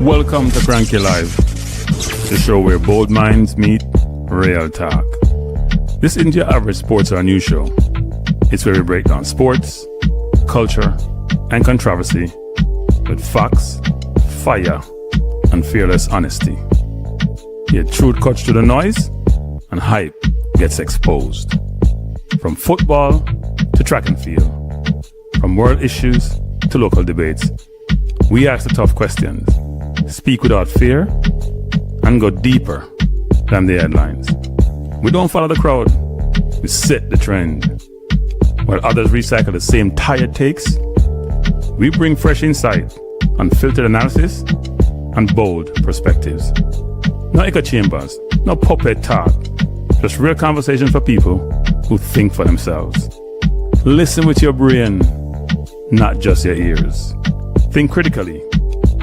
Welcome to Cranky Live, the show where bold minds meet real talk. This isn't your average sports or news show. It's where we break down sports, culture, and controversy with facts, fire, and fearless honesty. Here, truth cuts through the noise, and hype gets exposed. From football to track and field, from world issues to local debates, we ask the tough questions, speak without fear, and go deeper than the headlines. We don't follow the crowd, we set the trend. While others recycle the same tired takes, we bring fresh insight, unfiltered analysis, and bold perspectives. No echo chambers, no puppet talk, just real conversation for people who think for themselves. Listen with your brain, not just your ears. Think critically,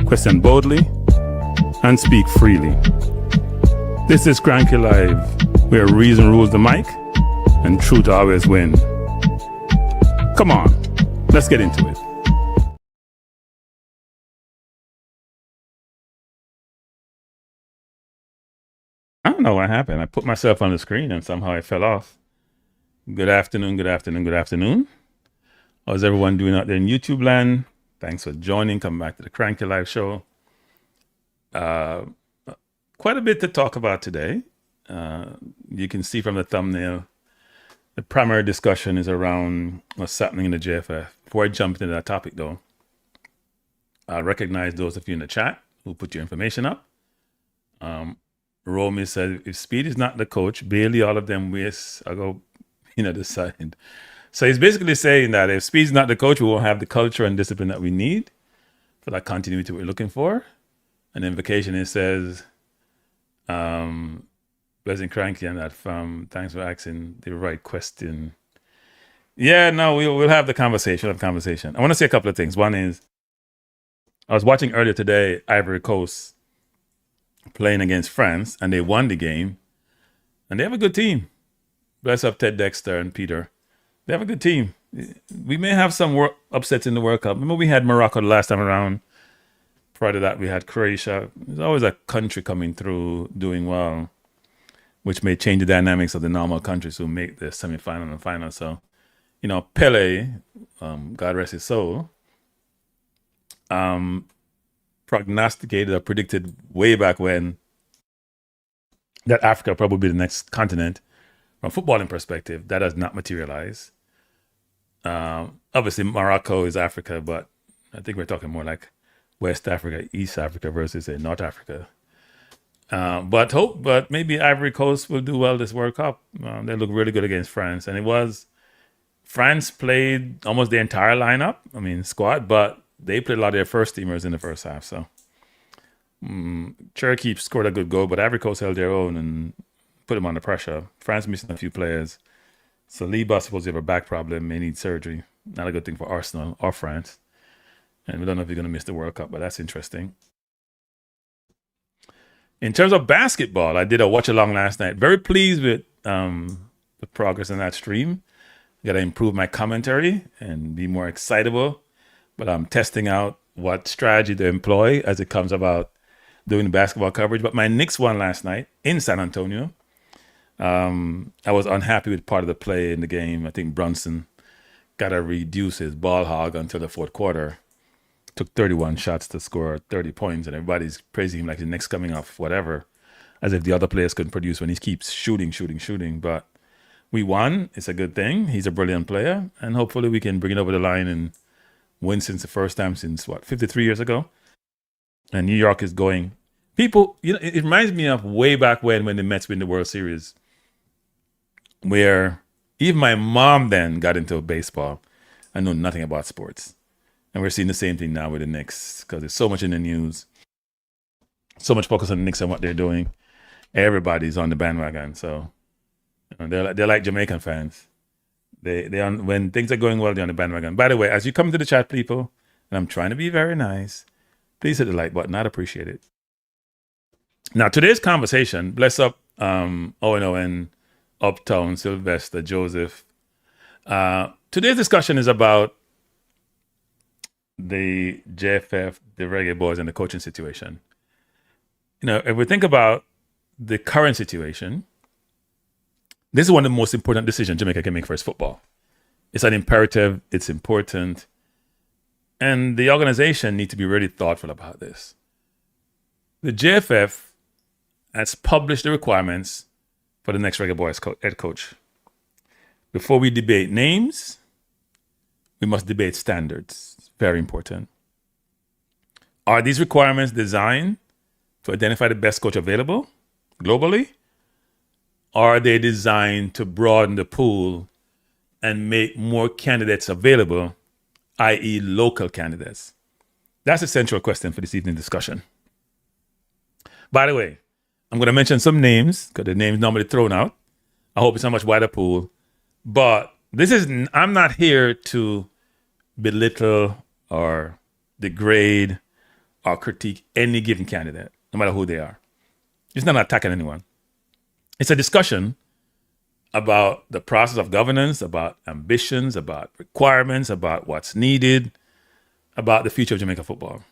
question boldly, and speak freely. This is Cranky Live, where reason rules the mic and truth always win. Come on, let's get into it. I don't know what happened. I put myself on the screen and somehow I fell off. Good afternoon. How's everyone doing out there in YouTube land? Thanks for joining. Come back to the Cranky Live show. Quite a bit to talk about today. You can see from the thumbnail, the primary discussion is around what's happening in the JFF. Before I jump into that topic though, I recognize those of you in the chat who put your information up. Romy said, if Speid is not the coach, Bailey, all of them waste, I'll go, decide. So he's basically saying that if Speid's not the coach, we won't have the culture and discipline that we need for that continuity we're looking for. And in vacation, it says, Blessing Cranky and that from, thanks for asking the right question. Yeah, no, we'll have the conversation. I want to say a couple of things. One is, I was watching earlier today, Ivory Coast playing against France, and they won the game. And they have a good team. Bless up Ted Dexter and Peter. They have a good team. We may have some upsets in the World Cup. Remember we had Morocco the last time around. Prior to that, we had Croatia. There's always a country coming through doing well, which may change the dynamics of the normal countries who make the semi-final and final. So, Pele, God rest his soul, prognosticated or predicted way back when that Africa probably would be the next continent from a footballing perspective. That does not materialize. Obviously, Morocco is Africa, but I think we're talking more like West Africa, East Africa versus North Africa. But maybe Ivory Coast will do well this World Cup. They look really good against France. And France played almost the entire lineup, squad, but they played a lot of their first teamers in the first half. So Cherokee scored a good goal, but Ivory Coast held their own and put them under pressure. France missing a few players. Saliba supposedly have a back problem, may need surgery. Not a good thing for Arsenal or France. And we don't know if he's going to miss the World Cup, but that's interesting. In terms of basketball, I did a watch along last night. Very pleased with the progress in that stream. Got to improve my commentary and be more excitable. But I'm testing out what strategy to employ as it comes about doing the basketball coverage. But my Knicks won last night in San Antonio. I was unhappy with part of the play in the game. I think Brunson got to reduce his ball hog until the fourth quarter. Took 31 shots to score 30 points, and everybody's praising him like the Knicks coming off whatever, as if the other players couldn't produce when he keeps shooting. But we won. It's a good thing. He's a brilliant player, and hopefully we can bring it over the line and win since the first time since 53 years ago. And New York is going. People, it reminds me of way back when the Mets win the World Series, where even my mom then got into baseball. I know nothing about sports. And we're seeing the same thing now with the Knicks because there's so much in the news, so much focus on the Knicks and what they're doing. Everybody's on the bandwagon. So they're like Jamaican fans. When things are going well, they're on the bandwagon. By the way, as you come to the chat, people, and I'm trying to be very nice, please hit the like button. I'd appreciate it. Now, today's conversation, bless up ONON, Uptown, Sylvester, Joseph. Today's discussion is about the JFF, the Reggae Boyz, and the coaching situation. If we think about the current situation, this is one of the most important decisions Jamaica can make for its football. It's an imperative, it's important, and the organization need to be really thoughtful about this. The JFF has published the requirements for the next Reggae Boyz head coach. Before we debate names, we must debate standards. It's very important. Are these requirements designed to identify the best coach available globally? Or are they designed to broaden the pool and make more candidates available, i.e. local candidates? That's a central question for this evening's discussion. By the way, I'm going to mention some names because the names normally thrown out. I hope it's a much wider pool. But I'm not here to belittle or degrade or critique any given candidate, no matter who they are. It's not attacking anyone. It's a discussion about the process of governance, about ambitions, about requirements, about what's needed, about the future of Jamaica football.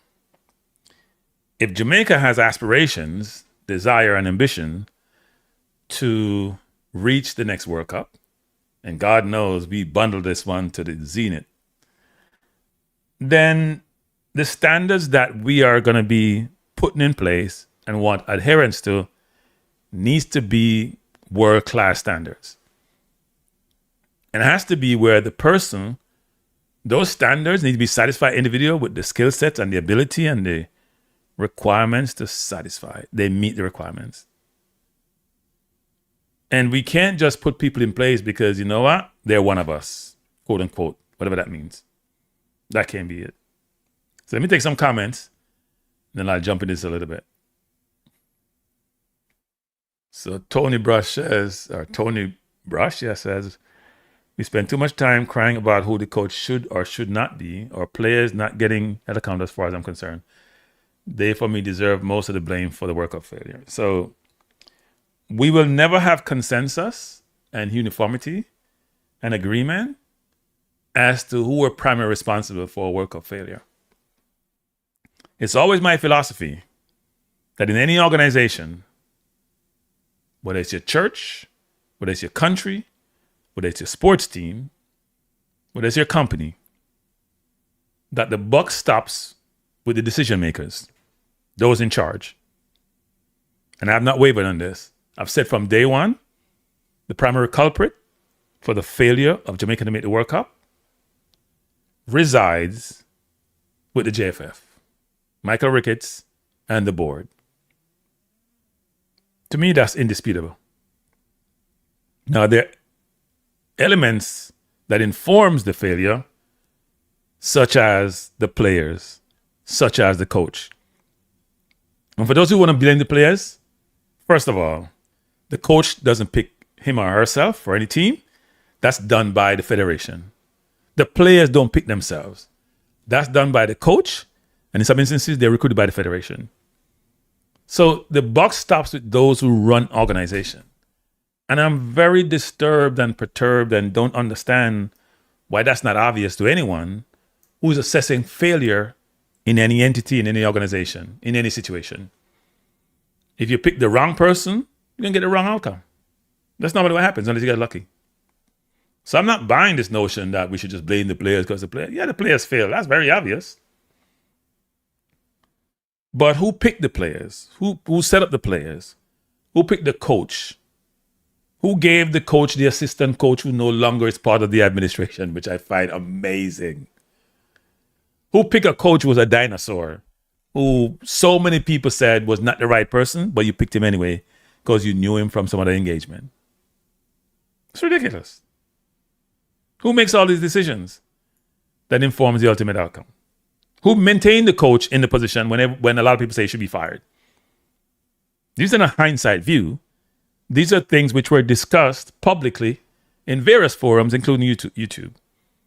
If Jamaica has aspirations, desire, and ambition to reach the next World Cup, and God knows we bundled this one to the zenith, then the standards that we are going to be putting in place and want adherence to needs to be world-class standards. And it has to be where those standards need to be satisfied individual with the skill sets and the ability and the requirements to satisfy. They meet the requirements. And we can't just put people in place because, you know what? They're one of us, quote unquote, whatever that means. That can't be it. So let me take some comments, and then I'll jump into this a little bit. So Tony Brush says, we spend too much time crying about who the coach should or should not be, or players not getting held account as far as I'm concerned. They, for me, deserve most of the blame for the World Cup failure. So we will never have consensus and uniformity and agreement as to who were primarily responsible for a World Cup failure. It's always my philosophy that in any organization, whether it's your church, whether it's your country, whether it's your sports team, whether it's your company, that the buck stops with the decision makers, those in charge. And I have not wavered on this. I've said from day one, the primary culprit for the failure of Jamaica to make the World Cup resides with the JFF, Michael Ricketts, and the board. To me, that's indisputable. Now, there are elements that informs the failure, such as the players, such as the coach. And for those who want to blame the players, first of all, the coach doesn't pick him or herself for any team. That's done by the federation. The players don't pick themselves. That's done by the coach, and in some instances, they're recruited by the federation. So the buck stops with those who run organization. And I'm very disturbed and perturbed and don't understand why that's not obvious to anyone who's assessing failure in any entity, in any organization, in any situation. If you pick the wrong person, you're going to get the wrong outcome. That's not what happens unless you get lucky. So I'm not buying this notion that we should just blame the players because the players failed. That's very obvious. But who picked the players? Who set up the players? Who picked the coach? Who gave the coach the assistant coach who no longer is part of the administration, which I find amazing? Who picked a coach who was a dinosaur, who so many people said was not the right person, but you picked him anyway because you knew him from some other engagement? It's ridiculous. Who makes all these decisions that informs the ultimate outcome? Who maintained the coach in the position when a lot of people say he should be fired? These are not hindsight view. These are things which were discussed publicly in various forums, including YouTube.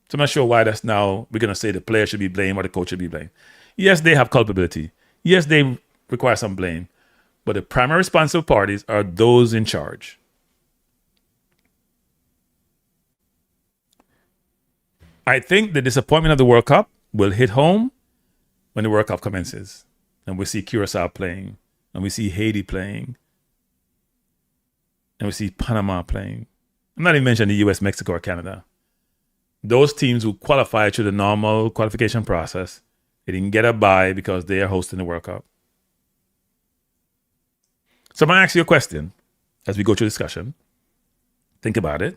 So I'm not sure why that's now we're going to say the player should be blamed or the coach should be blamed. Yes, they have culpability. Yes, they require some blame. But the primary responsible parties are those in charge. I think the disappointment of the World Cup will hit home when the World Cup commences, and we see Curacao playing, and we see Haiti playing, and we see Panama playing. I'm not even mentioning the US, Mexico, or Canada. Those teams who qualify through the normal qualification process, they didn't get a bye because they are hosting the World Cup. So I'm going to ask you a question as we go through discussion. Think about it.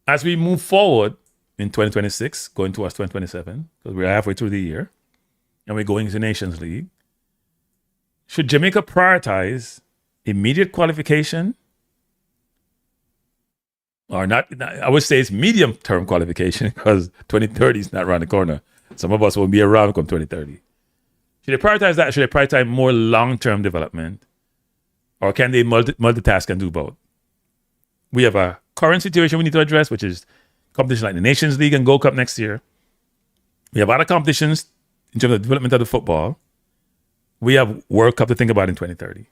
As we move forward in 2026, going towards 2027, because we're halfway through the year, and we're going to Nations League, should Jamaica prioritize immediate qualification? Or not, I would say it's medium-term qualification because 2030 is not around the corner. Some of us won't be around come 2030. Should they prioritize that? Should they prioritize more long-term development? Or can they multitask and do both? We have a current situation we need to address, which is competitions like the Nations League and Gold Cup next year. We have other competitions in terms of development of the football. We have World Cup to think about in 2030.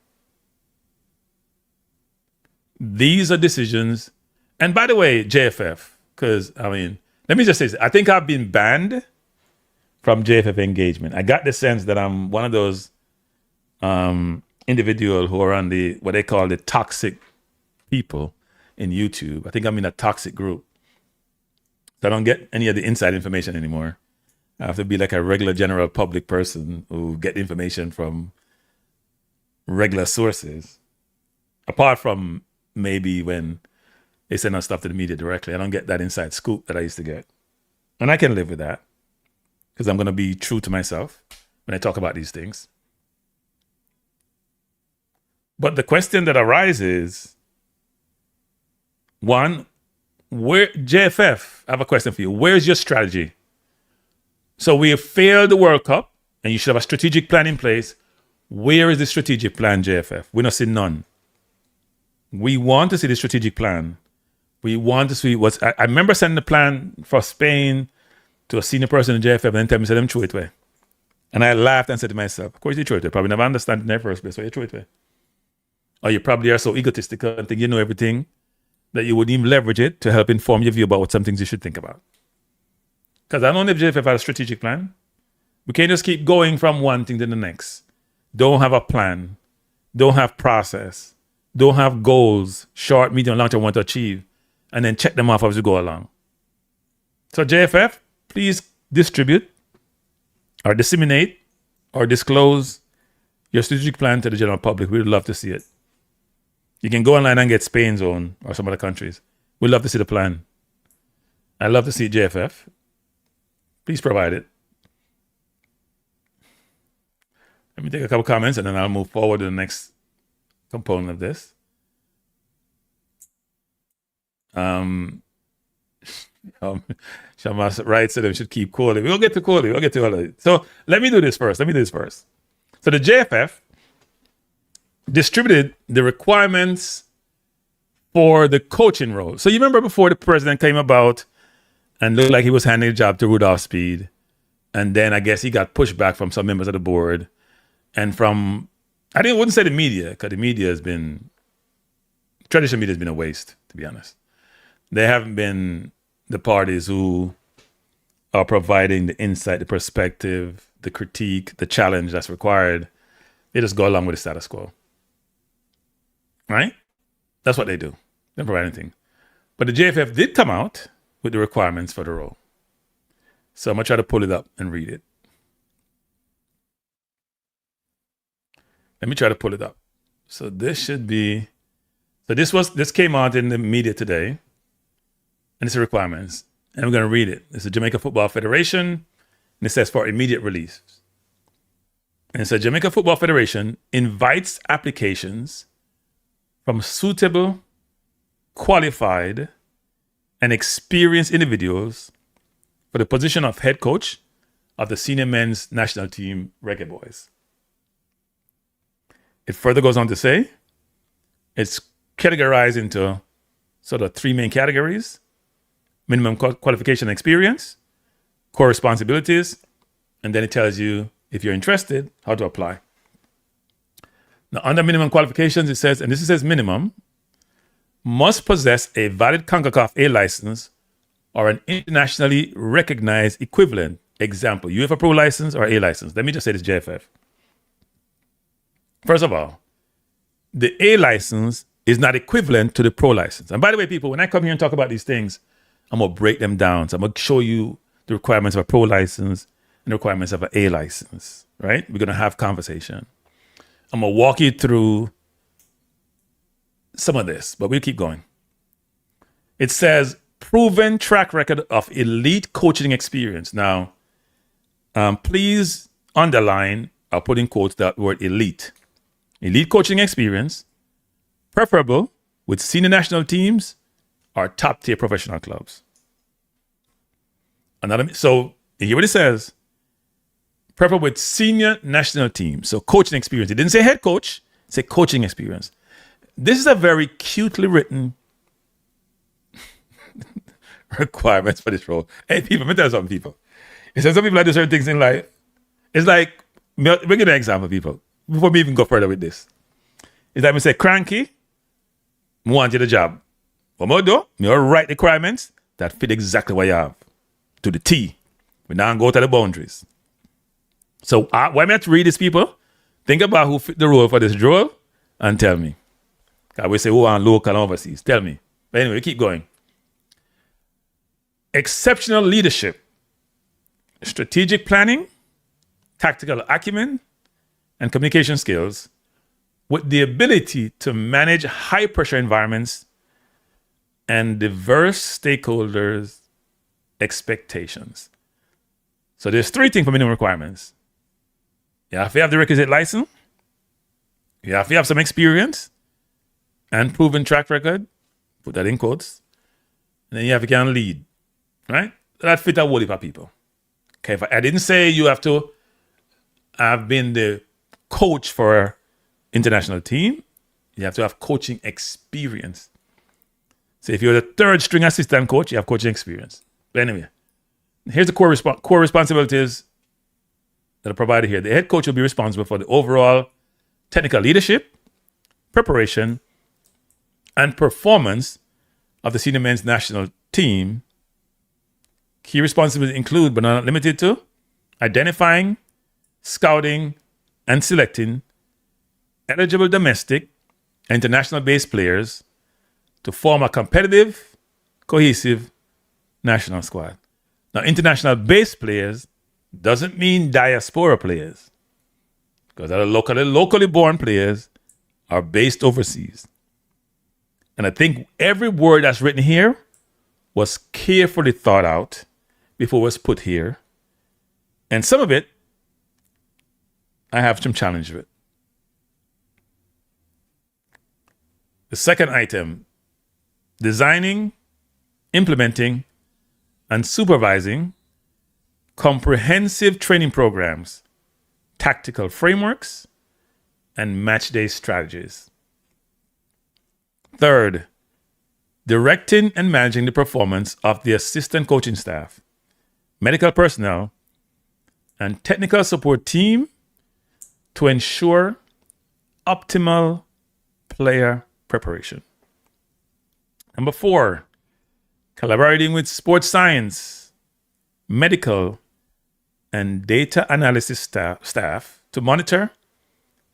These are decisions. And by the way, JFF, because, I mean, let me just say this. I think I've been banned from JFF engagement. I got the sense that I'm one of those individuals who are on the, what they call the toxic people in YouTube. I think I'm in a toxic group. So I don't get any of the inside information anymore. I have to be like a regular general public person who get information from regular sources. Apart from maybe when they send out stuff to the media directly. I don't get that inside scoop that I used to get. And I can live with that because I'm going to be true to myself when I talk about these things. But the question that arises, one, where JFF, I have a question for you. Where's your strategy? So we have failed the World Cup and you should have a strategic plan in place. Where is the strategic plan, JFF? We're not seeing none. We want to see the strategic plan. We want to see what's... I remember sending the plan for Spain to a senior person in JFF and then tell me, them throw it away. And I laughed and said to myself, of course you throw it away. Probably never understand in the first place, so you throw it away. Or you probably are so egotistical and think you know everything that you wouldn't even leverage it to help inform your view about what some things you should think about. Because I don't know if JFF had a strategic plan. We can't just keep going from one thing to the next. Don't have a plan. Don't have process. Don't have goals, short, medium, long term, want to achieve, and then check them off as we go along. So JFF, please distribute or disseminate or disclose your strategic plan to the general public. We would love to see it. You can go online and get Spain's own or some other countries. We'd love to see the plan. I'd love to see JFF. Please provide it. Let me take a couple comments and then I'll move forward to the next component of this. Shamas writes that we should keep Kohli. We'll get to Kohli. We'll get to all of it. So let me do this first. So the JFF distributed the requirements for the coaching role. So you remember before the president came about and looked like he was handing the job to Rudolph Speid. And then I guess he got pushed back from some members of the board and from, wouldn't say the media, because the media has been, traditional media has been a waste, to be honest. They haven't been the parties who are providing the insight, the perspective, the critique, the challenge that's required. They just go along with the status quo. Right? That's what they do. They don't provide anything. But the JFF did come out with the requirements for the role. So I'm going to try to pull it up and read it. Let me try to pull it up. So this should be, so this came out in the media today. And it's the requirements. And we're going to read it. It's the Jamaica Football Federation. And it says for immediate release. And it says Jamaica Football Federation invites applications from suitable, qualified, and experienced individuals for the position of head coach of the senior men's national team, Reggae Boyz. It further goes on to say it's categorized into sort of three main categories: minimum qualification experience, core responsibilities, and then it tells you, if you're interested, how to apply. Now, under minimum qualifications, it says, and this says minimum, must possess a valid CONCACAF A license or an internationally recognized equivalent Example, UEFA Pro license or A license. Let me just say this, JFF. First of all, the A license is not equivalent to the Pro license. And by the way, people, when I come here and talk about these things, I'm going to break them down. So I'm going to show you the requirements of a Pro license and the requirements of an A license, right? We're going to have conversation. I'm going to walk you through some of this, but we'll keep going. It says proven track record of elite coaching experience. Now, please underline, I'll put in quotes that word elite. Elite coaching experience, preferable with senior national teams or top tier professional clubs. So hear what it says. Preferable with senior national teams. So coaching experience. It didn't say head coach, it said coaching experience. This is a very cutely written requirements for this role. Hey, people, let me tell you something, people. It says some people like to do certain things in life. It's like, we'll give an example, people, before we even go further with this. It's like we say, cranky, want you the job. What more do? You write requirements that fit exactly what you have. To the T. We now go to the boundaries. So why am I to read this, people? Think about who fit the role for this role and tell me. I will say, on local and overseas. Tell me. But anyway, keep going. Exceptional leadership, strategic planning, tactical acumen, and communication skills with the ability to manage high pressure environments and diverse stakeholders' expectations. So there's 3 things for minimum requirements. You have to have the requisite license. You have to have some experience and proven track record. Put that in quotes. And then you have to can lead. Right? That fit a whole heap of people. Okay, I didn't say you have to have been the coach for an international team. You have to have coaching experience. So if you're the 3rd string assistant coach, you have coaching experience. But anyway, here's the core responsibilities that are provided here. The head coach will be responsible for the overall technical leadership, preparation, and performance of the senior men's national team. Key responsibilities include, but not limited to, identifying, scouting, and selecting eligible domestic and international-based players to form a competitive, cohesive national squad. Now, international-based players doesn't mean diaspora players, because other locally born players are based overseas. And I think every word that's written here was carefully thought out before it was put here. And some of it, I have some challenge with. The second item, designing, implementing, and supervising comprehensive training programs, tactical frameworks, and match day strategies. Third, directing and managing the performance of the assistant coaching staff, medical personnel, and technical support team to ensure optimal player preparation. Number 4, collaborating with sports science, medical, and data analysis staff to monitor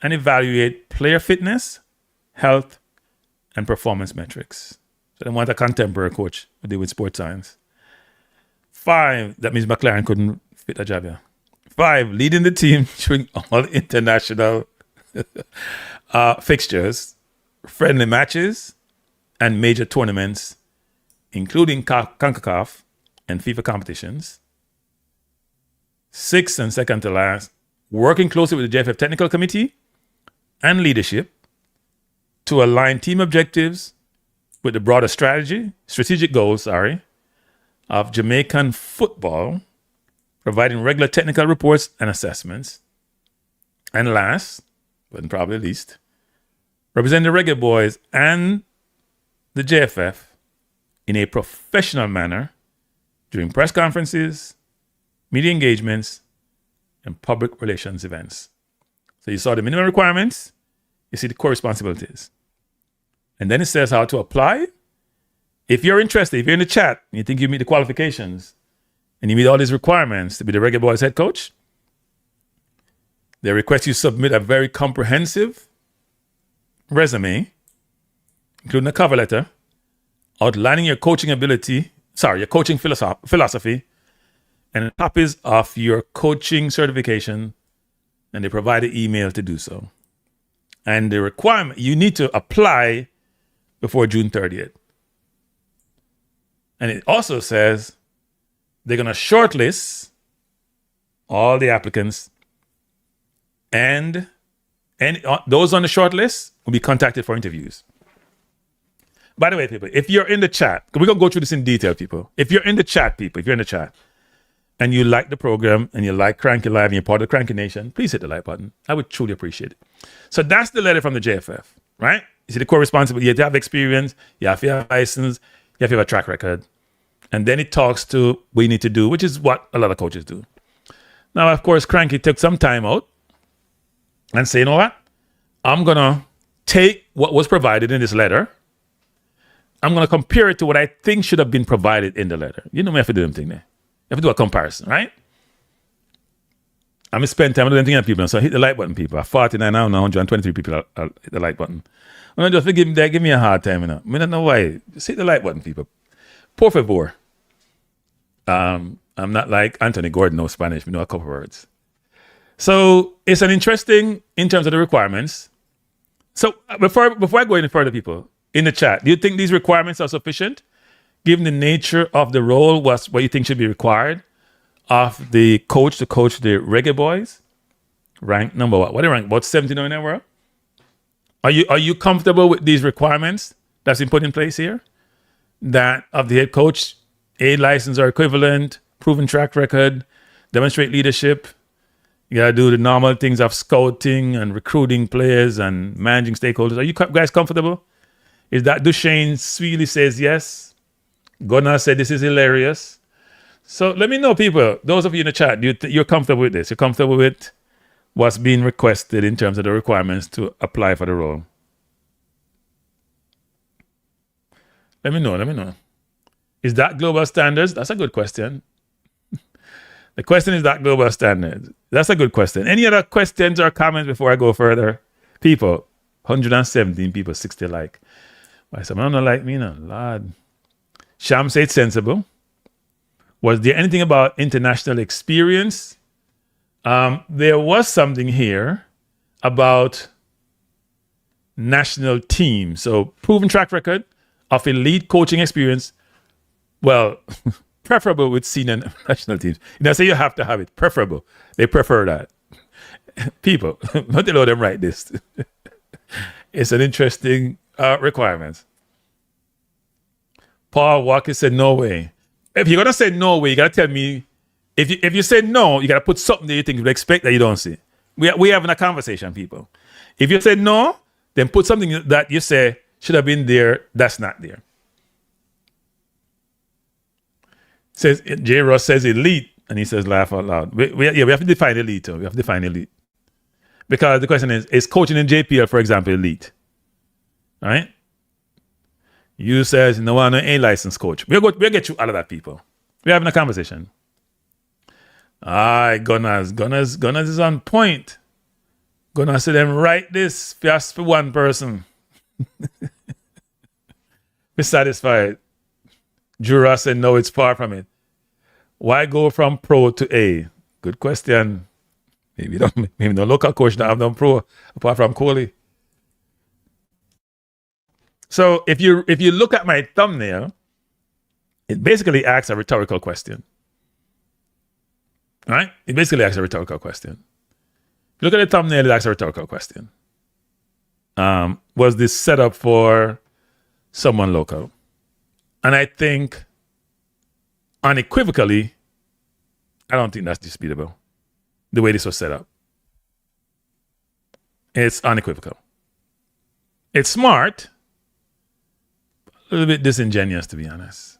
and evaluate player fitness, health, and performance metrics. So they want a contemporary coach to deal with sports science. 5, that means McLaren couldn't fit a job here. 5, leading the team during all international fixtures, friendly matches, and major tournaments, including CONCACAF and FIFA competitions. 6, and second to last, working closely with the JFF technical committee and leadership to align team objectives with the broader strategic goals, of Jamaican football, providing regular technical reports and assessments. And last, but probably least, represent the Reggae Boyz and the JFF in a professional manner during press conferences, media engagements, and public relations events. So you saw the minimum requirements, you see the core responsibilities. And then it says how to apply. If you're interested, if you're in the chat and you think you meet the qualifications, and you meet all these requirements to be the Reggae Boyz head coach, they request you submit a very comprehensive resume, including a cover letter, outlining your coaching your coaching philosophy, and copies of your coaching certification, and they provide an email to do so. And the requirement, you need to apply before June 30th. And it also says they're going to shortlist all the applicants, and those on the short list will be contacted for interviews. By the way, people, if you're in the chat, we're going to go through this in detail, people. If you're in the chat, and you like the program and you like Cranky Live and you're part of the Cranky Nation, please hit the like button. I would truly appreciate it. So that's the letter from the JFF, right? You see the core responsibility. You have to have experience, you have to have a license, you have to have a track record. And then it talks to what you need to do, which is what a lot of coaches do. Now, of course, Cranky took some time out and say, you know what? I'm going to take what was provided in this letter. I'm going to compare it to what I think should have been provided in the letter. You know, we have to do them thing there. You have to do a comparison, right? I'm going to spend time doing things on people. So hit the like button, people. At 49 now, 123 people hit the like button. I'm just give me a hard time, you know. I don't know why. Just hit the like button, people. Por favor. I'm not like Anthony Gordon, no Spanish. We know a couple words. So it's an interesting in terms of the requirements. So before I go any further, people, in the chat, do you think these requirements are sufficient? Given the nature of the role, what you think should be required of the coach to coach the Reggae Boyz? Rank number what? What are they rank? About 79 in the world? Are you comfortable with these requirements that's been put in place here? That of the head coach, a license or equivalent, proven track record, demonstrate leadership. You gotta do the normal things of scouting and recruiting players and managing stakeholders. Are you guys comfortable? Is that Duchesne Sweely says yes? Gunnar said this is hilarious. So let me know, people, those of you in the chat, you're comfortable with this? You're comfortable with what's being requested in terms of the requirements to apply for the role? Let me know. Is that global standards? That's a good question. The question is that global standards. That's a good question. Any other questions or comments before I go further? People, 117 people, 60 like. Why someone don't like me now? Lord. Sham said sensible. Was there anything about international experience? There was something here about national team. So proven track record of elite coaching experience. Well, preferable with senior national teams. You know, say you have to have it. Preferable. They prefer that. People, not allow them write this. It's an interesting requirement. Paul Walker said, no way. If you're going to say no way, you got to tell me. If you say no, you got to put something that you think you expect that you don't see. We having a conversation, people. If you say no, then put something that you say should have been there that's not there. Says J. Ross says elite, and he says laugh out loud. We have to define elite. Too. We have to define elite. Because the question is coaching in JPL, for example, elite? All right? You says, no one, a licensed coach. We'll get you out of that, people. We're having a conversation. All right, Gunners is on point. Gunners said them write this just for one person. Be satisfied. Jura said, no, it's far from it. Why go from pro to A? Good question. Maybe no local coach don't have no pro apart from Coley. So if you look at my thumbnail, it basically asks a rhetorical question. Right? It basically asks a rhetorical question. If you look at the thumbnail, it asks a rhetorical question. Was this set up for someone local? And I think unequivocally, I don't think that's disputable. The way this was set up. It's unequivocal. It's smart. A little bit disingenuous, to be honest.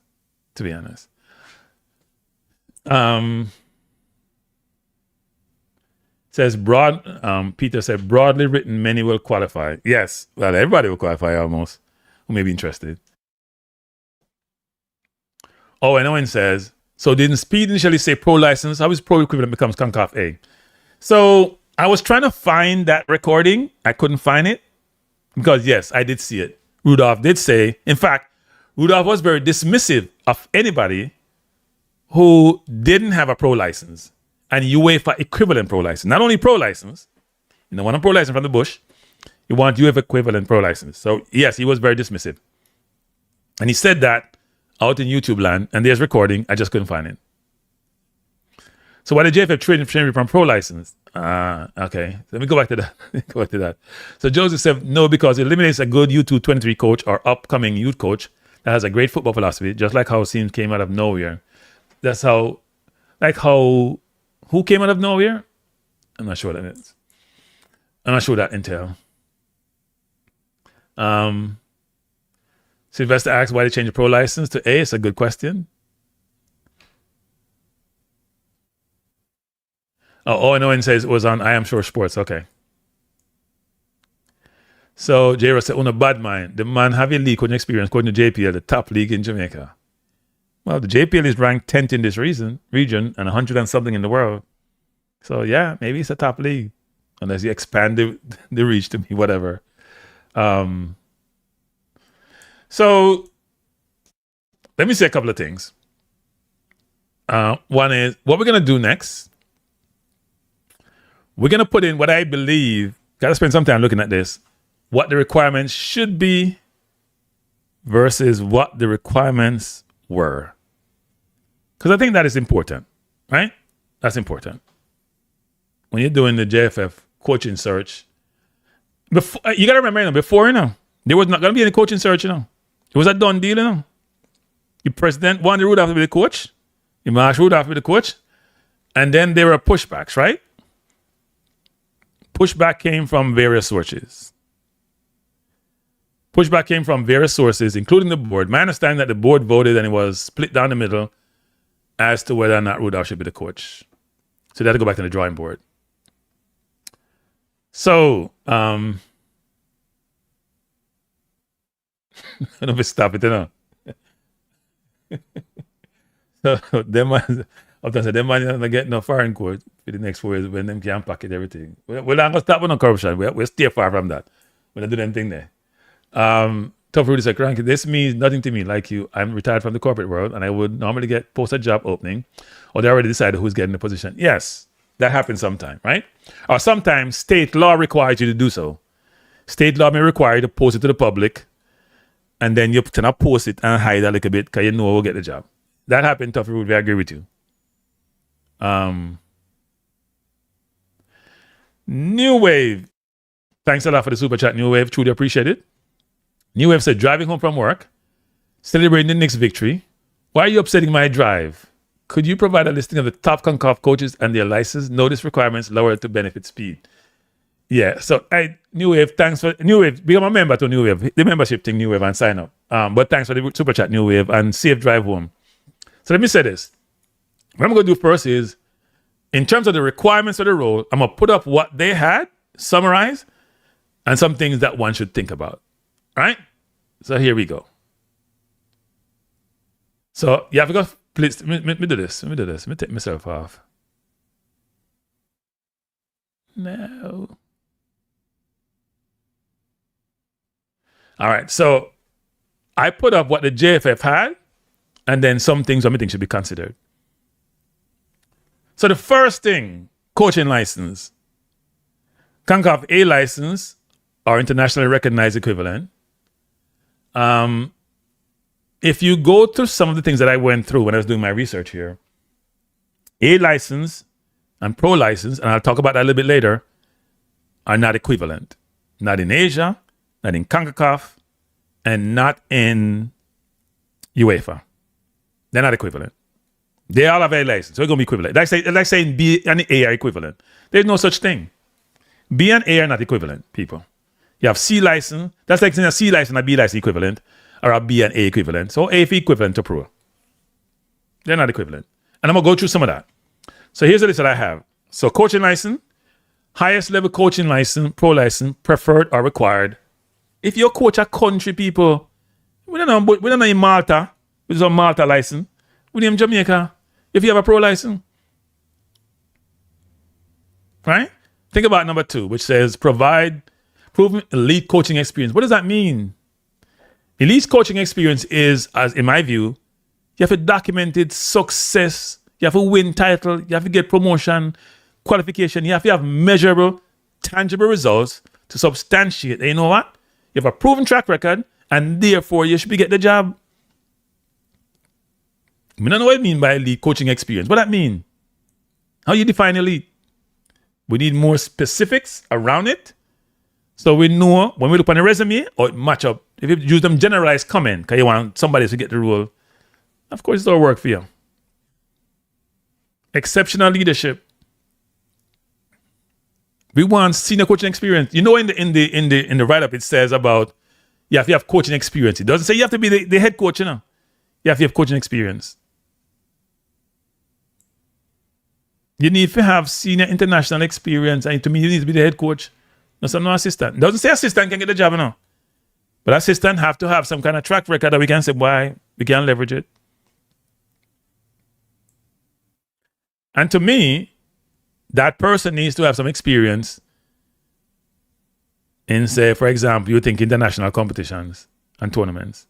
Says Peter said, broadly written, many will qualify. Yes, well, everybody will qualify almost, who may be interested. Oh, and Owen says, So didn't Speid initially say pro license? How is pro equivalent becomes CONCACAF A? So I was trying to find that recording. I couldn't find it because yes, I did see it. Rudolph did say, in fact, Rudolph was very dismissive of anybody who didn't have a pro license and UEFA equivalent pro license. Not only pro license, you don't want a pro license from the bush, you want UEFA equivalent pro license. So yes, he was very dismissive. And he said that out in YouTube land, and there's recording, I just couldn't find it. So why the JFF training from pro license? Okay. Let me go back to that. So Joseph said, no, because it eliminates a good U223 coach or upcoming youth coach that has a great football philosophy, just like how Sims came out of nowhere. That's how, who came out of nowhere? I'm not sure what that is. I'm not sure what that entails. Sylvester asks why they changed the pro license to A. It's a good question. Oh, no one says it was on I Am Sure Sports. Okay. So J. Ross said, on a bad mind, the man have a league coaching experience coaching the JPL, the top league in Jamaica. Well, the JPL is ranked 10th in this region and 100 and something in the world. So yeah, maybe it's a top league. Unless you expand the reach to be whatever. So let me say a couple of things. One is what we're going to do next. We're going to put in what I believe, got to spend some time looking at this, what the requirements should be versus what the requirements were. Because I think that is important, right? That's important. When you're doing the JFF coaching search, before, you got to remember, before, there was not going to be any coaching search, It was a done deal, The president wanted Rudolph to be the coach. He asked Rudolph to be the coach. And then there were pushbacks, right? Pushback came from various sources. Including the board. My understanding that the board voted and it was split down the middle as to whether or not Rudolph should be the coach. So they had to go back to the drawing board. So, I don't know stop it, So, them man, not get no foreign court for the next 4 years when them can package everything. We're not going to stop with no corruption. We're stay far from that. We're not doing anything there. Tough Rudy said, Cranky, this means nothing to me. Like you, I'm retired from the corporate world and I would normally post a job opening or they already decided who's getting the position. Yes, that happens sometime, right? Or sometimes state law requires you to do so. State law may require you to post it to the public and then you cannot post it and hide a little bit because you know we'll get the job. That happened, Tough Rudy. I agree with you. New Wave. Thanks a lot for the super chat, New Wave. Truly appreciate it. New Wave said, driving home from work, celebrating the Knicks victory. Why are you upsetting my drive? Could you provide a listing of the top CONCACAF coaches and their license notice requirements lowered to benefit Speid? Yeah, so New Wave, thanks for New Wave. Become a member to New Wave, the membership thing, New Wave, and sign up. But thanks for the super chat, New Wave, and safe drive home. So let me say this. What I'm going to do first is, in terms of the requirements of the role, I'm going to put up what they had, summarize, and some things that one should think about. Right? So here we go. So you have to go, please, let me do this. Let me take myself off. No. All right. So I put up what the JFF had, and then some things I think should be considered. So the first thing, coaching license. CONCACAF A license or internationally recognized equivalent. If you go through some of the things that I went through when I was doing my research here, A license and pro license, and I'll talk about that a little bit later, are not equivalent. Not in Asia, not in CONCACAF, and not in UEFA. They're not equivalent. They all have A license, so it's going to be equivalent. Like saying B and A are equivalent. There's no such thing. B and A are not equivalent, people. You have C license. That's like saying a C license and a B license equivalent, or a B and A equivalent. So A equivalent to pro. They're not equivalent. And I'm going to go through some of that. So here's the list that I have. So coaching license, highest level coaching license, pro license, preferred or required. If you coach a country, people, we don't know in Malta, which is a Malta license. We in Jamaica, if you have a pro license. Right? Think about number 2, which says provide proven elite coaching experience. What does that mean? Elite coaching experience is, as in my view, you have a documented success. You have to win title. You have to get promotion, qualification. You have to have measurable, tangible results to substantiate. And you know what? You have a proven track record, and therefore you should be getting the job. I don't know what I mean by elite coaching experience. What that mean? How you define elite? We need more specifics around it, so we know when we look on the resume or it match up. If you use them generalized comment, because you want somebody to get the role, of course it's all work for you. Exceptional leadership. We want senior coaching experience. You know, in the write-up it says about you have to have coaching experience. It doesn't say you have to be the head coach, you know. You have to have coaching experience. You need to have senior international experience, and to me, you need to be the head coach. No assistant. It doesn't say assistant can get the job, you know. But assistant have to have some kind of track record that we can say why we can leverage it. And to me, that person needs to have some experience in, say, for example, you think international competitions and tournaments.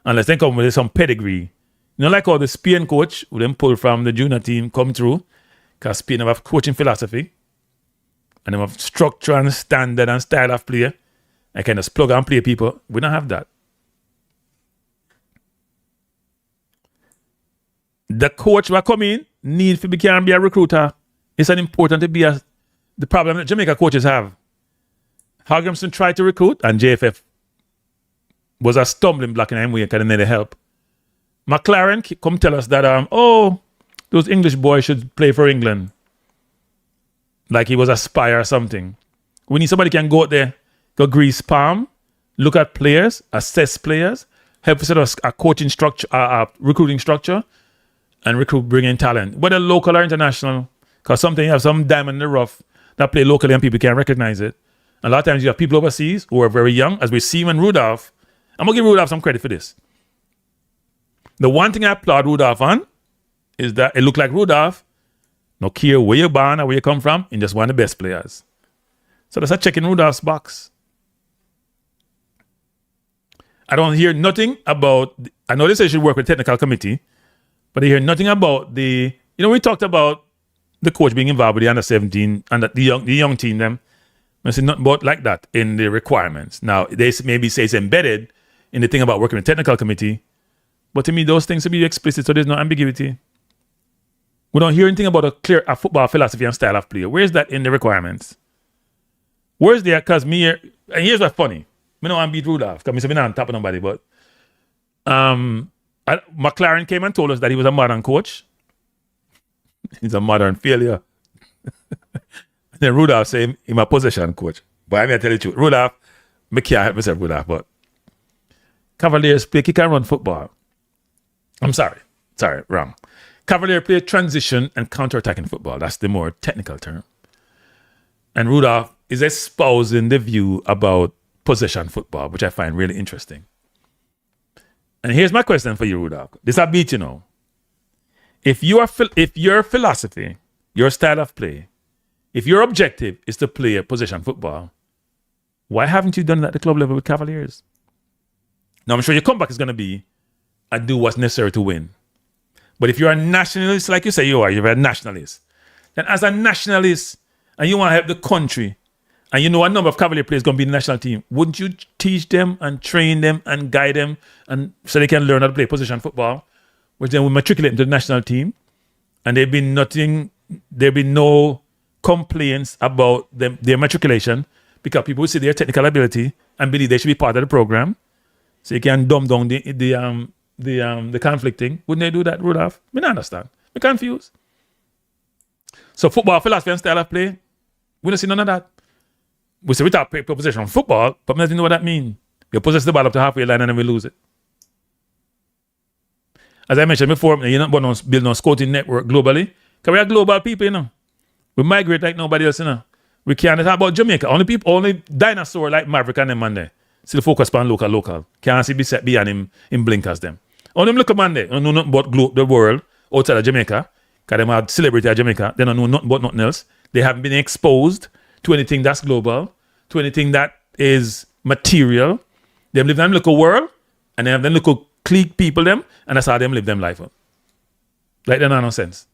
Unless they come with some pedigree. You know, like how the Spain coach who then pull from the junior team come through, because Spain have coaching philosophy and they have structure and standard and style of play. I can just plug and play people. We don't have that. The coach will come in, need to can be a recruiter. It's an important to be the problem that Jamaica coaches have. Hagrimson tried to recruit, and JFF was a stumbling block in him. We can need help. McLaren come tell us that those English boys should play for England, like he was a spy or something. We need somebody can go out there, go grease palm, look at players, assess players, help set us a coaching structure, a recruiting structure, and bring in talent, whether local or international. Because sometimes you have some diamond in the rough that play locally and people can't recognize it. And a lot of times you have people overseas who are very young, as we see when Rudolph. I'm going to give Rudolph some credit for this. The one thing I applaud Rudolph on is that it looked like Rudolph, no care where you're born or where you come from, and just one of the best players. So that's a check in Rudolph's box. I don't hear nothing about, I know they say you should work with the technical committee, but I hear nothing about we talked about the coach being involved with the under-17 and the young team, them. I say nothing about like that in the requirements. Now, they maybe say it's embedded in the thing about working with the technical committee, but to me, those things should be explicit, so there's no ambiguity. We don't hear anything about a football philosophy and style of play. Where is that in the requirements? Where's there? Because and here's what's funny. I don't want to beat Rudolph, because I'm not on top of nobody, but McLaren came and told us that he was a modern coach. He's a modern failure. And then Rudolph said he's a possession coach. But I'm going to tell you the truth. Rudolph, I can't help myself Rudolph, but Cavaliers play kick and run football. I'm sorry, wrong. Cavaliers play transition and counter-attacking football. That's the more technical term. And Rudolph is espousing the view about possession football, which I find really interesting. And here's my question for you, Rudolph. This I beat you now. If your philosophy, your style of play, if your objective is to play a possession football, why haven't you done that at the club level with Cavaliers? Now, I'm sure your comeback is going to be, I do what's necessary to win. But if you're a nationalist, like you say you're a nationalist, then as a nationalist, and you want to help the country, and you know a number of Cavalier players going to be in the national team, wouldn't you teach them and train them and guide them and so they can learn how to play position football, which then will matriculate into the national team, and there'd be no complaints about their matriculation, because people will see their technical ability and believe they should be part of the program, so you can dumb down the conflicting. Wouldn't they do that, Rudolph? I don't understand. I'm confused. So football philosophy and style of play, we don't see none of that. We say we talk possession on football, but we don't know what that means. You possess the ball up to halfway line and then we lose it. As I mentioned before, you're not going to build no scouting network globally, because we are global people, you know. We migrate like nobody else, you know. We can't talk about Jamaica. Only dinosaur like Maverick and them man there. Still focus on local. Can't see be set behind him in blinkers them. Only them look man there. Don't know nothing about the world outside of Jamaica, because they have celebrity of Jamaica, they don't know nothing about nothing else. They haven't been exposed to anything that's global, to anything that is material. They live in them little world, and they have them little clique people them, and that's how them live them life up. Like that no sense.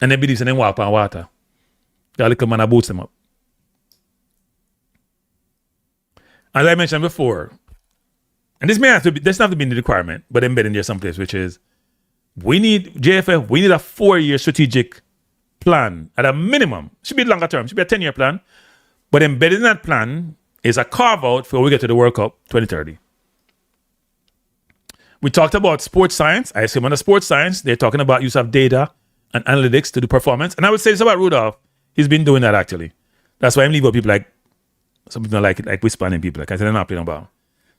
And they believe in them walk on water. That little man boots them up. As I mentioned before, and this doesn't have to be in the requirement, but embedded in there someplace, which is we need JFF, we need a 4-year strategic plan at a minimum. Should be longer term, should be a 10-year plan. But embedded in that plan is a carve out for when we get to the World Cup 2030. We talked about sports science. I assume under sports science, they're talking about use of data and analytics to do performance. And I would say this about Rudolph. He's been doing that actually. That's why I'm leaving people like, some people don't like it, like whispering people. Like I said, they're not playing about.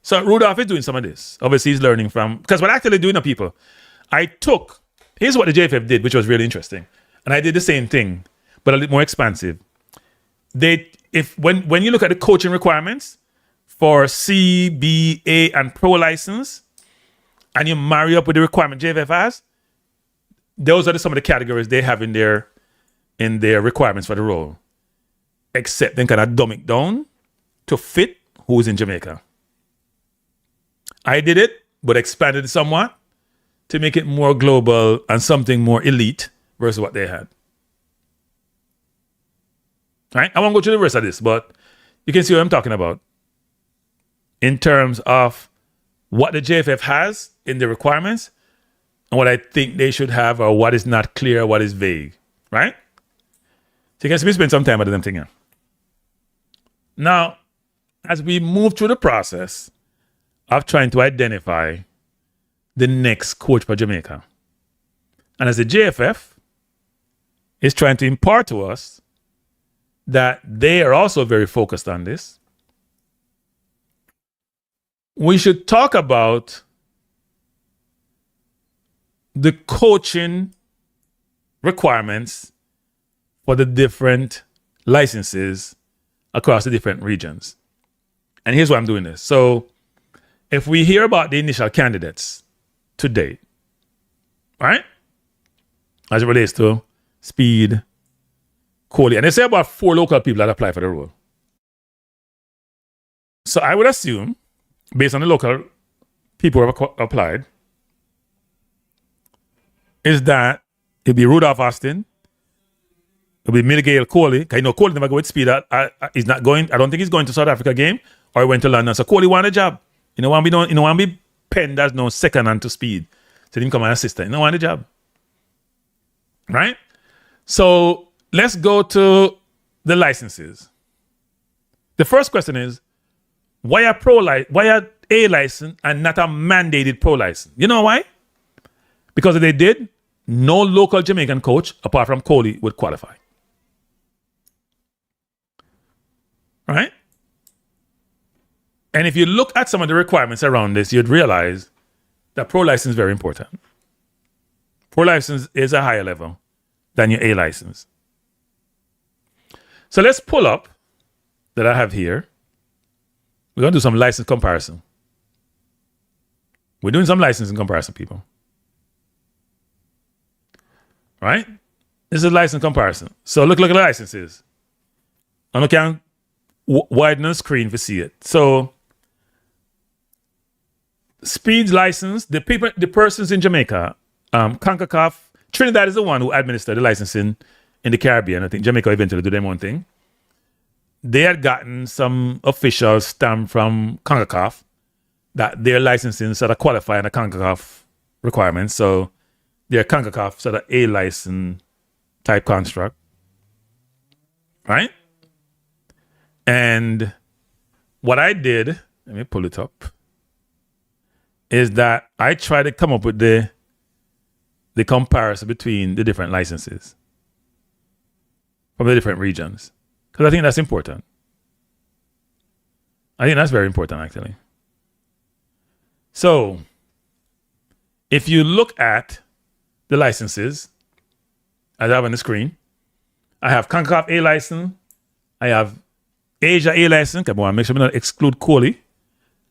So Rudolph is doing some of this. Obviously, he's learning from, because what I actually doing to people, here's what the JFF did, which was really interesting. And I did the same thing, but a little more expansive. When you look at the coaching requirements for C, B, A, and Pro license, and you marry up with the requirement JFF has, those are some of the categories they have in their requirements for the role. Except then kind of dumb it down to fit who's in Jamaica. I did it, but expanded it somewhat to make it more global and something more elite versus what they had. All right? I won't go through the rest of this, but you can see what I'm talking about in terms of what the JFF has in the requirements and what I think they should have, or what is not clear, what is vague, right? So you can see me spend some time with them thing here. Now, as we move through the process of trying to identify the next coach for Jamaica, and as the JFF is trying to impart to us that they are also very focused on this, we should talk about the coaching requirements for the different licenses across the different regions. And here's why I'm doing this. So if we hear about the initial candidates today, right? As it relates to Speid, Coley, and they say about 4 local people that apply for the role. So I would assume, based on the local people who have applied, is that it'll be Rudolph Austin, it'll be Miguel Coley, because Coley never go with Speid. He's not going, I don't think he's going to South Africa game, or he went to London. So Coley want a job. You know, want to be penned as no second hand to Speid. So he come an assistant. You know, want a job. Right? So let's go to the licenses. The first question is, why a A license and not a mandated pro license? You know why? Because if they did, no local Jamaican coach apart from Coley would qualify. Right? And if you look at some of the requirements around this, you'd realize that pro license is very important. Pro license is a higher level than your A license. So let's pull up that I have here. We're going to do some license comparison. We're doing some licensing comparison, people. Right? This is license comparison. So look at the licenses. And I can widen the screen to see it. So Speid's license, the persons in Jamaica, CONCACAF, Trinidad is the one who administered the licensing in the Caribbean. I think Jamaica eventually do their own thing. They had gotten some official stamp from CONCACAF that their licensing sort of qualify under CONCACAF requirements. So their CONCACAF sort of A license type construct. Right? And what I did, let me pull it up, is that I tried to come up with the comparison between the different licenses from the different regions. Because I think that's important. I think that's very important, actually. So, if you look at the licenses, as I have on the screen, I have CONCACAF A license, I have Asia A license, I want to make sure we don't exclude Coley.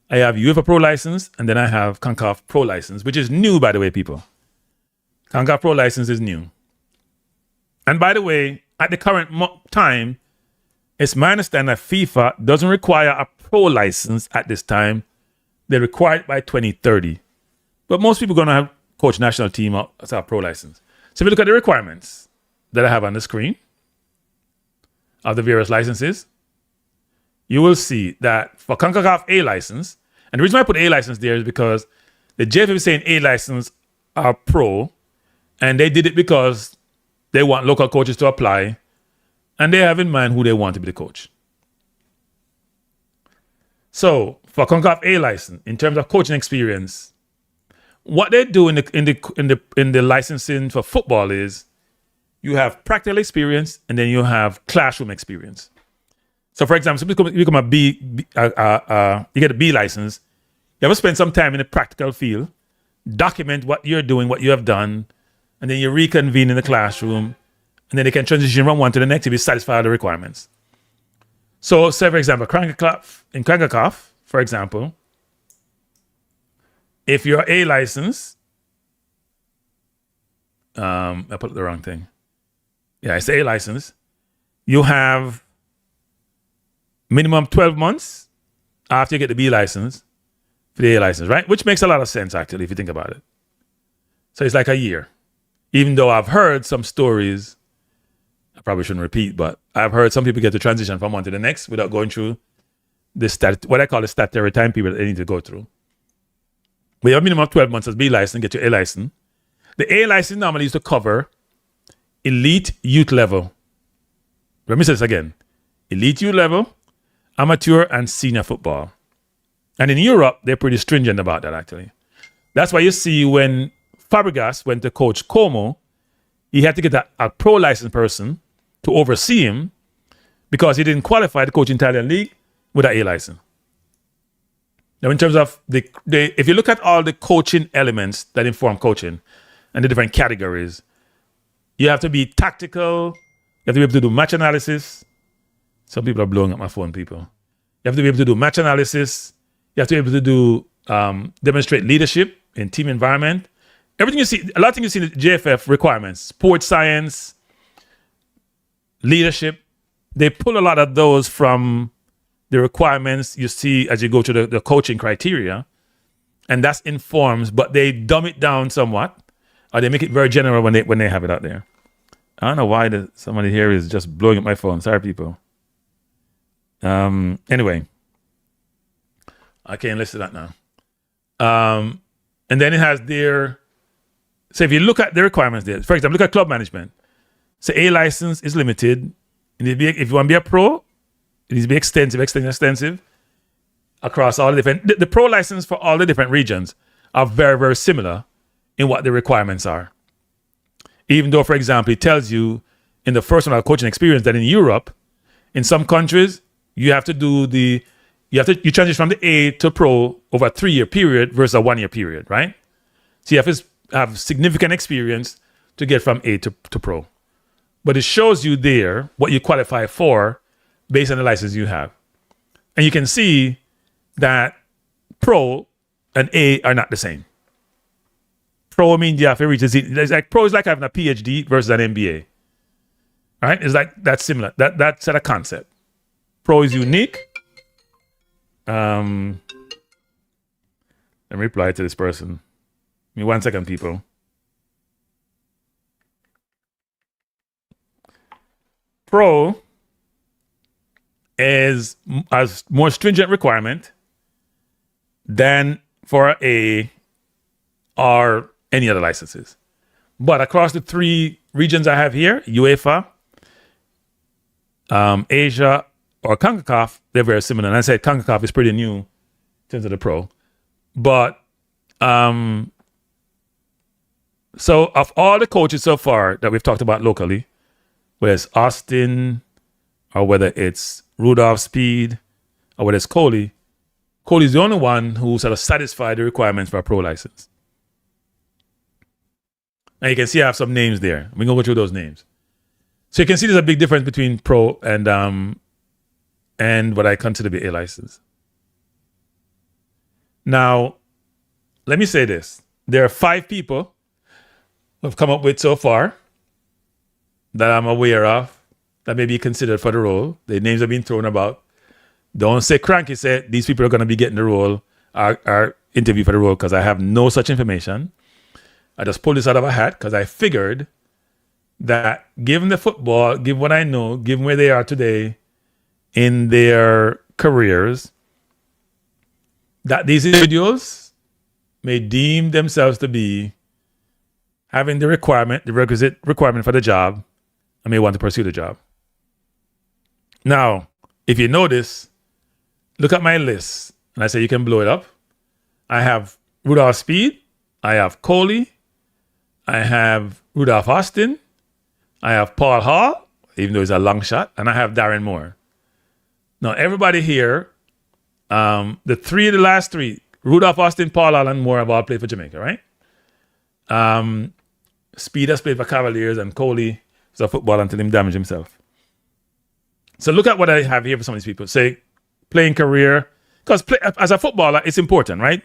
I have UEFA Pro license, and then I have CONCACAF Pro license, which is new, by the way, people. CONCACAF Pro license is new. And by the way, at the current time, it's my understanding that FIFA doesn't require a pro license at this time. They require it by 2030. But most people are going to have coach national team as a pro license. So if you look at the requirements that I have on the screen of the various licenses, you will see that for CONCACAF A license, and the reason why I put A license there is because the JFF is saying A license are pro, and they did it because they want local coaches to apply, and they have in mind who they want to be the coach. So for CONCACAF A license, in terms of coaching experience, what they do in the licensing for football is you have practical experience and then you have classroom experience. So for example, you become a you get a B license. You have to spend some time in the practical field, document what you're doing, what you have done, and then you reconvene in the classroom, and then they can transition from one to the next if you satisfy the requirements. So say for example, in CONCACAF, for example, if you're A license, I put the wrong thing. Yeah, it's A license. You have minimum 12 months after you get the B license for the A license, right? Which makes a lot of sense, actually, if you think about it. So it's like a year. Even though I've heard some stories, I probably shouldn't repeat, but I've heard some people get to transition from one to the next without going through what I call the statutory time period that they need to go through. We have a minimum of 12 months as B license, get your A license. The A license normally used to cover elite youth level. Let me say this again. Elite youth level, amateur and senior football. And in Europe, they're pretty stringent about that, actually. That's why you see when Fabregas went to coach Como, he had to get a pro licensed person to oversee him because he didn't qualify to coach in Italian league with an A license. Now, in terms of if you look at all the coaching elements that inform coaching and the different categories, you have to be tactical. You have to be able to do match analysis. Some people are blowing up my phone, people. You have to be able to do match analysis. You have to be able to do demonstrate leadership in team environment. Everything you see, a lot of things you see in the JFF requirements, sports science, leadership, they pull a lot of those from the requirements you see as you go to the coaching criteria, and that's informs, but they dumb it down somewhat, or they make it very general when they have it out there. I don't know why somebody here is just blowing up my phone. Sorry, people. Anyway, I can't listen to that now. And then it has so if you look at the requirements there, for example, look at club management. So A license is limited. If you want to be a pro, it needs to be extensive across all the different. The pro license for all the different regions are very, very similar in what the requirements are. Even though, for example, it tells you in the first one, our coaching experience, that in Europe, in some countries, you transition from the A to pro over a 3-year period versus a 1-year period, right? So you have to have significant experience to get from A to pro. But it shows you there what you qualify for based on the license you have. And you can see that pro and A are not the same. Pro means you have to reach it's like pro is like having a PhD versus an MBA. Right? It's like that's similar. That's a concept. Pro is unique. Let me reply to this person. Give me 1 second, people. Pro is a more stringent requirement than for A or any other licenses. But across the 3 regions I have here, UEFA, Asia, or CONCACAF, they're very similar. And I said CONCACAF is pretty new in terms of the pro. But so of all the coaches so far that we've talked about locally, whether it's Austin or whether it's Rudolph, Speid, or whether it's Coley's the only one who sort of satisfied the requirements for a pro license. And you can see I have some names there. We're going to go through those names. So you can see there's a big difference between pro and what I consider to be A license. Now, let me say this. There are 5 people have come up with so far that I'm aware of that may be considered for the role. The names have been thrown about. Don't say cranky, say these people are going to be getting the role, are interviewed for the role, because I have no such information. I just pulled this out of a hat because I figured that given the football, given what I know, given where they are today in their careers, that these individuals may deem themselves to be having the requisite requirement for the job, and may want to pursue the job. Now, if you notice, look at my list, and I say you can blow it up. I have Rudolph Speid, I have Coley, I have Rudolph Austin, I have Paul Hall, even though it's a long shot, and I have Darren Moore. Now, everybody here, the last three, Rudolph Austin, Paul Hall, and Moore have all played for Jamaica, right? Speid has played for Cavaliers, and Coley was a footballer until he damaged himself. So look at what I have here for some of these people. Say, playing career, because as a footballer, it's important, right?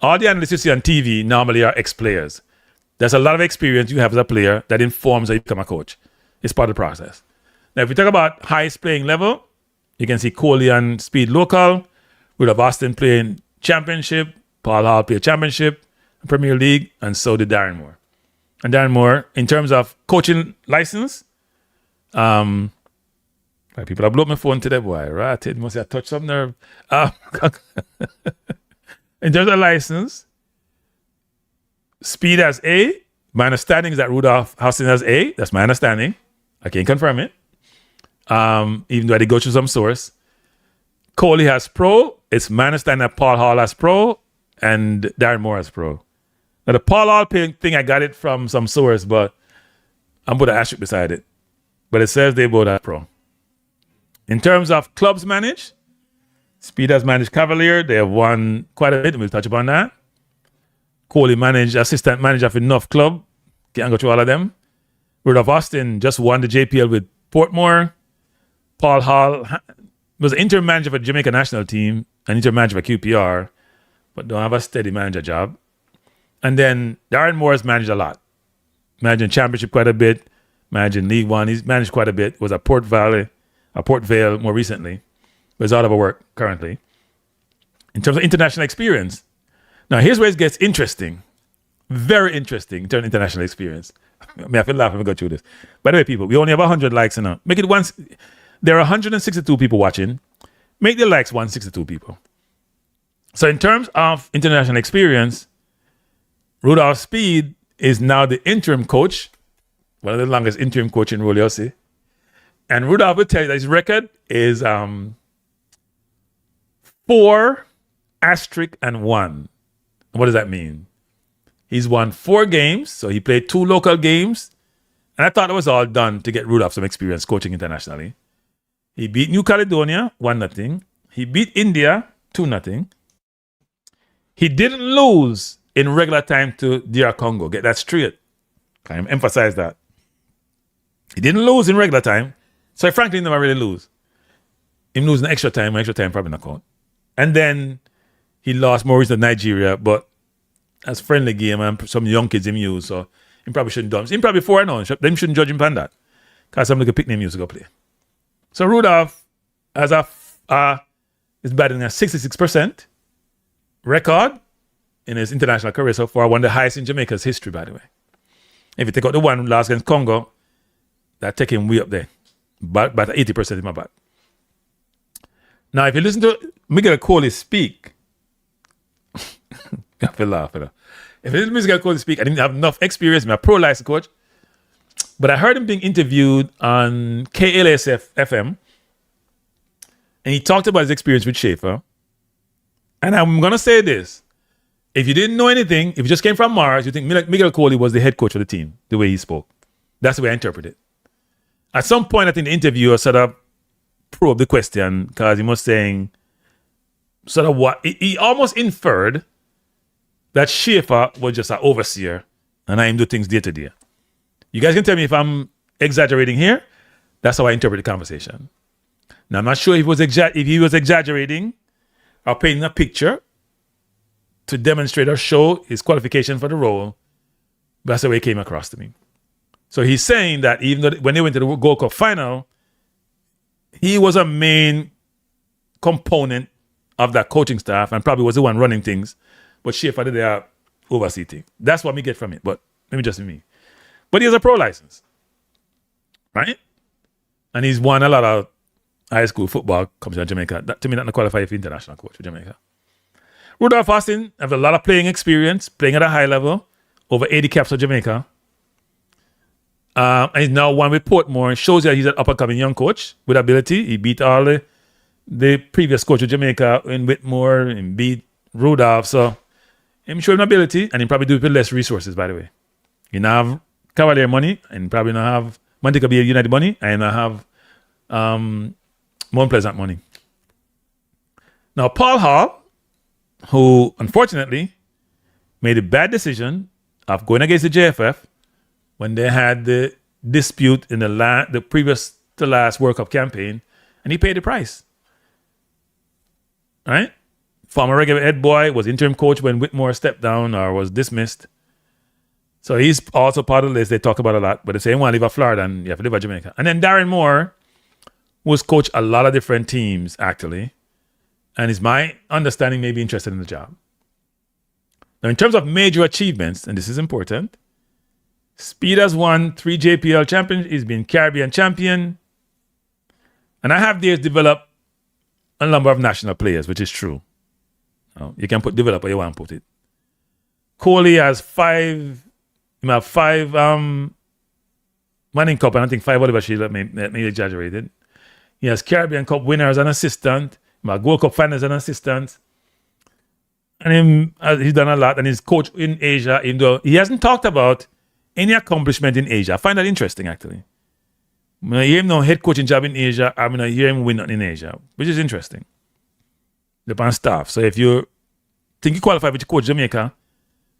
All the analysts you see on TV normally are ex-players. There's a lot of experience you have as a player that informs how you become a coach. It's part of the process. Now, if we talk about highest playing level, you can see Coley and Speid local, Rudolph Austin playing championship, Paul Hall played championship, Premier League, and so did Darren Moore. And Darren Moore, in terms of coaching license, people have blown my phone today, boy. Right? It must have touched some nerve. In terms of license, Speid has A. My understanding is that Rudolph Austin has A. That's my understanding. I can't confirm it. Even though I did go through some source. Coley has Pro. It's my understanding that Paul Hall has Pro and Darren Moore has Pro. Now, the Paul Hall thing, I got it from some source, but I'm putting an asterisk beside it. But it says they both have Pro. In terms of clubs managed, Speid has managed Cavalier. They have won quite a bit. We'll touch upon that. Coley managed assistant manager for Enough Club. Can't go through all of them. Rudolph Austin just won the JPL with Portmore. Paul Hall was interim manager for the Jamaica national team and interim manager for QPR, but don't have a steady manager job. And then Darren Moore has managed a lot. Managing championship quite a bit. Managing League One. He's managed quite a bit. Was at Port Vale more recently. But he's out of work currently. In terms of international experience. Now, here's where it gets interesting. Very interesting in terms of international experience. I mean, I feel laugh when we go through this. By the way, people, we only have 100 likes now. Make it once. There are 162 people watching. Make the likes 162 people. So in terms of international experience, Rudolph Speid is now the interim coach, one of the longest interim coaching role you'll see. And Rudolph will tell you that his record is 4 asterisk and 1. What does that mean? He's won 4 games, so he played 2 local games. And I thought it was all done to get Rudolph some experience coaching internationally. He beat New Caledonia 1-0. He beat India 2-0. He didn't lose in regular time to DR Congo. Get that straight. Can I emphasize that? He didn't lose in regular time. So frankly, never really lose. Him losing extra time probably not count. And then he lost more to Nigeria, but as friendly game and some young kids him use, so he probably shouldn't do it. He probably 4-0. Them shouldn't judge him on that. Because some little pick name used to go play. So Rudolph has is batting a 66% record in his international career so far, one of the highest in Jamaica's history, by the way. If you take out the one last against Congo, that take him way up there. But 80% in my bat. Now, if you listen to Miguel Coley speak, I feel laugh. If you listen to Miguel Coley speak, I didn't have enough experience. I'm a pro license coach. But I heard him being interviewed on KLSF FM. And he talked about his experience with Schaefer. And I'm going to say this. If you didn't know anything, if you just came from Mars, you think Miguel Coley was the head coach of the team, the way he spoke. That's the way I interpret it. At some point, I think the interviewer sort of probed the question because he was saying sort of what he almost inferred that Schaefer was just an overseer and I him do things day to day. You guys can tell me if I'm exaggerating here. That's how I interpret the conversation. Now, I'm not sure if he was exaggerating or painting a picture to demonstrate or show his qualification for the role, That's the way it came across to me. So he's saying that even though when they went to the Gold Cup final, he was a main component of that coaching staff and probably was the one running things, but Schaefer did their oversee thing. That's what we get from it, but let me just be me. But he has a pro license, right? And he's won a lot of high school football competition in Jamaica. That, to me, not qualify for international coach for Jamaica. Rudolph Austin have a lot of playing experience, playing at a high level, over 80 caps for Jamaica. And he's now one with Portmore. Shows that he's an up-and-coming young coach with ability. He beat all the previous coach of Jamaica in Whitmore and beat Rudolph. So him showing ability, and he probably do it with less resources, by the way. You now have Cavalier money, and probably not have Montego Bay United money, and I have Mount Pleasant money. Now, Paul Hall, who unfortunately made a bad decision of going against the JFF when they had the dispute in the previous to last World Cup campaign, and he paid the price. Right? Former Reggae head boy, was interim coach when Whitmore stepped down or was dismissed. So he's also part of the list they talk about a lot, but they say, want to live at Florida and you have to live at Jamaica. And then Darren Moore was coached a lot of different teams, actually. And is my understanding may be interested in the job. Now, in terms of major achievements, and this is important, Speid has won 3 JPL champions. He's been Caribbean champion. And I have there developed a number of national players, which is true. You can put develop where you want to put it. Coley has 5 Manning Cup, and I think 5 Oliver Shield, maybe exaggerated. He has Caribbean Cup winner as an assistant, Gold Cup final as an assistant. And he's done a lot, and he's coached in Asia, even though he hasn't talked about any accomplishment in Asia. I find that interesting, actually. When I hear him now head coaching job in Asia, I'm going to hear him win nothing in Asia, which is interesting. Depends staff. So if you think you qualify to coach Jamaica,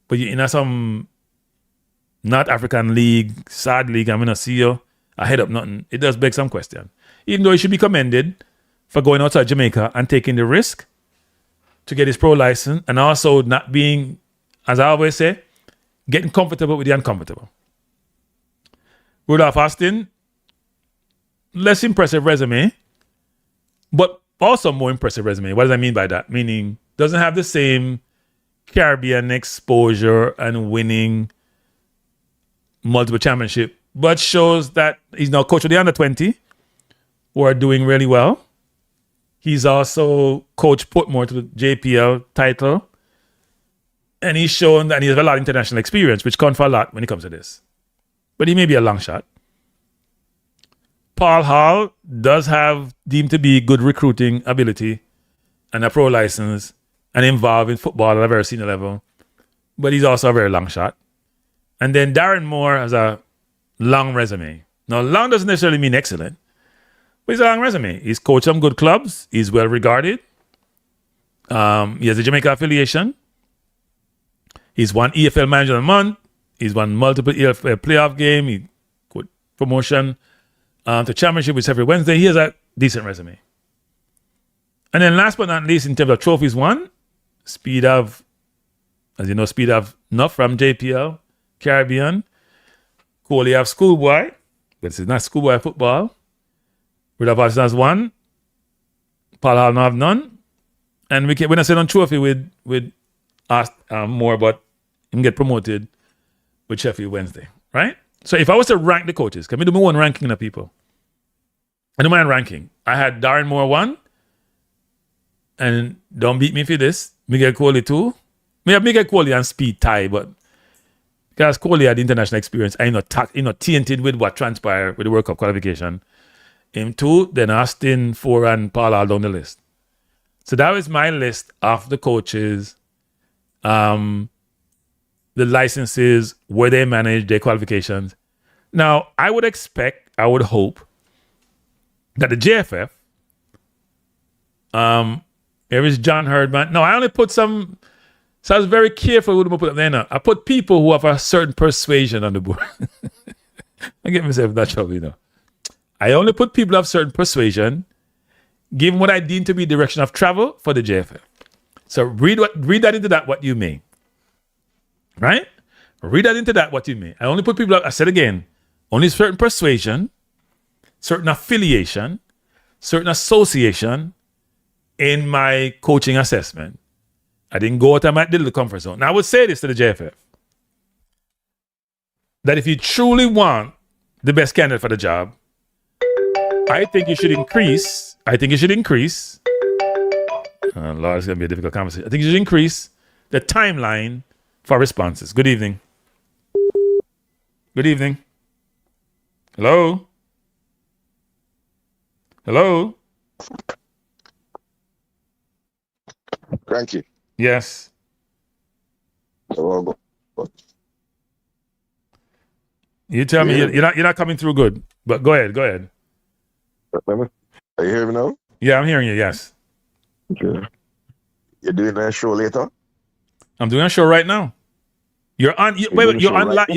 but you're in some not African league, sad league, I'm going to see you ahead of nothing. It does beg some question. Even though he should be commended for going outside Jamaica and taking the risk to get his pro license, and also not being, as I always say, getting comfortable with the uncomfortable. Rudolph Austin, less impressive resume, but also more impressive resume. What does I mean by that? Meaning, doesn't have the same Caribbean exposure and winning multiple championship, but shows that he's now coach of the under-20 who are doing really well. He's also coached Portmore to the JPL title. And he's shown that he has a lot of international experience, which counts for a lot when it comes to this. But he may be a long shot. Paul Hall does have deemed to be good recruiting ability and a pro license and involved in football at a very senior level. But he's also a very long shot. And then Darren Moore has a long resume. Now, long doesn't necessarily mean excellent, but he's a long resume. He's coached some good clubs. He's well regarded. He has a Jamaica affiliation. He's won EFL Manager of the Month. He's won multiple EFL playoff game. He got promotion to championship, which is every Wednesday. He has a decent resume. And then last but not least, in terms of trophies won, Speid have, as you know, Speid have enough from JPL, Caribbean. Coley have schoolboy, but this is not schoolboy football. Rudolph has one. Paul Hall have none. And we're not saying on trophy with us more, but him get promoted with Sheffield Wednesday, right? So if I was to rank the coaches, can we do my own ranking of people? I do my own ranking. I had Darren Moore 1, and don't beat me for this, Miguel Coley 2. We have Miguel Coley and Speid tie, but because Coley had international experience, I'm not tainted with what transpired with the World Cup qualification. Him 2, then Austin 4, and Paul all down the list. So that was my list of the coaches, the licenses, where they manage their qualifications. Now, I would hope that the JFF, there is John Herdman. No, I only put some, so I was very careful with what I put up there now. I put people who have a certain persuasion on the board. I get myself in that trouble, you know. I only put people of certain persuasion, given what I deem to be direction of travel for the JFF. So read that into that what you may. Right? Read that into that what you mean. I only put people, I said again, only certain persuasion, certain affiliation, certain association in my coaching assessment. I didn't go out of my little comfort zone. Now I would say this to the JFF, that if you truly want the best candidate for the job, I think you should increase. Lord, it's going to be a difficult conversation. I think you should increase the timeline for responses. Good evening. Good evening. Hello? Hello? Cranky. Yes. You tell me you're not coming through good, but go ahead. Are you hearing me now? Yeah, I'm hearing you. Yes. Okay. You're doing a show later? I'm doing a show right now. You're on. You're on live.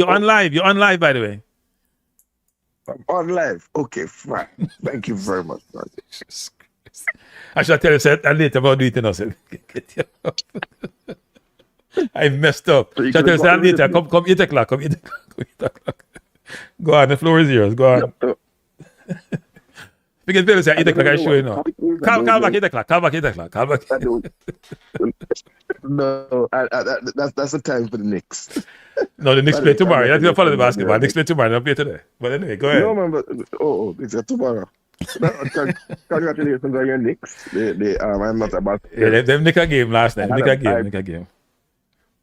You're on live, by the way. I'm on live. Okay, fine. Thank you very much, man. I should tell you said later about doing it. I've messed up. So Should I tell you said later? Come 8 o'clock. Come 8 o'clock. Go on. The floor is yours. Go on. Because people say 8 o'clock. I show you now. Call back 8 o'clock. Call back 8 o'clock. No, that's the time for the Knicks. No, the Knicks play tomorrow. You have to follow the basketball. Knicks play tomorrow. They don't play today. But anyway, go ahead. No, man, but it's tomorrow. Congratulations on your Knicks. I'm not about. Yeah, them Knicks game last night. Knicks game.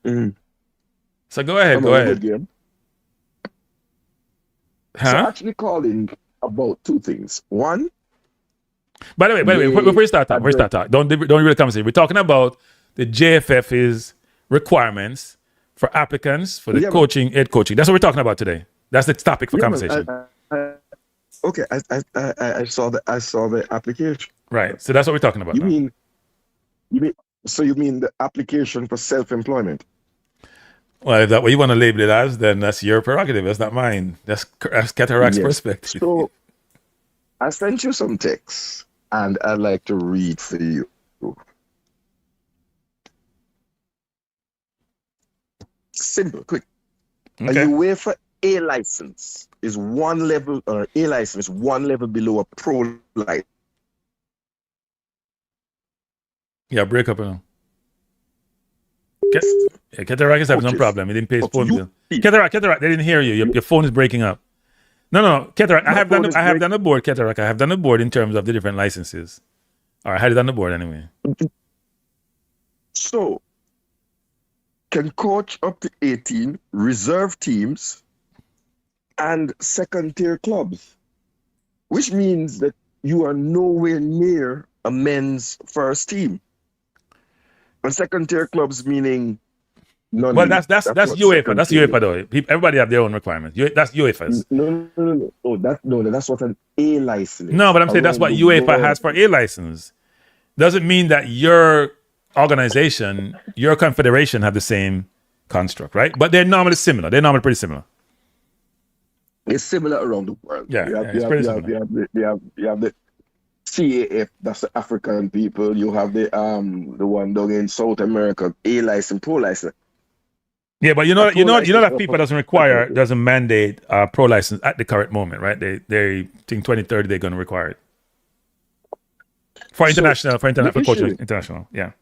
Mm-hmm. So go ahead. Good game. Huh? So actually calling about two things. One. By the way, before we start talk, don't read the conversation. We're talking about the JFF's requirements for applicants for the head coaching. That's what we're talking about today. That's the topic for conversation. Okay, I saw the application. Right. So that's what we're talking about. You mean the application for self-employment? Well, if that's what you want to label it as, then that's your prerogative. That's not mine. That's Cataract's perspective. So I sent you some texts, and I'd like to read for you. Simple, quick. Okay. Are you aware for A license is one level, or A license is one level below a pro license? Yeah, break up now. Cataract is having some problem. He didn't pay his phone bill. Cataract, they didn't hear you. Your phone is breaking up. No. Cataract, I have done a board, Cataract. I have done a board in terms of the different licenses. All right, I had it on the board anyway. So, can coach up to 18 reserve teams and second-tier clubs, which means that you are nowhere near a men's first team. And second-tier clubs meaning none. Well, that's UEFA. That's UEFA though. Everybody have their own requirements. That's UEFA's. No. That's what an A license is. No, but I'm saying that's what UEFA has for A license. Doesn't mean that your organization, your confederation have the same construct, right? But they're normally similar. They're normally pretty similar. It's similar around the world. Yeah, it's pretty similar. You have the CAF, that's the African people. You have the one down in South America, A license, pro license. Yeah, but you know that FIFA doesn't mandate pro license at the current moment, right? They think 2030 they're going to require it for international, for coaching international. Yeah.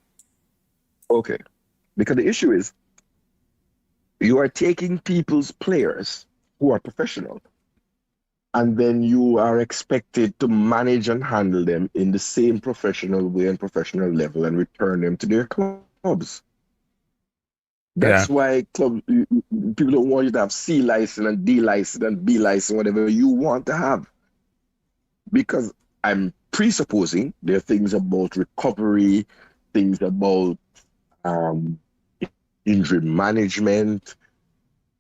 Okay, because the issue is you are taking people's players who are professional, and then you are expected to manage and handle them in the same professional way and professional level and return them to their clubs. That's why people don't want you to have C license and D license and B license, whatever you want to have. Because I'm presupposing there are things about recovery, things about injury management,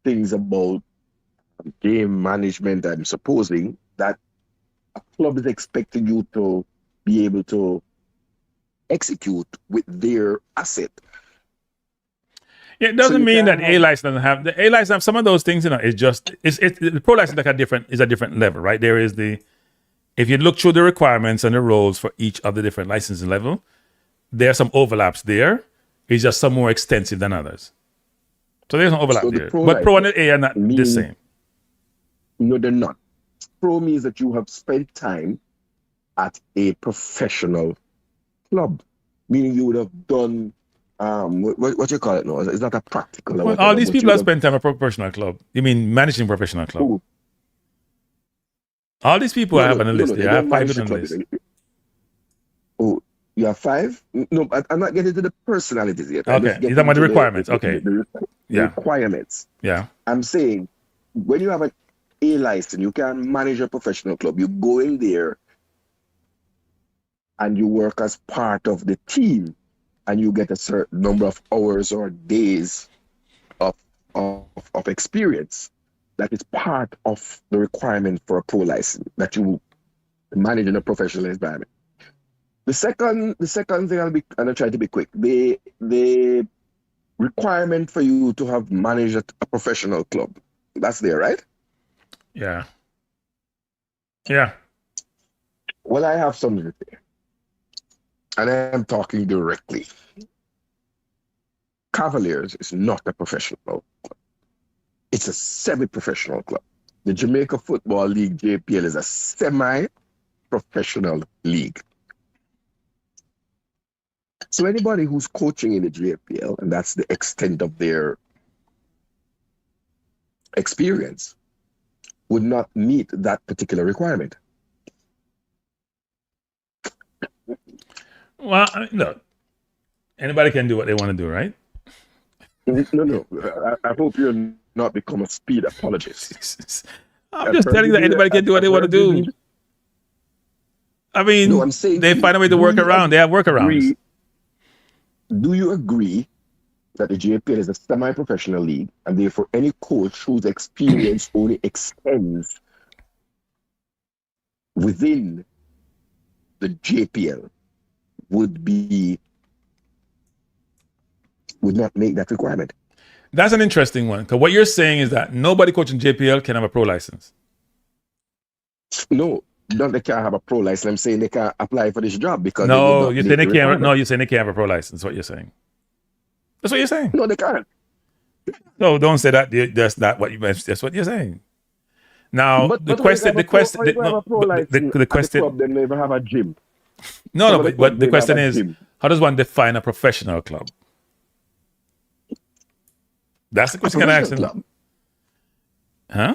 things about game management. I'm supposing that a club is expecting you to be able to execute with their asset. Yeah, it doesn't mean that A license doesn't have the A license. Have some of those things, it's just the pro license is a different level, right? There is if you look through the requirements and the roles for each of the different licensing level, there are some overlaps there. It's just some more extensive than others. So there's no overlap So the there. pro But pro and license A are not the means- same. No, they're not. Pro means that you have spent time at a professional club, meaning you would have done what you call it now? It's not a practical. Or Well, whatever, all these but people you have would spent time at a professional club. You mean managing professional club? Who? All these people I have on the list. they I have don't 5 manage on the the list. club. Oh, you have 5? No, I'm not getting to the personalities yet. I'm Okay, just you're getting talking about the to requirements. Okay. the Yeah. requirements. Yeah. I'm saying when you have an A license, you can manage a professional club. You go in there and you work as part of the team, and you get a certain number of hours or days of experience. That is part of the requirement for a pro license that you manage in a professional environment. The second thing I'll try to be quick. The requirement for you to have managed a professional club. That's there, right? Yeah. Yeah. Well, I have something to say. And I am talking directly. Cavaliers is not a professional club. It's a semi-professional club. The Jamaica Football League, JPL, is a semi-professional league. So anybody who's coaching in the JPL, and that's the extent of their experience, would not meet that particular requirement. Well, look, anybody can do what they want to do, right? No. I hope you're not become a Speid apologist. I'm just telling you that anybody can do what they want to do. I mean, No, I'm saying they find a way to work around. They have workarounds. Do you agree that the JPL is a semi-professional league, and therefore any coach whose experience only extends within the JPL would not make that requirement? That's an interesting one. Because what you're saying is that nobody coaching JPL can have a pro license. No, they can't have a pro license. I'm saying they can't apply for this job because No, you're saying they the can't. requirement. No, you're saying they can't have a pro license. That's what you're saying. That's what you're saying. No, they can't. No, don't say that. That's not what you. That's what you're saying. Now the question. The question. Then they never have a gym. No, Some of but the clubs question have a is, gym. how does one define a professional club? That's the question I'm asking. Club. Huh?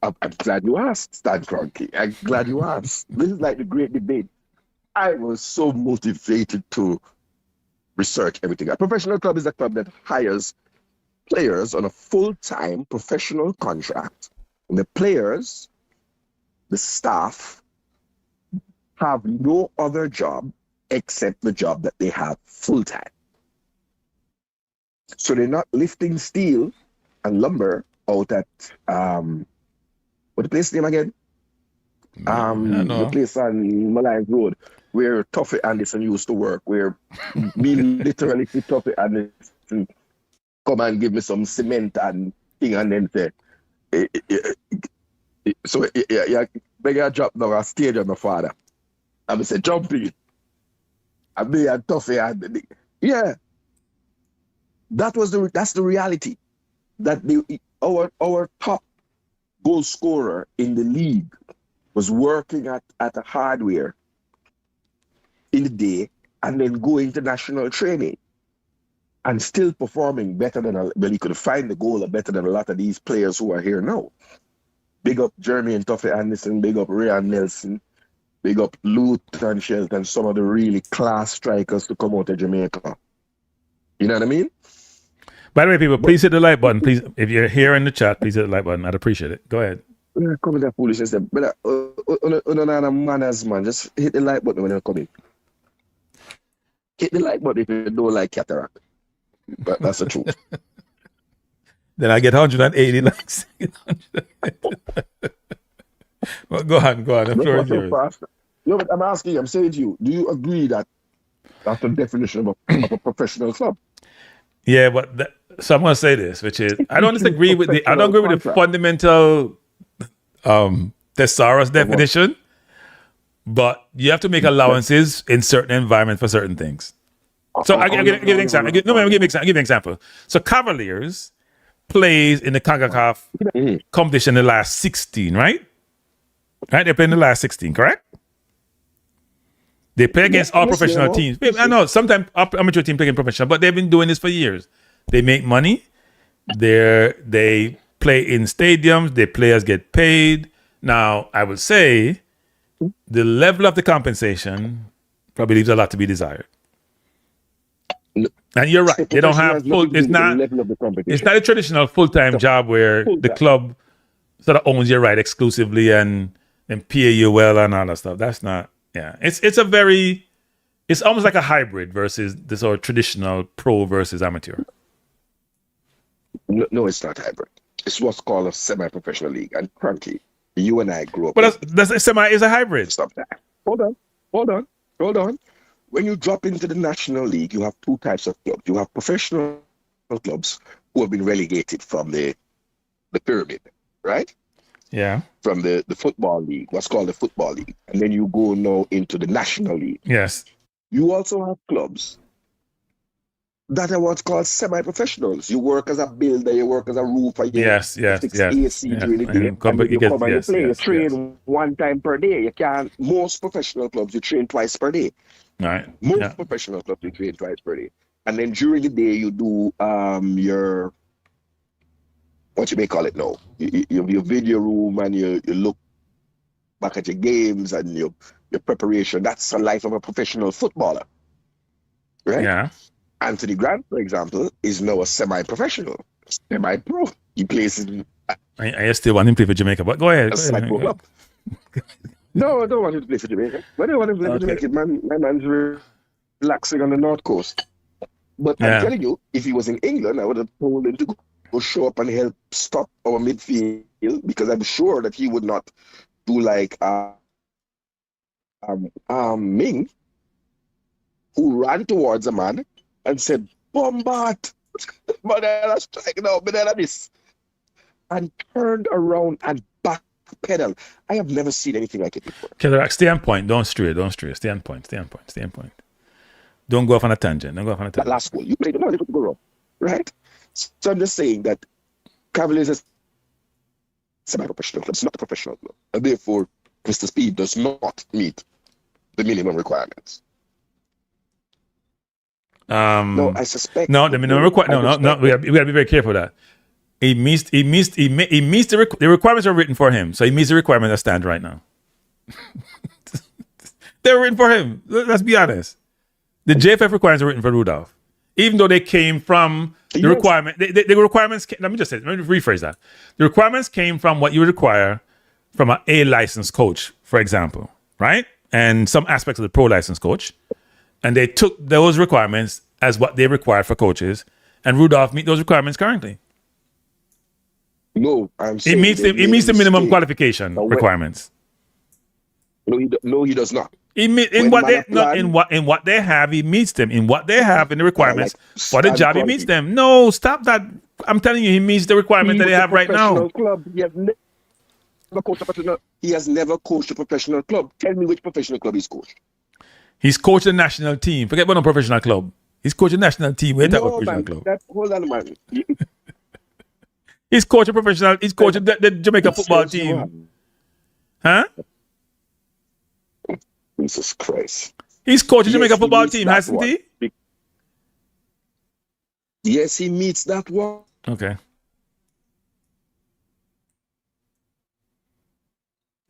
I'm glad you asked, Stan Kroenke. I'm glad you asked. This is like the great debate. I was so motivated to research everything. A professional club is a club that hires players on a full-time professional contract. And the players, the staff, have no other job except the job that they have full-time. So they're not lifting steel and lumber out at what the place name again? The place on Malines Road where Tuffy Anderson used to work, where me literally see Tuffy Anderson come and give me some cement and thing, and then say, so yeah, I drop down a stage on my father. I say, jump in. And me and Tuffy and yeah. That's the reality. That our top goal scorer in the league was working at a hardware in the day and then going to national training and still performing better than he could find the goal better than a lot of these players who are here now. Big up Jeremy and Tuffy Anderson, big up Ray Nelson, big up Luton Shelton, some of the really class strikers to come out of Jamaica. You know what I mean? By the way, people, please hit the like button. Please, if you're here in the chat, please hit the like button. I'd appreciate it. Go ahead. Yeah, come with that foolishness. But manners, man. Just hit the like button when you come in. Hit the like button if you don't like cataract. But that's the truth. Then I get 180 likes. Well, go on. The floor is yours. No, but I'm asking you, I'm saying to you, do you agree that that's the definition of a professional club? Yeah, but so I'm going to say this, which is I don't agree with the fundamental thesaurus definition, but you have to make allowances in certain environments for certain things. So I'll give an example. I'll give an example. So Cavaliers plays in the CONCACAF competition in the last 16, right? Right? They play in the last 16, correct? They play against all professional teams. I know sometimes amateur teams play against professional, but they've been doing this for years. They make money. They play in stadiums. Their players get paid. Now, I would say the level of the compensation probably leaves a lot to be desired. And you're right. They don't have full. It's not a traditional full-time job where the club sort of owns your right exclusively and pay you well and all that stuff. That's not. Yeah, it's almost like a hybrid versus the sort of traditional pro versus amateur. No, it's not hybrid. It's what's called a semi-professional league. And currently, you and I grew up. But that's a semi is a hybrid. Stop that. Hold on. When you drop into the National League, you have two types of clubs. You have professional clubs who have been relegated from the pyramid, right? Yeah. From the football league, what's called the football league. And then you go now into the National League. Yes. You also have clubs that are what's called semi-professionals. You work as a builder, you work as a roofer, you yes. AC during the day, and you play. You train one time per day. You can't. Most professional clubs, you train twice per day. Right. Most professional clubs, you train twice per day. And then during the day, you do your, what you may call it now, your video room, and you look back at your games and your preparation. That's the life of a professional footballer, right? Yeah. Anthony Grant, for example, is now a semi-professional, semi-pro. He plays in. I still want him to play for Jamaica, but go ahead. Semi-pro club. No, I don't want him to play for Jamaica. But I don't want him to play for Jamaica. My man's relaxing on the North Coast. But I'm telling you, if he was in England, I would have told him to go show up and help stop our midfield, because I'm sure that he would not do like Ming, who ran towards a man and said, "Bombard, Manela strike now, Manela this," and turned around and backpedal. I have never seen anything like it before. Keterak, stay on point. Don't stray. Stay on point. Don't go off on a tangent. That last goal, you played it, no, it could go wrong, right? So I'm just saying that Cavaliers is semi-professional club. It's not a professional club, and therefore, Mr. Speid does not meet the minimum requirements. No, I suspect. No, the minimum requirement. No. We have to be very careful of that. He meets the requirements are written for him, so he meets the requirement that stand right now. They're written for him. Let's be honest. The JFF requirements are written for Rudolph, even though they came from the requirement. The requirements. Let me rephrase that. The requirements came from what you would require from an A licensed coach, for example, right? And some aspects of the pro licensed coach. And they took those requirements as what they require for coaches, and Rudolph meet those requirements currently. No, I'm saying he meets the minimum qualification requirements. No, he does not. In what they have, he meets them. In what they have in the requirements for the job, he meets them. No, stop that. I'm telling you, he meets the requirements that they have right now. Club. He has never coached a professional club. Tell me which professional club he's coached. He's coached the national team. Forget about a professional club. He's coached the national team. Hold on, man. He's coached a professional. He's coached the Jamaica football team. Huh? Jesus Christ. He's coached the Jamaica football team, hasn't he? Yes, he meets that one. Okay.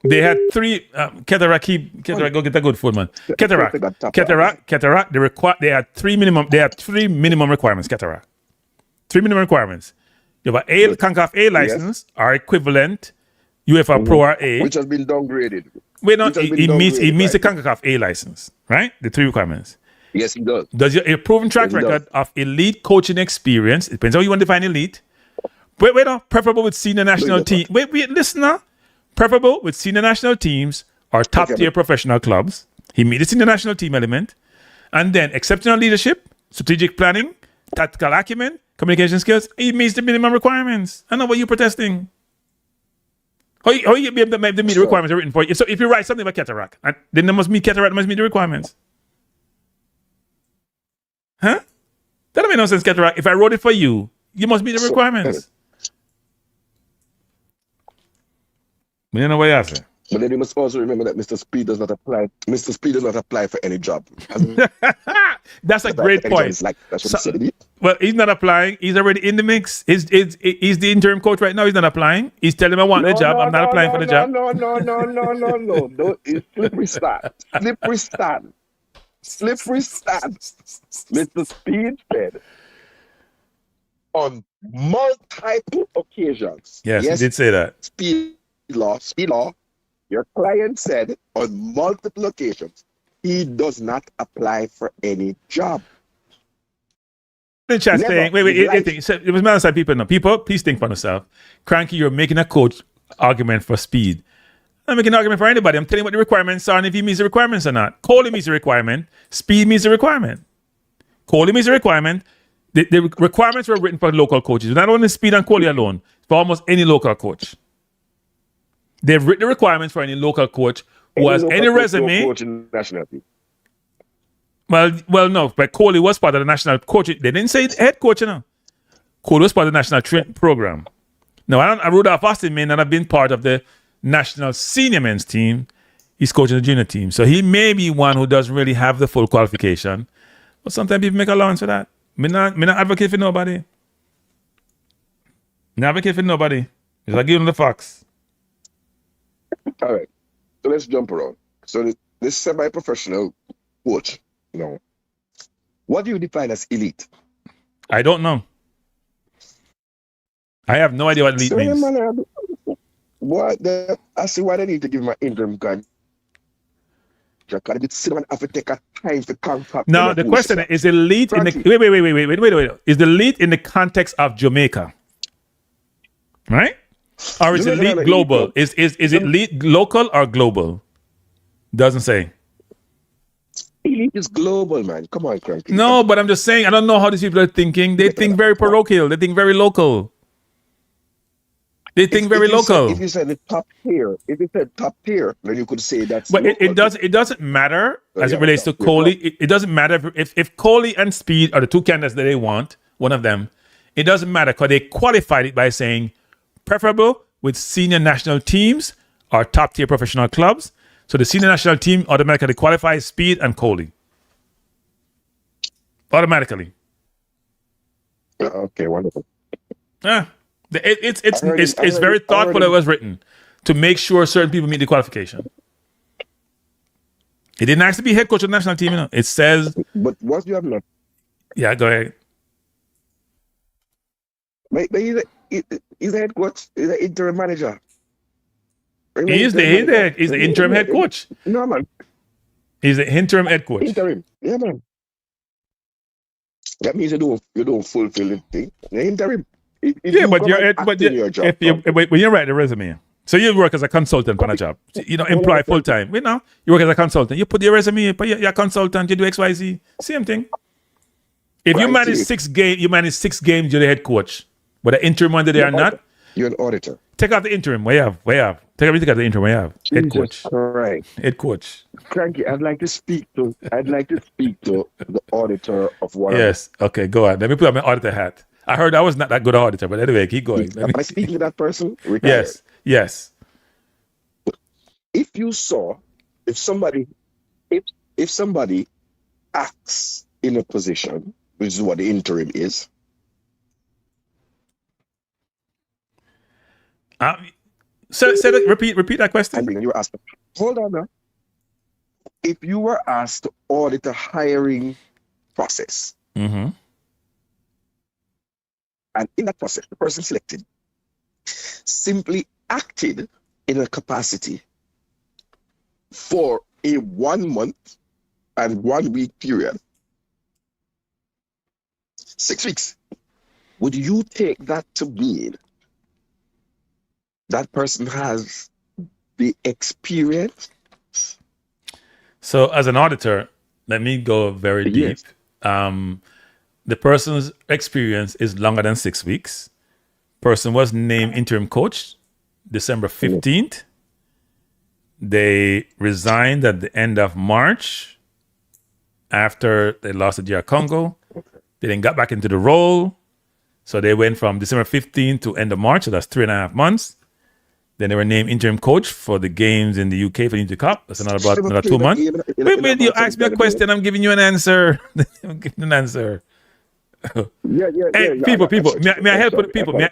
They had three. Keterak, go get a good food, man. Keterak. They had three minimum requirements. Keterak, 3 minimum requirements. You have an CONCACAF A license, or equivalent UEFA Pro or A, which has been downgraded. He meets the CONCACAF A license, right? The 3 requirements. Yes, he does. Does a proven track record of elite coaching experience? It depends how you want to define elite. Preferable with senior national team. Listen now. Preferable with senior national teams or top-tier professional clubs. He meets the senior national team element. And then exceptional leadership, strategic planning, tactical acumen, communication skills. He meets the minimum requirements. I know what you're protesting. How you be able to meet the requirements are written for you? So if you write something about Keterak, then they must meet Keterak, must meet the requirements. Huh? That don't make no sense, Keterak. If I wrote it for you, you must meet the requirements. You know what you say? But then you must also remember that Mr. Speid does not apply. Mr. Speid does not apply for any job. That's a great point. Like, that's what he said. Well, he's not applying. He's already in the mix. He's the interim coach right now. He's not applying. He's telling me I want the job. I'm not applying for the job. No. It's slippery start. Slippery start. Mr. Speid said on multiple occasions. Yes, he did say that. Speed law. Your client said on multiple occasions he does not apply for any job. The chat saying, wait, it was man side people. No, people, please think for yourself. Cranky, you're making a coach argument for Speid. I'm making an argument for anybody. I'm telling you what the requirements are and if he meets the requirements or not. Coley meets the requirement. Speid meets the requirement. Coley meets the requirement. The requirements were written for local coaches. Not only Speid and Coley alone, for almost any local coach. They've written the requirements for any local coach who has any resume. Coach in national team. Well, no, but Coley was part of the national coach. They didn't say head coach, you know. Coley was part of the national training program. Now, Rudolph Austin may not have been part of the national senior men's team. He's coaching the junior team. So he may be one who doesn't really have the full qualification. But sometimes people make allowance for that. Me not advocate for nobody. Not advocate for nobody. Just like giving the facts. All right. So let's jump around. So this semi-professional coach, you know, what do you define as elite? I don't know. I have no idea what elite means. I see why they need to give him an interim contract. Have to take a time to contact. Now the question is elite in the wait. Is the elite in the context of Jamaica? Right? Or is elite global? Is it elite local or global? Doesn't say. Elite is global, man. Come on, Cranky. No, but I'm just saying, I don't know how these people are thinking. They think very parochial. They think very local. If you said the top tier, then you could say that's. But it doesn't matter as it relates to Coley. It doesn't matter if Coley and Speid are the two candidates that they want, one of them. It doesn't matter because they qualified it by saying preferable with senior national teams or top tier professional clubs. So the senior national team automatically qualifies Speid and Coley. Automatically. Okay, wonderful. It's very thoughtful. It was written to make sure certain people meet the qualification. It didn't actually be head coach of the national team, you know. It says. But what you have not? Yeah, go ahead. But he's a head coach. He's an interim manager. He's the interim head coach. No, man. He's the interim head coach. Interim. Yeah, man. That means you don't fulfill the thing. You're interim. When you write the resume, so you work as a consultant on a job, employ full time. You work as a consultant. You put your resume, but you're a consultant. You do XYZ. Same thing. If you manage 6 games, you're the head coach. But the interim one that they are not. You're an auditor. Take out the interim. Where you have. Take everything out the interim. Where you have. Head coach. Right. Head coach. Cranky, I'd like to speak to the auditor of one. Yes. Okay. Go on. Let me put on my auditor hat. I heard I was not that good an auditor, but anyway, keep going. Am I speaking to that person? Retired. Yes. If somebody acts in a position, which is what the interim is. Repeat that question. You were asked. Hold on now. If you were asked to audit a hiring process. Mm-hmm. And in that process, the person selected simply acted in a capacity for a 1 month and 1 week period. 6 weeks. Would you take that to mean that person has the experience? So as an auditor, let me go very deep. Yes. The person's experience is longer than 6 weeks. Person was named interim coach December 15th. They resigned at the end of March after they lost to DR Congo. They then got back into the role. So they went from December 15th to end of March. So that's 3.5 months. Then they were named interim coach for the games in the UK for the Cup. That's another 2 months. Wait, you asked me a question. I'm giving you an answer. I'm giving an answer. Hey, people. May I help with people? May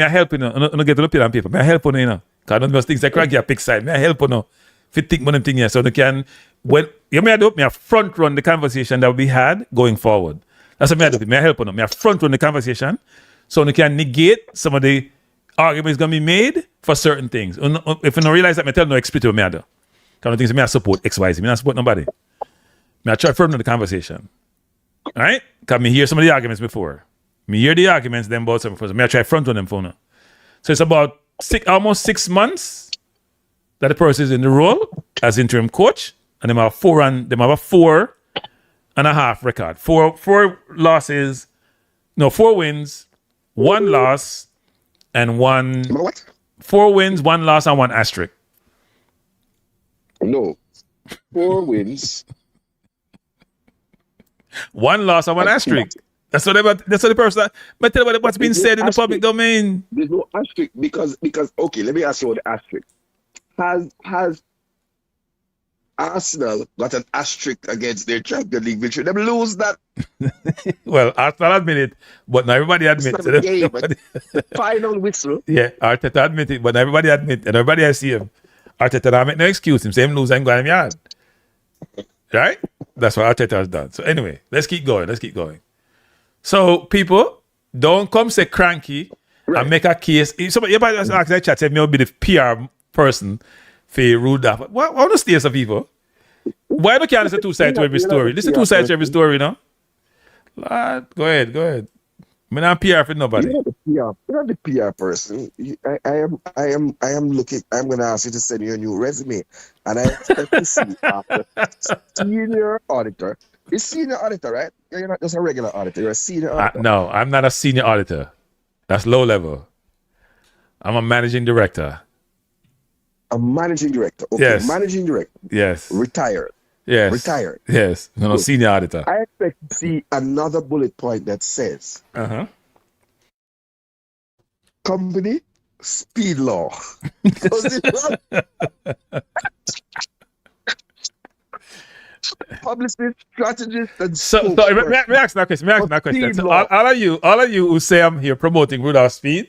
I help you? No get to the people. May I help you? Because I don't know things like cranky a pick side. May I help you? If you think one of them things, so they can. Well, you may do. May I front run the conversation that we had going forward. That's what may I do. May I help you? May I front run the conversation so they can negate some of the arguments going to be made for certain things. If you don't realize that, I tell no explicit what I do. Kind of things I support X, Y, Z. I not support nobody. I try to front run the conversation. All right? Because me hear some of the arguments before. Me hear the arguments then about some first. I try front on them for now. So it's about almost 6 months that the person is in the role as interim coach, and they have a 4.5 record. Four wins, 1 loss, and 4 wins, 1 loss, and 1 asterisk. No. 4 wins. 1 loss and 1 asterisk. That's what the person. But tell you what's been said in the public domain. There's no asterisk because okay, let me ask you what the asterisk. Has Arsenal got an asterisk against their Champions League victory? Them lose that. Well, Arsenal admit it, but not everybody admits it. Final whistle. Yeah, Arteta admit it, but not everybody admit it. And everybody I see him. Arteta don't make no excuse. Him say him lose and go in yard. Right? That's what Arteta has done. So anyway, let's keep going. So people, don't come say cranky and make a case. Somebody just ask that chat, say me will be the PR person for Rudolph. What the state of people? Why don't you listen 2 sides to every story? Listen 2 sides to every story, you know? Lord, go ahead. I'm not PR for nobody. You're not the PR person. I am looking. I'm gonna ask you to send you a new resume, and I expect to see after senior auditor. You're senior auditor, right? You're not just a regular auditor. You're a senior auditor. No, I'm not a senior auditor. That's low level. I'm a managing director. A managing director. Okay, yes. Managing director. Yes. Retired. Yes. Retired. Yes. No, senior auditor. I expect to see another bullet point that says company Speid law. Publicist, strategist, and so let me ask that question. So all of you who say I'm here promoting Rudolph Speid.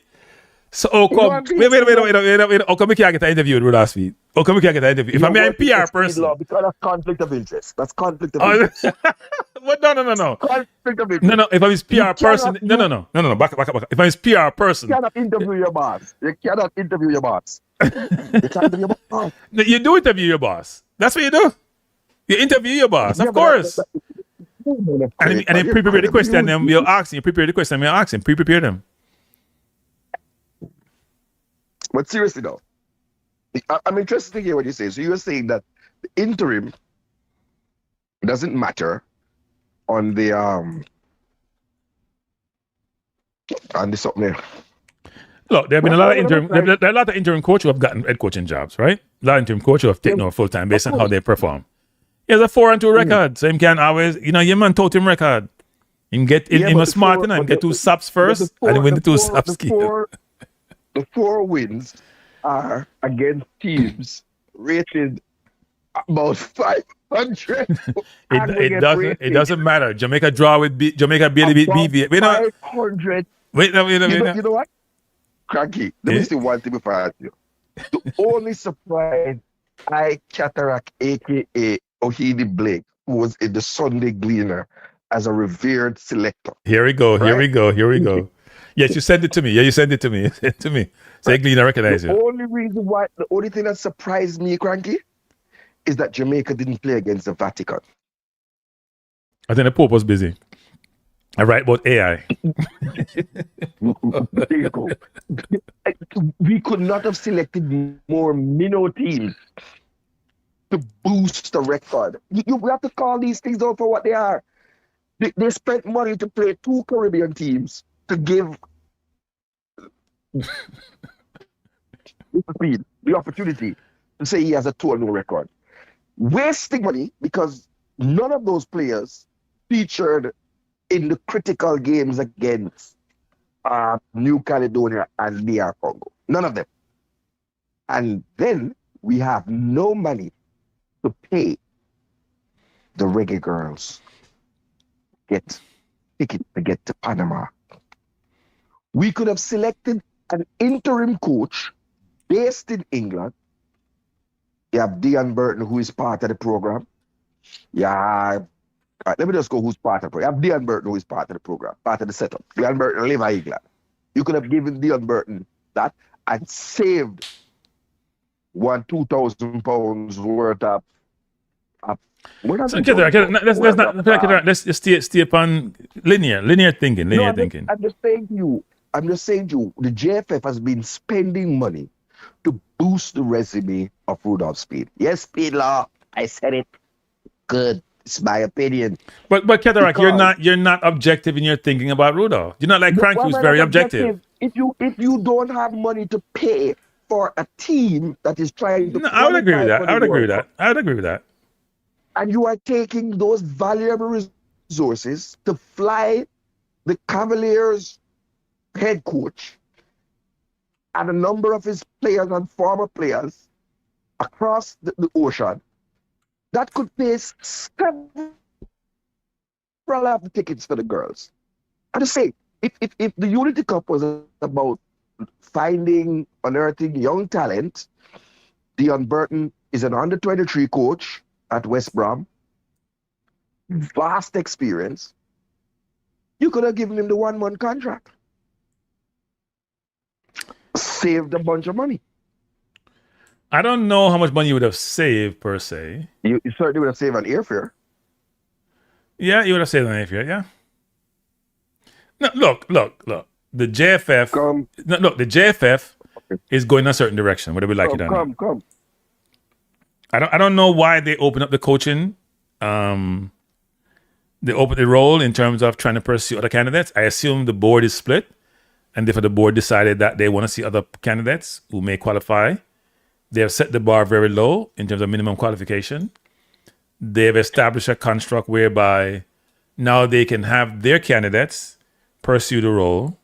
So wait. How come we can't get an interview with Rudolph Speid? How come we can't get an interview? If I'm a PR person. Because that's conflict of interest. That's conflict of interest. What? No. Conflict of interest. No. If I'm his PR person. No. Back. If I'm his PR person. You cannot interview your boss. You can't interview your boss. No, you do interview your boss. That's what you do. You interview your boss, of course. And you prepare the question, then we'll ask him. You prepare the question, we'll ask him. Prepare them. But seriously though, I'm interested to hear what you say. So you're saying that the interim doesn't matter on the something there. Look, there have been a lot of interim coaches who have gotten head coaching jobs, right? A lot of interim coaches who have taken over full time based on how they perform. He has a 4-2 record, so he can always, your man told him record. He can get in a smart enough, he get 2 subs first, and he win the 2 subs. The 4 wins are against teams rated about 500. It doesn't matter. Jamaica draw with Jamaica barely beat BV. 500. Wait. You know what? Cranky. Let me say one thing before I ask you. The only surprise Cataract, aka Ohidi Blake, who was in the Sunday Gleaner as a revered selector. Here we go. Yes, you sent it to me. Yeah, you sent it to me. Say Gleaner, recognize it. The only thing that surprised me, Cranky, is that Jamaica didn't play against the Vatican. I think the Pope was busy. I write about AI. There you go. We could not have selected more minnow teams to boost the record. You have to call these things out for what they are. They spent money to play 2 Caribbean teams to give the opportunity to say he has a 2-0 record. Wasting money because none of those players featured in the critical games against New Caledonia and DR Congo. None of them. And then we have no money to pay the reggae girls get ticket to get to Panama. We could have selected an interim coach based in England. You have Dean Burton, who is part of the program. Yeah, let me just go who's part of the program. You have Dean Burton, who is part of the program, part of the setup. Dean Burton live in England. You could have given Dean Burton that and saved £2,000 worth of. Let's stay upon linear thinking. I'm just saying to you, the JFF has been spending money to boost the resume of Rudolph Speid. Yes, Speid Law, I said it. Good. It's my opinion. But Cataract, you're not objective in your thinking about Rudolph. You're not like Crank, who's very objective. If you don't have money to pay for a team that is trying to, I would agree with that. And you are taking those valuable resources to fly the Cavaliers head coach and a number of his players and former players across the ocean that could pay several of the tickets for the girls. I just say, if the Unity Cup was about finding, unearthing young talent, Dean Burton is an under-23 coach at West Brom, vast experience. You could have given him the 1-month contract. Saved a bunch of money. I don't know how much money you would have saved per se. You certainly would have saved on airfare. Yeah, you would have saved on airfare, yeah. No, look. The JFF the JFF is going a certain direction, whether we like it or not. Come. I don't know why they open up the coaching. They open the role in terms of trying to pursue other candidates. I assume the board is split, and therefore the board decided that they want to see other candidates who may qualify. They have set the bar very low in terms of minimum qualification. They've established a construct whereby now they can have their candidates pursue the role.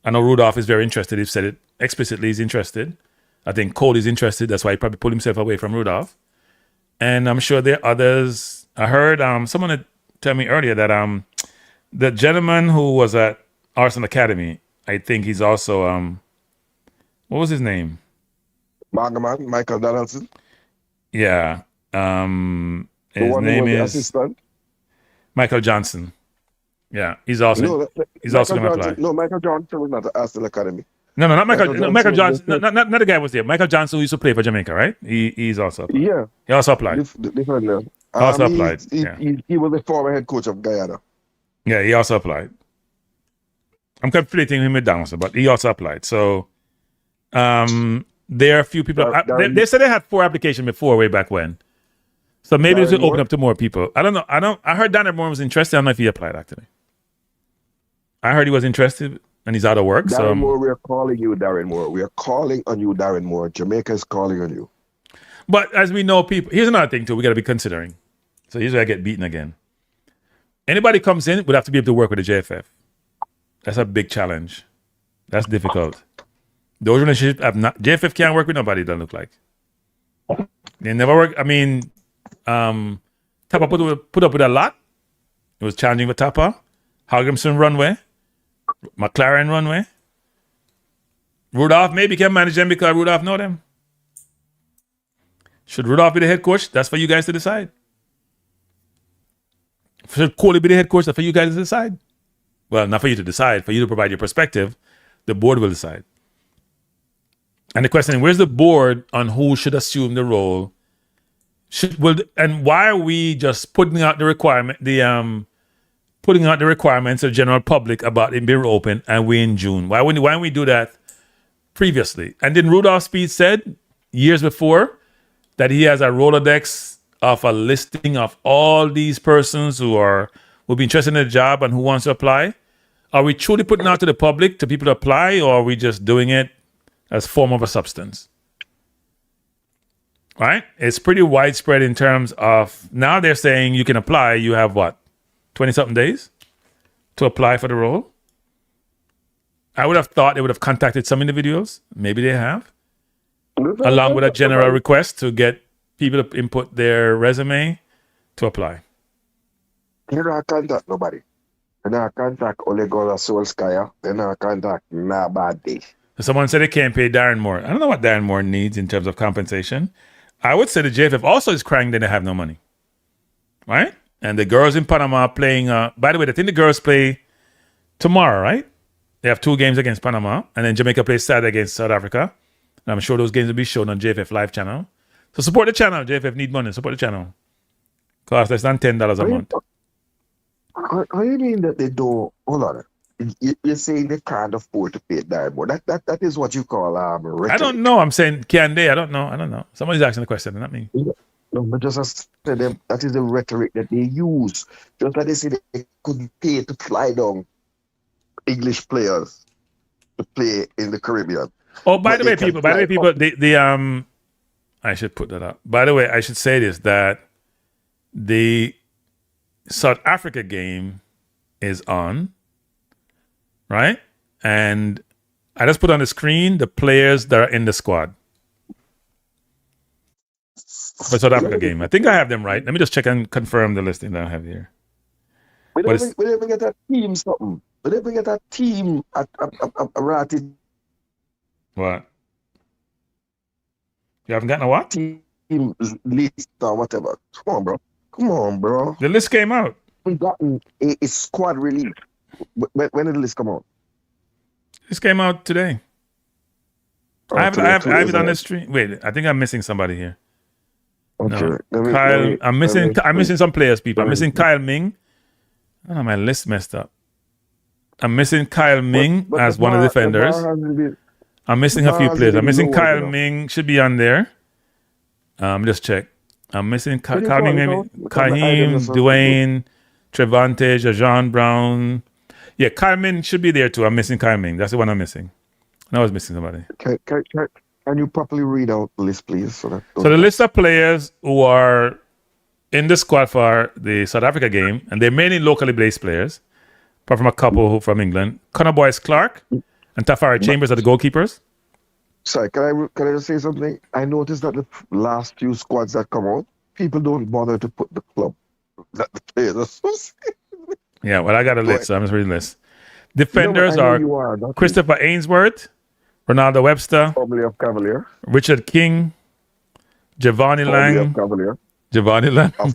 I know Rudolph is very interested. He's said it explicitly. He's interested. I think Cole is interested. That's why he probably pulled himself away from Rudolph. And I'm sure there are others. I heard someone tell me earlier that the gentleman who was at Arsenal Academy, I think he's also what was his name? Michael Donaldson. Yeah. His name is assistant? Michael Johnson. Yeah, he's also going to apply. No, Michael Johnson was not at Arsenal Academy. No, not Michael Johnson. Not the guy who was there. Michael Johnson, who used to play for Jamaica, right? He's also applied. Yeah. He also applied. Different. Also applied. He was the former head coach of Guyana. Yeah, he also applied. I'm conflating him with Donaldson, but he also applied. So, there are a few people. They said they had 4 applications before, way back when. So maybe this will open up to more people. I don't know. I heard Darren Moore was interested. I don't know if he applied, actually. I heard he was interested, and he's out of work. Darren Moore, we are calling you, Darren Moore. We are calling on you, Darren Moore. Jamaica is calling on you. But as we know, people, here's another thing, too, we got to be considering. So here's where I get beaten again. Anybody comes in would have to be able to work with the JFF. That's a big challenge. That's difficult. Those relationships have not. JFF can't work with nobody, it doesn't look like. They never work. I mean, Tapa put up with a lot. It was challenging for Tapa. Hagrimson runway. McLaren runway. Rudolph maybe can manage them because Rudolph know them. Should Rudolph be the head coach? That's for you guys to decide. Should Coley be the head coach? That's for you guys to decide. Well, not for you to decide, for you to provide your perspective. The board will decide. And the question is, where's the board on who should assume the role? And why are we just putting out the requirements to the general public about it being open and we're in June? Why don't we do that previously? And then Rudolph Speid said years before that he has a Rolodex of a listing of all these persons who will be interested in the job and who wants to apply. Are we truly putting out to the public, to people to apply, or are we just doing it as form of a substance? Right? It's pretty widespread in terms of now they're saying you can apply. You have what? 20-something days to apply for the role. I would have thought they would have contacted some individuals. Maybe they have. along with a general request to get people to input their resume to apply. They're not contact nobody. They're not contact Olegola Solskjaer. They're not contact nobody. Someone said they can't pay Darren Moore. I don't know what Darren Moore needs in terms of compensation. I would say the JFF also is crying that they have no money. Right? And the girls in Panama are playing, by the way, I think the girls play tomorrow, right? They have 2 games against Panama, and then Jamaica plays Saturday against South Africa. And I'm sure those games will be shown on JFF Live channel. So support the channel. JFF need money. Support the channel. Cost less than $10 a month. How do you mean that they don't? Hold on. You're saying they can't afford to pay Darren Moore. That is what you call rhetoric. I don't know. I'm saying, can they? I don't know. Somebody's asking the question, not me. No, but just as I said, that is the rhetoric that they use. Just like they say they couldn't pay to fly down English players to play in the Caribbean. Oh, by the way, people, I should put that up. By the way, I should say this, that the South Africa game is on, right? And I just put on the screen the players that are in the squad for South Africa game. I think I have them right. Let me just check and confirm the listing that I have here. We never get that team something. We never get that team at Ratty. What? You haven't gotten a what? Team list or whatever. Come on, bro. The list came out. We gotten a squad release. When did the list come out? This came out today. Oh, I have it on the stream. Wait, I think I'm missing somebody here. Okay. No. Kyle, I'm missing some players, people. I'm missing Kyle Ming. Oh, my list messed up. I'm missing Kyle Ming as one of the defenders. I'm missing a few players. I'm missing Kyle Ming. Should be on there. Just check. I'm missing Kyle Ming, maybe Kahim, Dwayne, Trevante, Jajan Brown. Yeah, Kyle Ming should be there too. I'm missing Kyle Ming. That's the one I'm missing. I was missing somebody. Can you properly read out the list, please? So the list of players who are in the squad for the South Africa game, and they're mainly locally based players, apart from a couple who from England. Connor Boyce Clark and Tafari Chambers are the goalkeepers. Sorry, can I just say something? I noticed that the last few squads that come out, people don't bother to put the club that the players are associated with. Yeah, well, I got a list, so I'm just reading the list. Defenders are Christopher Ainsworth, Ronaldo Webster, formerly of Cavalier, Richard King, Giovanni Lang, of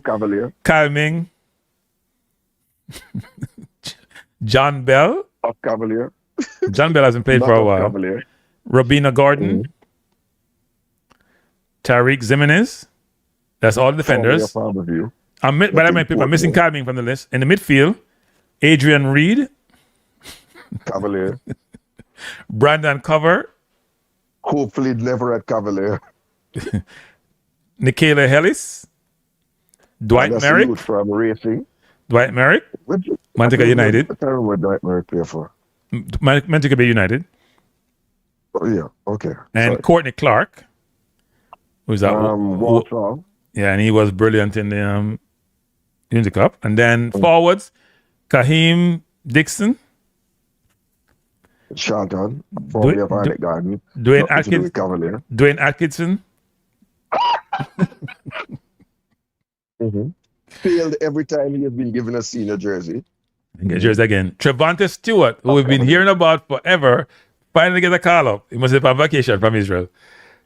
Cavalier, Kyle Ming, John Bell of Cavalier. John Bell hasn't played for a while. Cavalier. Robina Gordon, Tariq Zimenez. That's all the defenders. I'm missing Kyle Ming from the list. In the midfield, Adrian Reed, Cavalier. Brandon Cover, hopefully never at Cavalier. Nikela Hellis, Dwight Merrick from Racing. Dwight Merrick, Manteca United. I don't know what Dwight Merrick play for. Manteca Bay United. Oh, yeah, okay. And sorry. Courtney Clark, who's that? Walter. Yeah, and he was brilliant in the Unity Cup. And then forwards, Kahim Dixon, Charlton, formerly of Arlett Garden. Dwayne Atkinson. Failed every time he has been given a senior jersey. Jersey again. Trevante Stewart, who we've been hearing about forever, finally get a call up. He must have on vacation from Israel.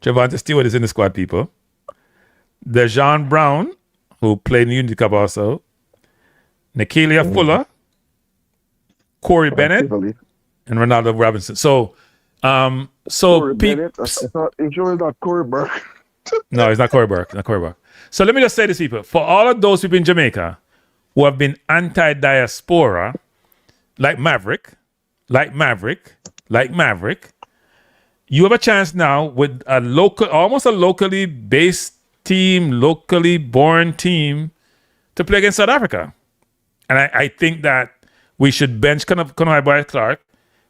Trevante Stewart is in the squad, people. Dejan Brown, who played in the Unity Cup also. Nikelia Fuller, Corey Bennett, and Ronaldo Robinson. So Corey Bennett? I thought he was not Corey Burke. No, it's not Corey Burke. So let me just say this, people. For all of those people in Jamaica who have been anti-diaspora, like Maverick, you have a chance now with almost a locally based team, locally born team to play against South Africa. And I think that we should bench Connor Boyce Clark,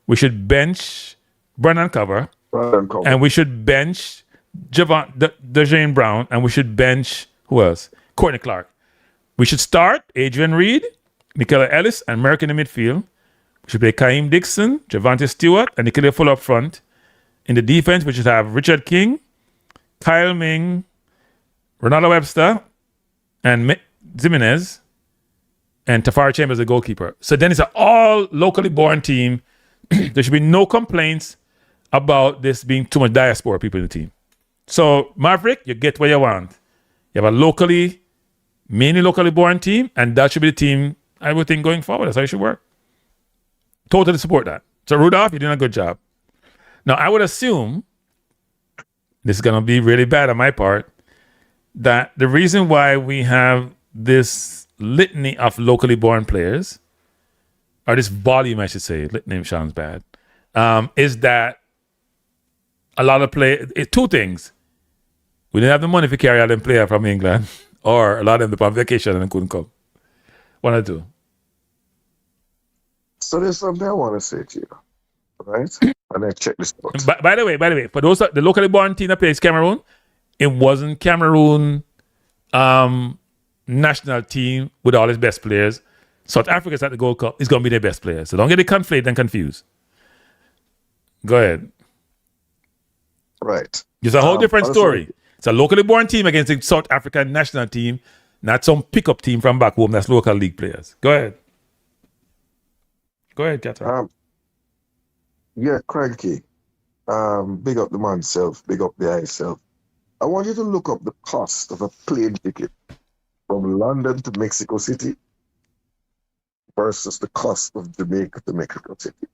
we should bench Brandon Cover, and we should bench Dejan Brown, and we should bench, who else? Courtney Clark. We should start Adrian Reed, Nicola Ellis, and Merrick in the midfield. We should play Kahim Dixon, Javante Stewart, and Nicola Fuller up front. In the defense, we should have Richard King, Kyle Ming, Ronaldo Webster, and Jimenez, and Tafari Chambers, the goalkeeper. So then it's an all locally born team. There should be no complaints about this being too much diaspora people in the team. So Maverick, you get what you want. You have a mainly locally born team, and that should be the team I would think going forward. That's how it should work. Totally support that. So Rudolph, you're doing a good job. Now I would assume, this is gonna be really bad on my part, that the reason why we have this litany of locally born players, or this volume, I should say, litany sounds bad, is that a lot of two things. We didn't have the money to carry out them players from England, or a lot of them were on vacation and couldn't come. One or two. So there's something I want to say to you, right? And I check this out. By the way, for those the locally born team that plays Cameroon, it wasn't Cameroon national team with all its best players. South Africa's at the Gold Cup is going to be their best players. So don't get it conflated and confused. Go ahead. Right. It's a whole different story. It's a locally born team against the South African national team, not some pickup team from back home that's local league players. Go ahead. Go ahead, Kata. Yeah, Cranky. Big up the man self, big up the eye self. I want you to look up the cost of a plane ticket from London to Mexico City versus the cost of Jamaica to Mexico City.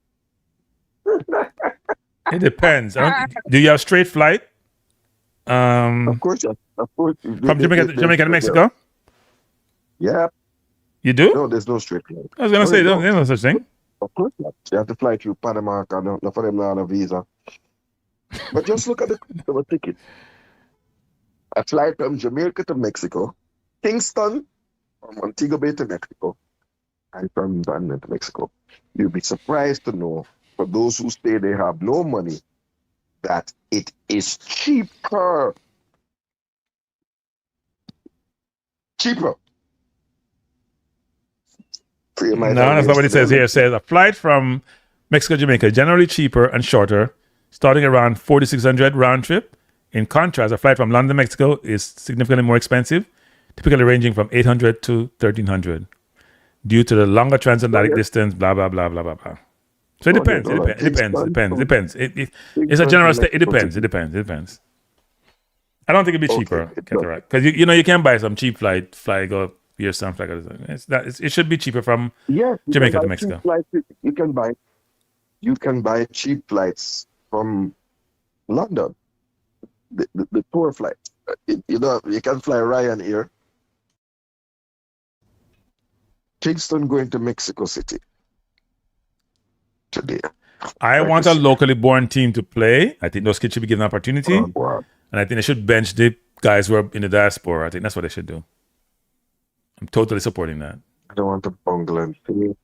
It depends. Do you have straight flight? Of course. From Jamaica to Mexico? Yeah. You do? No, there's no straight flight. I was going to say, there's no such thing. Of course not. You have to fly through Panama, and not for them on a visa. But just look at the cost of a ticket. A flight from Jamaica to Mexico, Kingston, from Montego Bay to Mexico, and from London to Mexico. You'll be surprised to know, for those who say they have no money, that it is cheaper. Cheaper. No, that's not what it says here. It says a flight from Mexico to Jamaica generally cheaper and shorter, starting around 4,600 round trip. In contrast, a flight from London, Mexico is significantly more expensive, typically ranging from 800 to 1,300 due to the longer transatlantic distance, blah, blah, blah, blah, blah, blah. So it depends. It depends. It's a general state. It depends. I don't think it'd be cheaper, because you can buy some cheap fly go here, something like that. It should be cheaper from Jamaica to Mexico. You can buy cheap flights from London. The tour flight. You can fly Ryanair. Kingston going to Mexico City today. I want a locally born team to play. I think those kids should be given an opportunity. And I think they should bench the guys who are in the diaspora. I think that's what they should do. I'm totally supporting that. I don't want to bungle and say.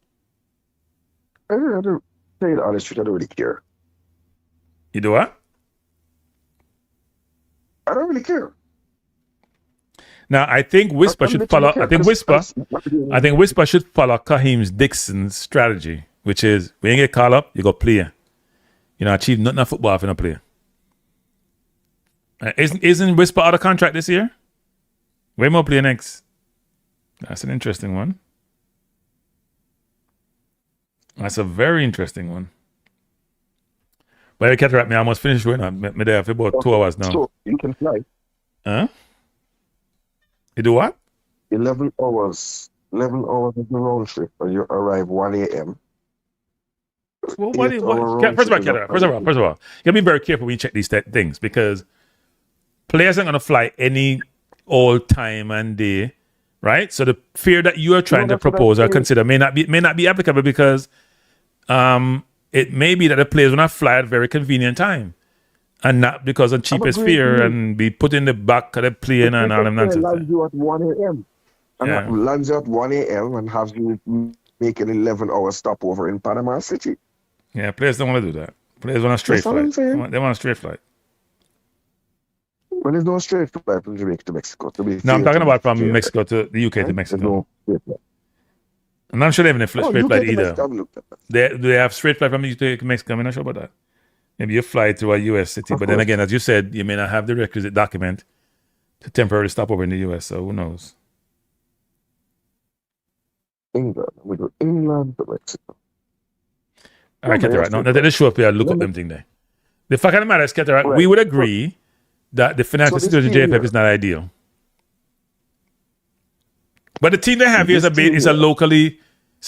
I don't say it honestly, I don't really care. You do what? I don't really care. Now I think Whisper should follow. I think Whisper should follow Kaheem Dixon's strategy, which is when you get called up, you go play. Achieve nothing in football if you don't play. Isn't Whisper out of contract this year? Way more play next. That's an interesting one. That's a very interesting one. But I cataract me, I almost finished right now. Me there for about 2 hours now. So you can fly. Huh? You do what? 11 hours. 11 hours of the round trip, and you arrive 1 a.m. Well, first of all, you gotta be very careful when you check these things, because players aren't gonna fly any old time and day, right? So the fear that you are trying to propose or consider may not be applicable, because it may be that the players will not fly at a very convenient time, and not because of cheapest fear and be put in the back of the plane and all them nonsense. Lands you at 1 a.m. and lands you at 1 a.m. and have you make an 11-hour stopover in Panama City. Yeah, players don't want to do that. Players want a straight flight. They want a straight flight. Well, there's no straight flight from Jamaica to Mexico. No, I'm talking about from Mexico to the UK to Mexico. I'm not sure they have a straight flight either. Do they have straight flight from the UK to Mexico? I'm not sure about that. Maybe you fly to a U.S. city, Of but then course. again, as you said, you may not have the requisite document to temporarily stop over in the U.S. So who knows? England. We go England to Mexico. All right, Yeah, man, Cataract. No, let us show up here and look up them thing there. The fact of the matter is, Cataract, we Right. would agree that the financial So this situation of team JFF here- is not ideal. But the team they have here is This team a here-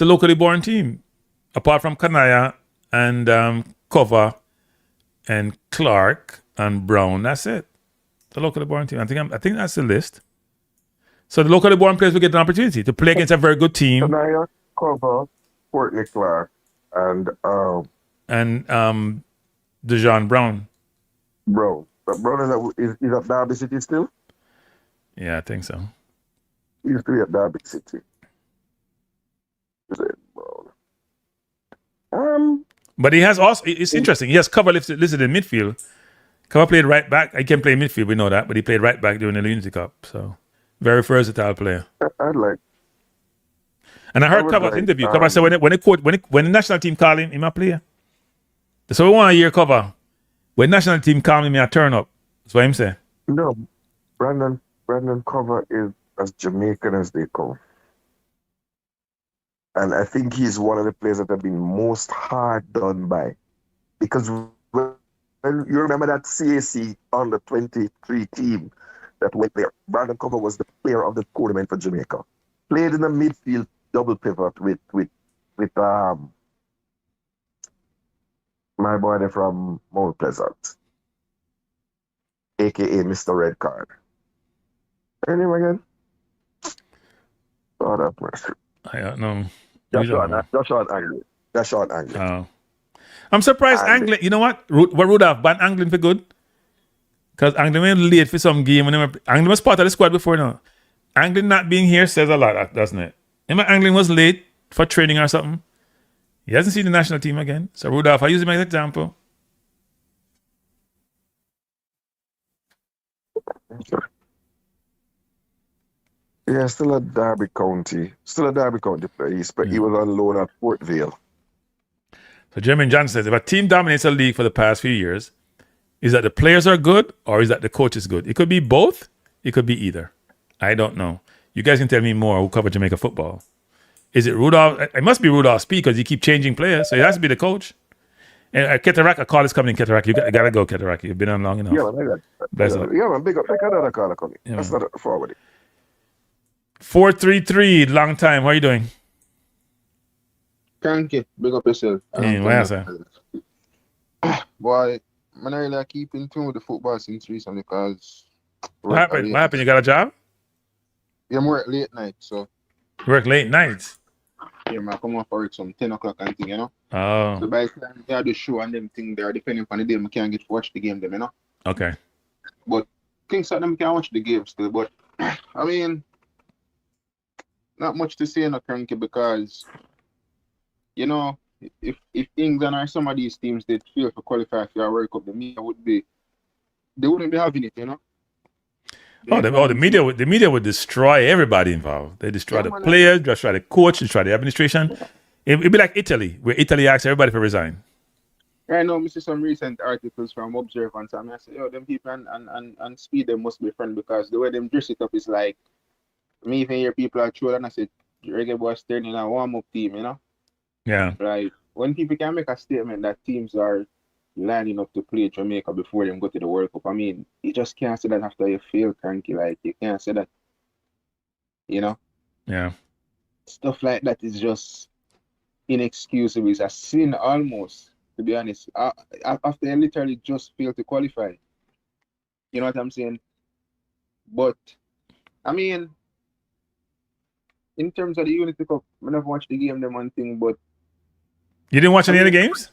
locally born team. Apart from Kanaya and Cover and Clark and Brown, that's it. The locally born team. I think that's the list. So the locally born players will get an opportunity to play against a very good team. Kanaya, Cover, Courtney Clark, and Dejan Brown. Brown. But Brown is at Derby City still? Yeah, I think so. He used to be at Derby City. Is it Brown? But he has also, it's interesting, he has Cover listed in midfield. Cover played right back. He can play midfield, we know that, but he played right back during the Unity Cup. So, very versatile player. I'd like. And I heard would Cover's like, interview. Cover said when the national team call him, he might play. So we want to hear Cover. When national team call him, I turn up. That's what him say. No, Brandon Cover is as Jamaican as they come. And I think he's one of the players that have been most hard done by. Because when you remember that CAC under 23 team that went there, Brandon Cover was the player of the tournament for Jamaica. Played in the midfield double pivot with my boy there from Mount Pleasant, aka Mr. Red Card. Her name again? Oh, that mercy. I don't know. That's Sean Anglin. Oh. I'm surprised Anglin. You know what? Rudolph ban Anglin for good. Because Anglin went late for some game. Anglin was part of the squad before now. Anglin not being here says a lot, doesn't it? Remember Anglin was late for training or something? He hasn't seen the national team again. So Rudolph, I use him as an example. Yeah, still a Derby County player. He was on loan at Port Vale. So Jeremy Johnson says, if a team dominates a league for the past few years, is that the players are good or is that the coach is good? It could be both. It could be either. I don't know. You guys can tell me more who cover Jamaica football. Is it Rudolph? It must be Rudolph Speid because you keep changing players. So it has to be the coach. And Cataract, a call is coming in, Cataract. You got to go, Cataract. You've been on long enough. Yeah, man, big up. Make another call coming. Yeah, That's man. not forward. 433, long time. How are you doing? Cranky, big up yourself. Hey, what else, sir? Boy, man, I really keep in tune with the football since recently because. What happened? You got a job? Yeah, I'm work late night, so. Work late nights? Yeah, man, I come off work some 10 o'clock and thing, you know? Oh, So by the time they have the show and them thing there, depending on the day, I can't get to watch the game, them, you know? okay. But things like them can watch the game still, but I mean, not much to say, no, Cranky, because, you know, if England or some of these teams did fail to qualify for a World Cup, the media they wouldn't be having it, you know? The media would destroy everybody involved. They destroy the players, destroy the coach, destroy the administration. It'd be like Italy, where Italy asks everybody to resign. Right now, I see some recent articles from Observer and I say, them people and Speid, them must be friends because the way them dress it up is like, me even hear people are trolling and I say, Reggae Boyz turning a warm-up team, you know? Yeah. Like, when people can make a statement that teams are lining up to play Jamaica before them go to the World Cup, I mean, you just can't say that after you fail, Cranky. Like, you can't say that, you know? Yeah. Stuff like that is just inexcusable. It's a sin almost, to be honest. After you literally just failed to qualify. You know what I'm saying? But, I mean, in terms of the Unity Cup, I never watched the game, them one thing, but... You didn't watch any of the games?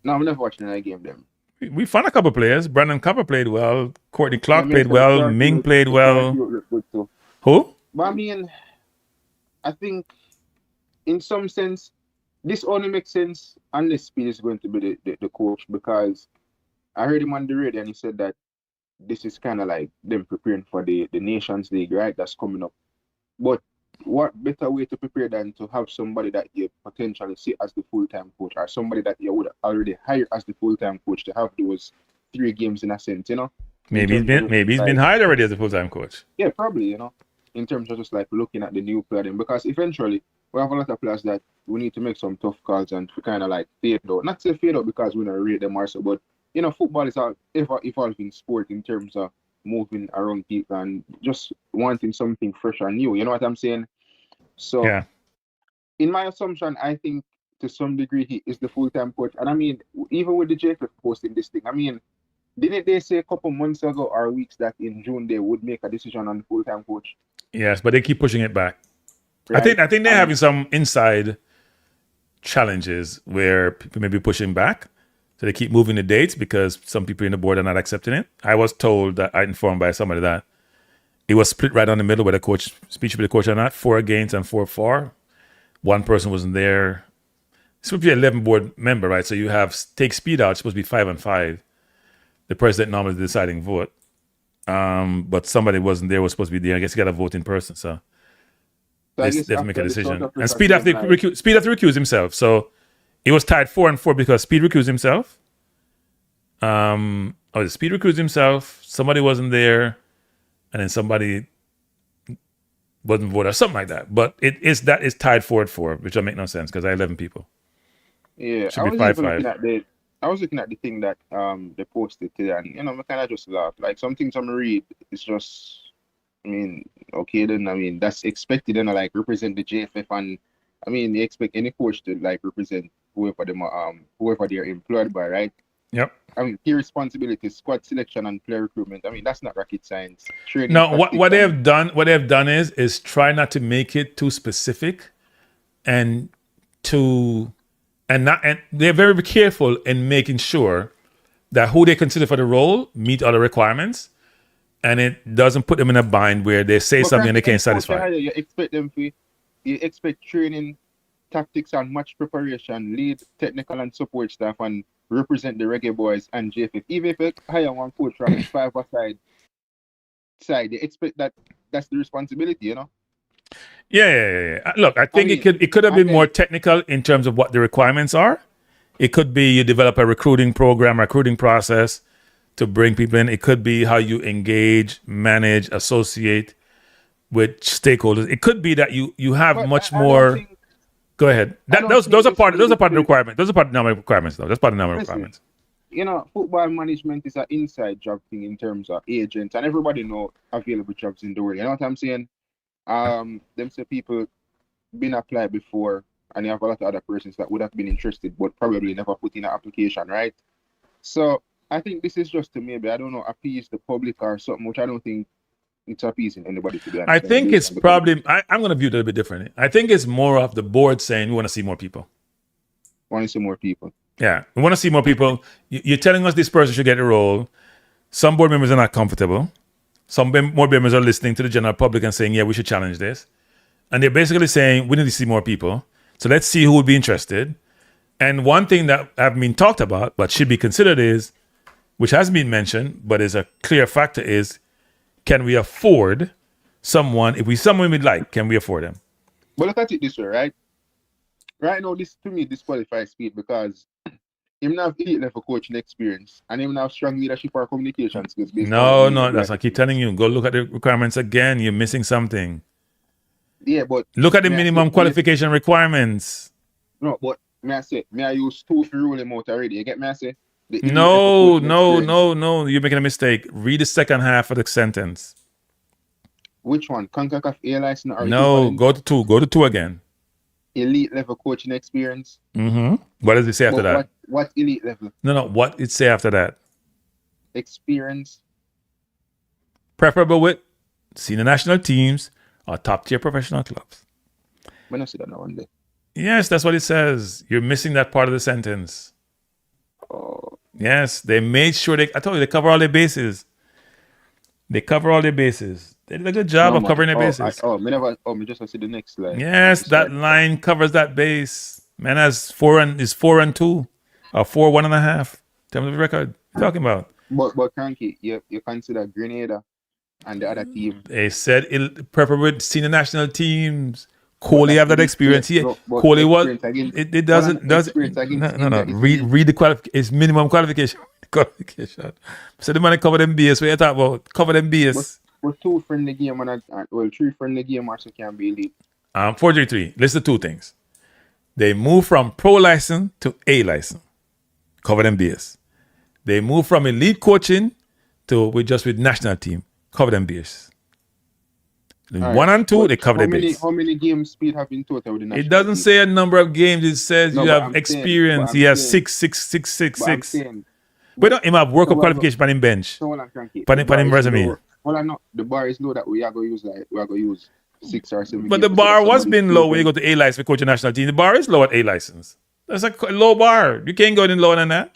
No, I never watched any game, them. We found a couple players. Brandon Cover played well. Courtney Clark played well. Ming played well. Who? But I mean, I think in some sense, this only makes sense unless Speid is going to be the coach, because I heard him on the radio and he said that this is kind of like them preparing for the Nations League, right? That's coming up. But what better way to prepare than to have somebody that you potentially see as the full-time coach, or somebody that you would already hire as the full-time coach to have those 3 games in a sense, you know? Maybe he's been hired already as a full-time coach. Yeah, probably, you know, in terms of just like looking at the new player then, because eventually we have a lot of players that we need to make some tough calls and to kind of like fade out. Not to fade out because we don't rate them also, but you know, football is a evolving sport in terms of moving around people and just wanting something fresh and new. You know what I'm saying? So, Yeah. in my assumption, I think to some degree he is the full-time coach. And I mean, even with the JFF posting this thing, I mean, didn't they say a couple months ago or weeks that in June they would make a decision on the full-time coach? Yes, but they keep pushing it back. Right? I think they're having some inside challenges where people may be pushing back. So they keep moving the dates because some people in the board are not accepting it. I was told that I informed by somebody that it was split right down the middle where the coach, speech with the coach or not, 4 against and 4 for. One person wasn't there. It's supposed to be an 11 board member, right? So you have take Speid out, it's supposed to be 5 and 5. The president normally the deciding vote. But somebody wasn't there, was supposed to be there. I guess you got to vote in person. So they have to make a decision. And Speid have to recuse himself. So it was tied 4 and 4 because Speid recused himself. Speid recused himself. Somebody wasn't there, and then somebody wasn't voted or something like that. But it's tied 4-4, which will make no sense because I have 11 people. Yeah, Should be 5-5. I was looking at the thing that they posted today, and you know, I kind of just laugh. Like some things I'm read, it's just, I mean, okay, then I mean that's expected, and like represent the JFF, and I mean they expect any coach to like represent whoever they're employed by, right? Yep. I mean, key responsibilities, squad selection, and player recruitment. I mean, that's not rocket science. Training, No, what they have done is try not to make it too specific, and they're very careful in making sure that who they consider for the role meet all the requirements, and it doesn't put them in a bind where they say something and they can't satisfy. You expect training, tactics, and match preparation, lead technical and support staff, and represent the Reggae Boyz and JFF. Even if you hire one coach from 5 side, they expect that's the responsibility, you know? Yeah. Look, I think it could have been more technical in terms of what the requirements are. It could be you develop a recruiting program, recruiting process to bring people in. It could be how you engage, manage, associate with stakeholders. It could be that you have much more. Go ahead. Those are part of the requirements. Those are part of the normal requirements, though. That's part of the normal requirements. You know, football management is an inside job thing in terms of agents, and everybody know available jobs in the world. You know what I'm saying? Them say people been applied before, and you have a lot of other persons that would have been interested, but probably never put in an application, right? So I think this is just to maybe, I don't know, appease the public or something, which I don't think it's appeasing anybody to be honest. I think it's probably, I'm going to view it a little bit differently. I think it's more of the board saying we want to see more people. Want to see more people. Yeah, we want to see more people. You're telling us this person should get a role. Some board members are not comfortable. Some board members are listening to the general public and saying, yeah, we should challenge this. And they're basically saying, we need to see more people. So let's see who would be interested. And one thing that have been talked about, but should be considered is, which has been mentioned, but is a clear factor is, can we afford someone, someone we'd like, can we afford them? But look at it this way, right? Right now, this to me disqualifies Speid because him not have elite level coaching experience and him not have strong leadership or communication skills. No, that's I keep telling you. Go look at the requirements again. You're missing something. Yeah, but look at the minimum qualification requirements. No, but may I use 2 to rule him out already. You get me? I say no. You're making a mistake. Read the second half of the sentence. Which one? CONCACAF A license or no? Go to 2. Go to 2 again. Elite level coaching experience. Mm-hmm. What does it say after that? What elite level? No. What it say after that? Experience. Preferable with senior national teams or top tier professional clubs. When I see that now one day. Yes, that's what it says. You're missing that part of the sentence. Oh. Yes, they made sure I told you they cover all their bases. They cover all their bases. They did a good job of covering their bases. Me just see the next line. Yes, that line covers that base. Man has 4 and 2 or 4 1.5 in terms of record. What are you talking about? But Cranky, you consider Grenada and the other team. They said preferable with senior national teams. Kohli have that experience here. But Kohli was. experience against- It doesn't. experience against No. India is Read the qualification. It's minimum qualification. Qualification. So the man cover them BS. What you talk about? Cover them BS. But 2 friendly game and 3 friendly game also can be elite. 433. Listen to 2 things. They move from pro license to A license. Cover them BS. They move from elite coaching to with national team. Cover them BS. Right. 1 and 2, they cover their base. How many games Speid have in total with the national It doesn't team? say a number of games. It says No, you but have I'm experience. saying- He has saying- 6. But I'm saying, But don't him have work So up what- qualification on him bench. so hold on, Frankie. Pan The him bar is resume. low. Hold on, no. The bar is low that we are going to use 6 or 7 But games the bar instead of was somebody been low when you choosing go to A license for coaching national team. The bar is low at A license. That's a low bar. You can't go any lower than that.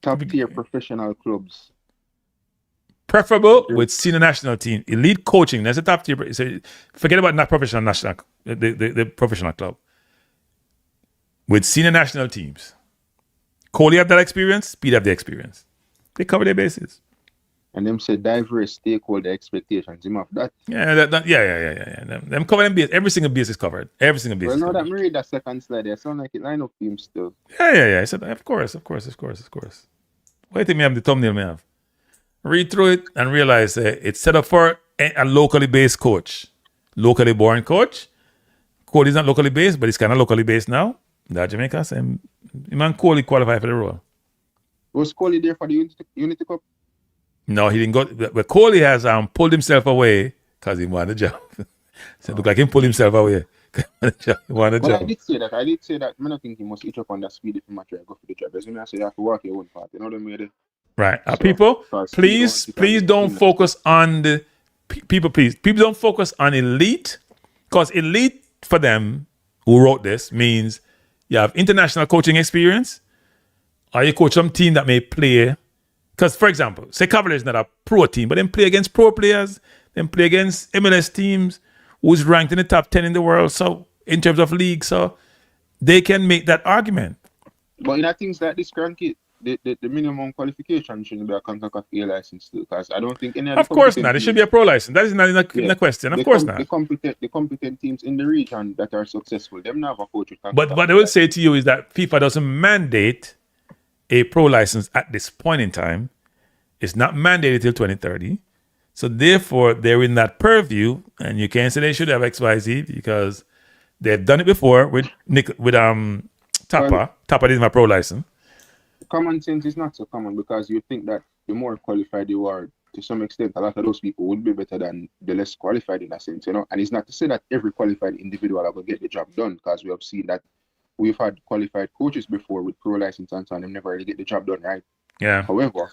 top tier professional clubs. Preferable with senior national team. Elite coaching. That's a top tier. So forget about not professional national, the professional club. With senior national teams. Kohli have that experience. Speid have the experience. They cover their bases. And them say diverse stakeholder expectations. Him of that. Yeah, yeah. Them cover them base. Every single base is covered. Every single base Well, is now that covered. me read that second slide, there sound like it line up team still. Yeah. I said, of course. Why do you think me have the thumbnail me have? Read through it and realize it's set up for a locally based coach. Locally born coach. Kohli's not locally based, but he's kind of locally based now. That Jamaica, so man Kohli qualified for the role. Was Kohli there for the Unity Cup? No, he didn't go. But Kohli has pulled himself away because he wanted a job. So it look like he pulled himself away. He wanted a But I job. did say that. I don't think he must each up on that speed if he might try to go for the job. As soon as I say you have to work your own part. You know what I mean? Right. So, People, because please don't focus on the people. Please, people don't focus on elite, because elite for them who wrote this means you have international coaching experience, or you coach some team that may play. Because, for example, say Cavaliers is not a pro team, but then play against pro players, then play against MLS teams who's ranked in the top 10 in the world. So in terms of league, so they can make that argument. But in things like this, Cranky, the minimum qualification shouldn't be a CONCACAF A license too, because I don't think any Of course not. It should be a pro license. That is not in the question. Of course not. The competent teams in the region that are successful, them not have a coach with CONCACAF. But what I will say to you is that FIFA doesn't mandate a pro license at this point in time. It's not mandated till 2030. So therefore, they're in that purview, and you can't say they should have XYZ because they've done it before with Tapa. Well, Tapa didn't have a pro license. common sense is not so common, because you think that the more qualified you are, to some extent, a lot of those people would be better than the less qualified in a sense, you know. And it's not to say that every qualified individual will get the job done, because we have seen that we've had qualified coaches before with pro license and so on, them never really get the job done, right? Yeah. However,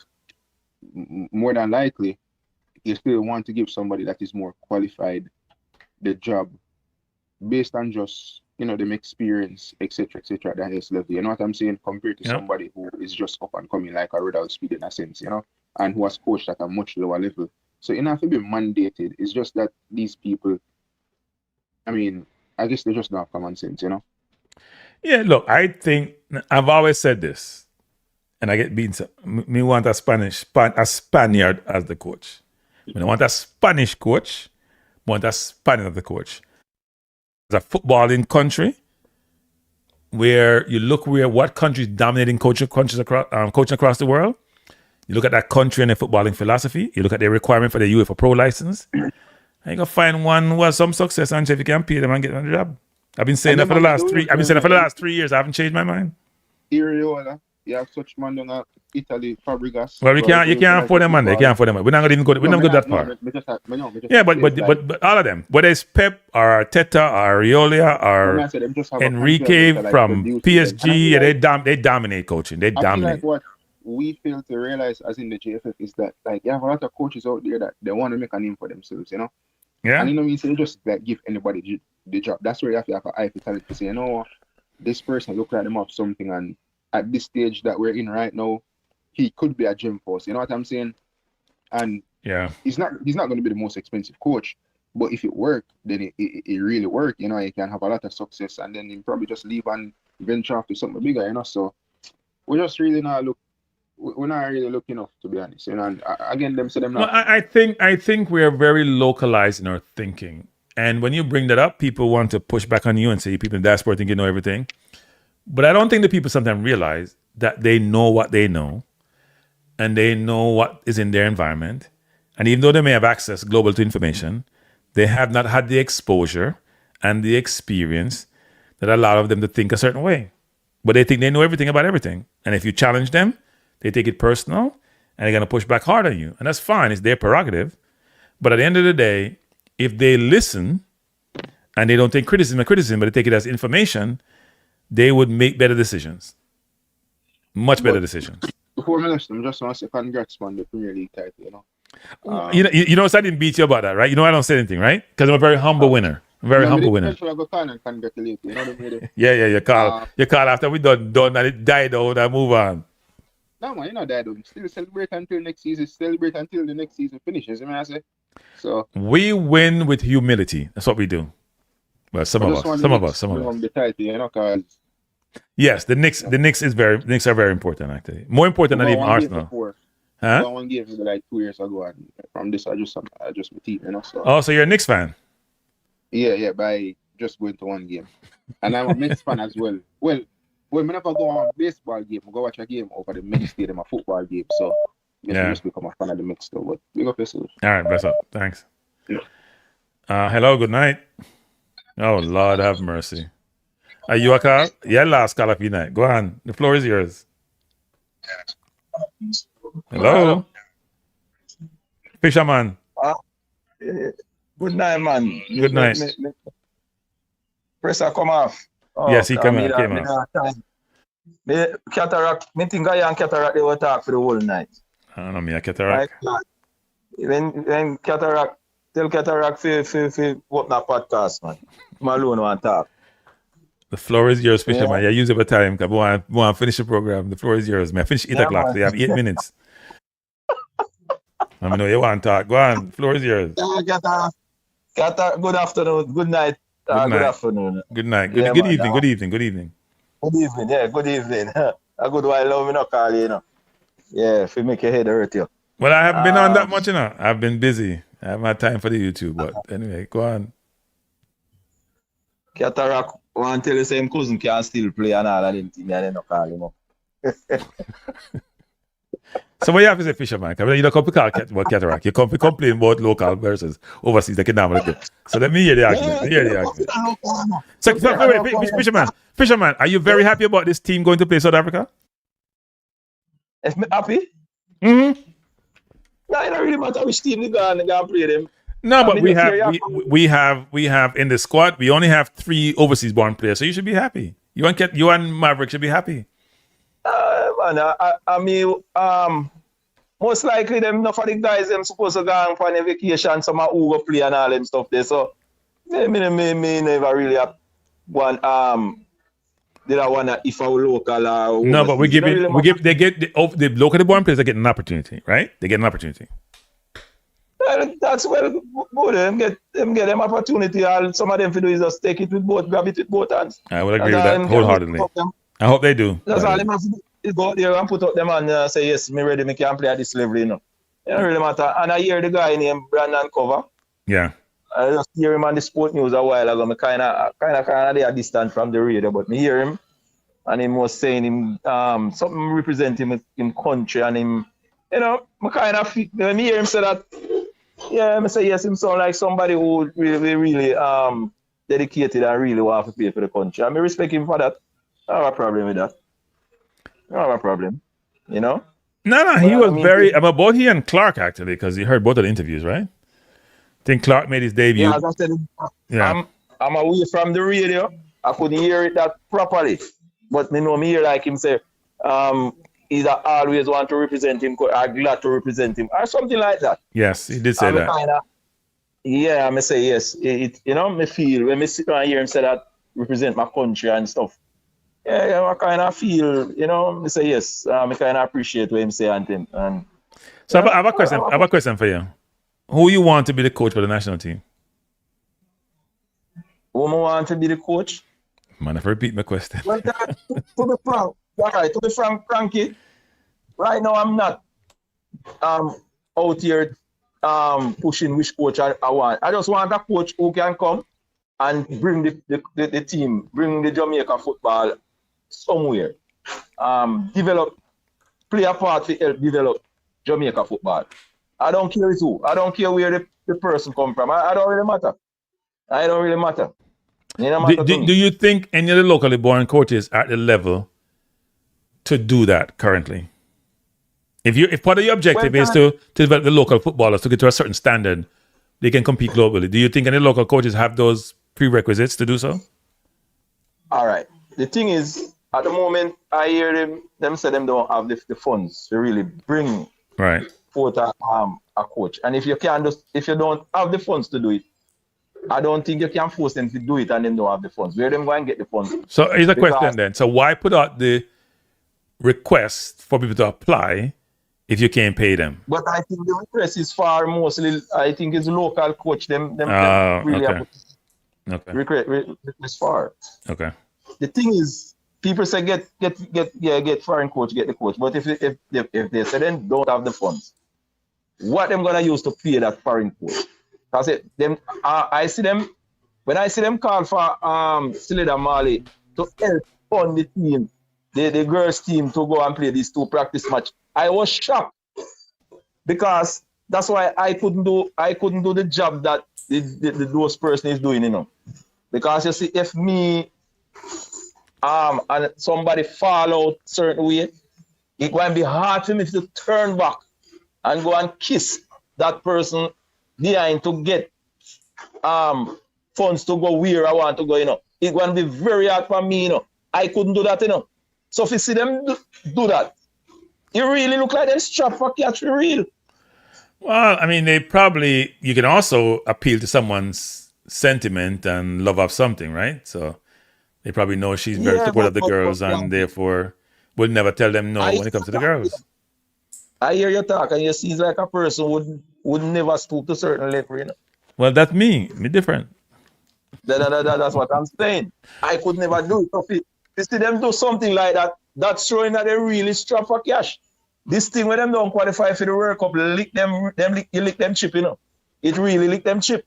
more than likely, you still want to give somebody that is more qualified the job based on just, you know, them experience, etc., at the highest level. You know what I'm saying? Compared to somebody who is just up and coming, like a Rudolph Speid in a sense, you know, and who has coached at a much lower level. So it have to be mandated. It's just that these people, I mean, I guess they just don't have common sense, you know? Yeah, look, I think I've always said this, and I get beaten. Me want a Spaniard as the coach. When I want a Spanish coach, I want a Spaniard as the coach. It's a footballing country where you look what country is dominating coaching across the world. You look at that country and their footballing philosophy. You look at their requirement for the UEFA Pro license. And you can find one who has some success and if you can pay them and get them a job. I've been saying that for the last 3 years. I haven't changed my mind. Iriola, you have such man down at Italy, Fabregas. Well, you can't afford them, man. You can't afford them. We're not going to even go. We're not going to go that far. Yeah, but all of them, whether it's Pep or Arteta or Ariola or Enrique from PSG, they dominate coaching. They dominate. I feel like what we fail to realize, as in the JFF, is that like you have a lot of coaches out there that they want to make a name for themselves, you know. Yeah. And you know what I mean? So they just like give anybody the job. That's where you have to have an eye for talent to say, you know what, this person look like them up something, and at this stage that we're in right now, he could be a gem for us. You know what I'm saying? And yeah, he's not going to be the most expensive coach, but if it worked, then it really worked. You know, he can have a lot of success, and then he probably just leave and venture off to something bigger. You know, so we just really not look we're not really looking enough, to be honest. You know, and again, them say them No, not. I think we are very localized in our thinking. And when you bring that up, people want to push back on you and say people in the diaspora think you know everything. But I don't think the people sometimes realize that they know what they know and they know what is in their environment. And even though they may have access global to information, they have not had the exposure and the experience that allow them to think a certain way. But they think they know everything about everything. And if you challenge them, they take it personal and they're going to push back hard on you. And that's fine. It's their prerogative. But at the end of the day, if they listen and they don't take criticism as criticism, but they take it as information, they would make better decisions. Much better decisions. Before I listen, I just want to say congrats on the Premier League title, you know. You know, so I didn't beat you about that, right? You know, I don't say anything, right? Because I'm a very humble winner. A very humble winner. I go call and congratulate you. You know what I mean? Yeah. You call after we done and it died out and move on. No, man, you know that. Still celebrate until next season. Celebrate until the next season finishes. You know what I say? So we win with humility. That's what we do. Well, some of us. The title, you know, because yes, the Knicks are very important actually. More important than even Arsenal. Huh? One game like 2 years ago, and from this I just my team, you know. So. Oh, so you're a Knicks fan? Yeah, by just going to one game, and I'm a Mets fan as well. Well, whenever I go on a baseball game, I go watch a game over the Mets stadium, a football game. So I just become a fan of the Mets though. But big up yourself. All right, bless up. Thanks. Yeah. Hello, good night. Oh Lord, have mercy. Are you a call? Yeah, last call of your night. Go on. The floor is yours. Hello. Fisherman. Good night, man. Good night. Pressure come off. Yes, he came off. The cataract, I think I am cataract, they will talk for the whole night. I don't know, me a cataract. When cataract, tell cataract for open a podcast, man. I'm alone want to talk. The floor is yours, Fisherman. Yeah, use it for time. I want to finish the program. The floor is yours, man. Finish 8 o'clock, so you have 8 minutes. I know you want to talk. Go on. The floor is yours. Cataract, good afternoon. Good night. Good afternoon. Good night. Good evening. Good evening. Good evening. Good evening. Yeah, good evening. A good while love me not call you, you know. Yeah, if you make your head hurt you. Well, I haven't been on that much, you know. I've been busy. I haven't had time for the YouTube, but anyway, go on. Cataract want to tell the same cousin can still play and all of them things and then not call him up. So what you have to say, Fisherman? Because you don't come to call cataract. You come to complain about local versus overseas. They can never do. So let me hear the argument. So wait, Fisherman, are you very happy about this team going to play South Africa? If me happy? Mm-hmm. No, it don't really matter which team they go play them. No, but we have in the squad, we only have 3 overseas born players, so you should be happy. You and Maverick should be happy. I mean, most likely them enough of the guys them supposed to go on for a vacation, some are who go play and all them stuff there. So me never really have one did I want if I were local or no, but the locally born players are getting an opportunity, right? They get an opportunity. That's well good. Them get them opportunity. All some of them to do is just take it with both, grab it with both hands. I would agree with that wholeheartedly. I hope they do. That's all them have to do is go out there and put up them and say, yes, me ready, me can play at this level, you know. It don't really matter. And I hear the guy named Brandon Cover. Yeah. I just hear him on the sport news a while ago. Me kind of there distant from the radio, but me hear him and him was saying him something representing him country and him, you know, me kind of me hear him say that. Yeah, I say yes, him sound like somebody who really dedicated and really want to play for the country. I respect him for that. I don't have a problem with that. I don't have a problem, you know? No, he was very about both he and Clark actually, because you heard both of the interviews, right? I think Clark made his debut. Yeah, as I said, I'm away from the radio. I couldn't hear it that properly. But me hear like him say, either always want to represent him or glad to represent him or something like that. Yes, he did say that. I may say yes. It you know, me feel when me sit down and hear him say that represent my country and stuff. Yeah, I kind of feel, you know, me say yes. I kind of appreciate what him say and him. And so I have a question. I have a question for you. Who you want to be the coach for the national team? Who want to be the coach? Man, I repeat my question. Well, to be frank, Frankie. right now I'm not out here pushing which coach I want. I just want a coach who can come and bring the team, bring the Jamaica football somewhere. Play a part to help develop Jamaica football. I don't care who. I don't care where the person come from. I don't really matter. I don't really matter. It don't matter to me. Do you think any of the locally born coaches are at the level to do that currently? If part of your objective is to develop the local footballers to get to a certain standard, they can compete globally. Do you think any local coaches have those prerequisites to do so? All right. The thing is, at the moment, I hear them say them don't have the funds to really bring forth a coach. And if you don't have the funds to do it, I don't think you can force them to do it and them don't have the funds. Where them go and get the funds? So here's a question then. So why put out the request for people to apply if you can't pay them? But I think the request is far mostly, I think it's local coach. Them really have request far. Okay. The thing is, people say get foreign coach, get the coach. But if they say then don't have the funds, what them gonna use to pay that foreign coach? Because I see them when I see them call for Slida Mali to help fund the team, the girls team to go and play these 2 practice match. I was shocked because that's why I couldn't do the job that those person is doing, you know. Because you see, if me and somebody fall out certain way, it going to be hard for me to turn back and go and kiss that person behind to get funds to go where I want to go, you know. It's going to be very hard for me, you know. I couldn't do that, you know. So if you see them do that, it really look like they're strapped for catch for real. Well, I mean, you can also appeal to someone's sentiment and love of something, right? So they probably know she's very supportive of the girls and therefore will never tell them no when it comes to the girls. I hear you talk and you see like a person would never stoop to certain level, you know. Well, that's me. Me different. That's what I'm saying. I could never do it. So if you see them do something like that, that's showing that they really strapped for cash. This thing when them don't qualify for the World Cup, you lick them chip, you know. It really lick them chip.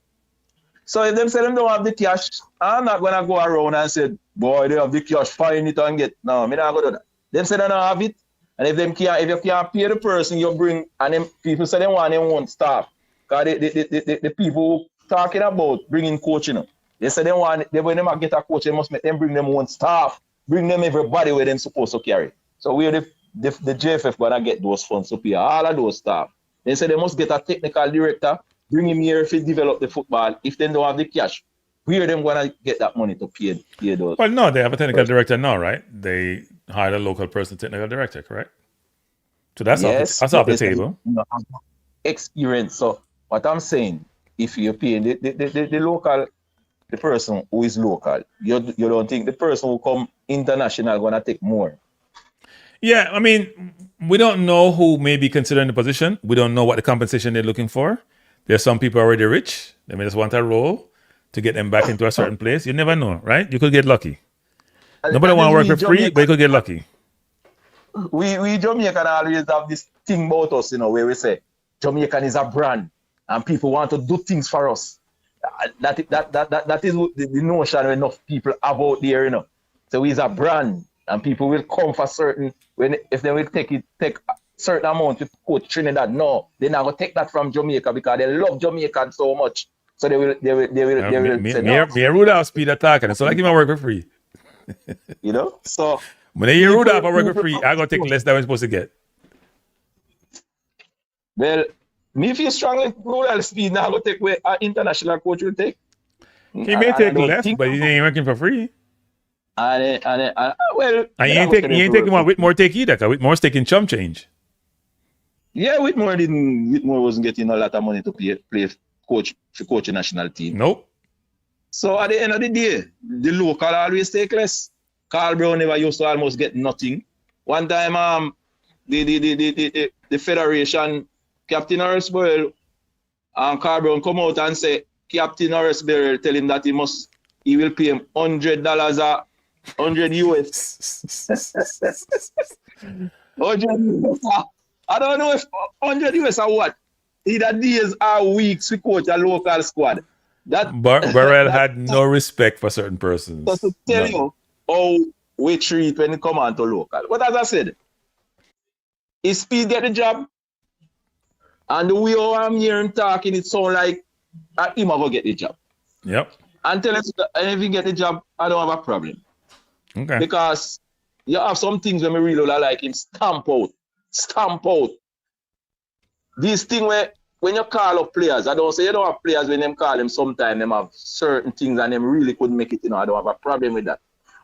So if them say them don't have the cash, I'm not gonna go around and say, boy, they have the cash, find it and get. No, me not gonna do that. Them say they don't have it, and if you can't pay the person you bring, and them people say they want staff. Because the people talking about bringing coach, you know, they say when they get a coach, they must make them bring them one staff, bring them everybody where they're supposed to carry. So where the JFF gonna get those funds to pay all of those staff. They say they must get a technical director, bring him here to develop the football. If they don't have the cash, where them gonna get that money to pay those? Well, no, they have a technical director now, right? They hired a local person, technical director, correct? So that's off the table. Experience. So what I'm saying, if you pay the local, the person who is local, you don't think the person who come international gonna take more? Yeah, I mean, we don't know who may be considering the position. We don't know what the compensation they're looking for. There's some people already rich. They may just want a role to get them back into a certain place. You never know, right? You could get lucky. Nobody want to work for free, but you could get lucky. We Jamaican always have this thing about us, you know, where we say Jamaican is a brand and people want to do things for us. That is the notion enough people have out there, you know. So we is a brand and people will come for certain, if they will take a certain amount to coach Trinidad. No, they're not going to take that from Jamaica because they love Jamaican so much. So they will say no. Me and Rudolph Speid attacking, so I give my work for free. You know? So when they hear Rudolph I work for free, I'm going to take less than I'm supposed to get. Well, me feel strongly Rudolph Speid now going to take where an international coach will take. He may take less, but he ain't working for free. Well, and you ain't taking one Whitmore take either, because Whitmore's taking chump change. Yeah, Whitmore wasn't getting a lot of money to play coach a national team. Nope. So at the end of the day, the local always take less. Carl Brown never used to almost get nothing. One time, the Federation, Captain Horace Burrell, and Carl Brown come out and say, Captain Horace Burrell tell him that he will pay him $100 $100 US. $100. I don't know if $100 or what. Either days or weeks we coach a local squad. Burrell had no respect for certain persons. Just to tell you how we treat when it come on to local. But as I said, if Speid get the job, and the way how I'm hearing talking, it sound like him will get the job. Yep. Until if he get the job, I don't have a problem. Okay. Because you have some things when we really like him stamp out. These things where when you call up players, I don't say you don't have players when them call them sometimes them have certain things and them really couldn't make it, I don't have a problem with that.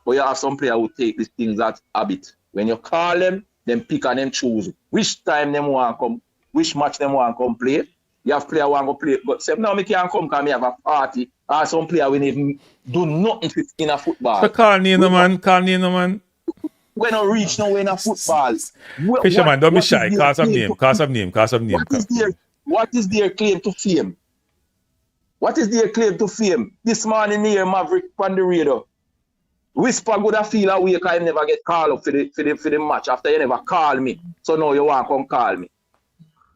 But you have some players who take these things as habit. When you call them pick and them choose which time them want to come, which match them want to come play. You have players who want to play, but say now me can't come because me have a party. Or some player will even do nothing in a football. So call name no man. When I reach nowhere in a football. Fisherman, don't be shy. Call some name. What is their claim to fame? This morning here, Maverick on the radio. Whisper good I feel away because I never get called up for the match after you never call me. So now you want to come call me.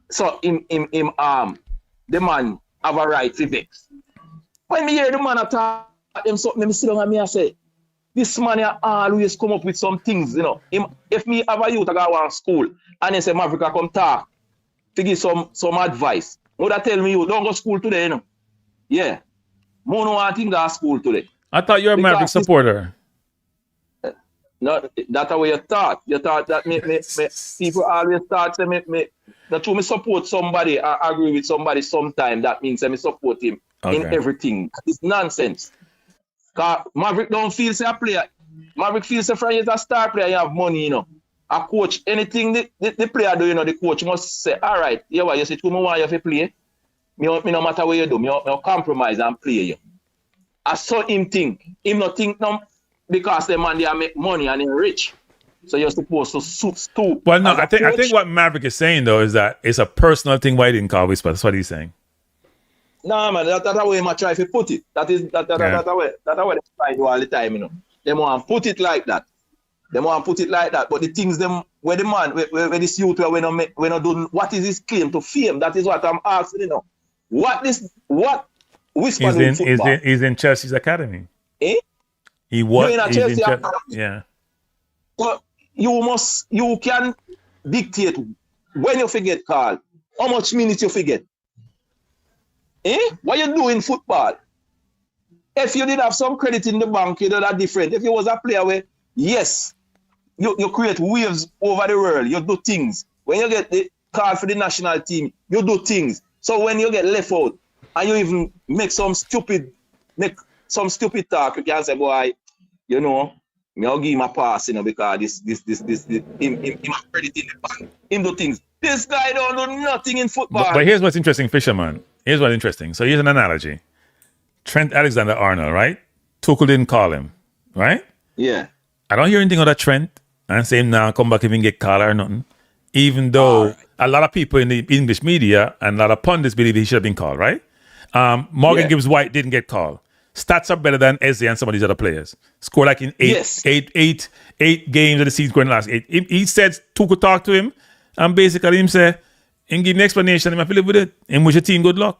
So the man have a right to vex. When me hear the man attack him something, me sit down and me say, this man always come up with some things, If me have a youth I go to school and they say Maverick come talk to give some advice. Would I tell me you don't go to school today, Yeah. More no one think go to school today. I thought you were a Maverick supporter. No, that's how you thought. You thought that me people always thought say me that me support somebody, I agree with somebody sometime. That means I support him in everything. It's nonsense. Cause Maverick don't feel say a player. Maverick feels say for you as a star player, you have money, A coach, anything the player do, the coach must say, all right, you say, you want you to play. Me no matter what you do, me compromise and play you. I saw him think. Him not think no because the man they make money and they're rich. So you're supposed to stoop. Well, no, I think what Maverick is saying though is that it's a personal thing why he didn't call Whisper. That's what he's saying. No, man, that's the way I try to put it. That's the way they try to do all the time, They want to put it like that. But the things them where the man where this youth when I do what is his claim to fame? That is what I'm asking, What Whisper in football? He's in Chelsea's academy. He was in Chelsea. Yeah. But you can dictate when you forget call, how much minutes you forget. What you do in football? If you did have some credit in the bank, you know that different. If you was a player where, yes, you create waves over the world, you do things. When you get the call for the national team, you do things. So when you get left out and you even make some stupid talk, you can say, boy, I'll give him a pass, because this him credit in the bank. Him do things. This guy don't do nothing in football. But here's what's interesting, Fisherman. Here's what's interesting. So here's an analogy. Trent Alexander-Arnold, right? Tuchel didn't call him, right? Yeah. I don't hear anything about Trent and say him now come back even get called or nothing. Even though a lot of people in the English media and a lot of pundits believe he should have been called, right? Morgan Gibbs-White didn't get called. Stats are better than Eze and some of these other players. Scored like in eight games of the season, scoring the last 8. He said Tuchel talked to him and basically him say, and give an explanation, and I live with it, and wish your team good luck.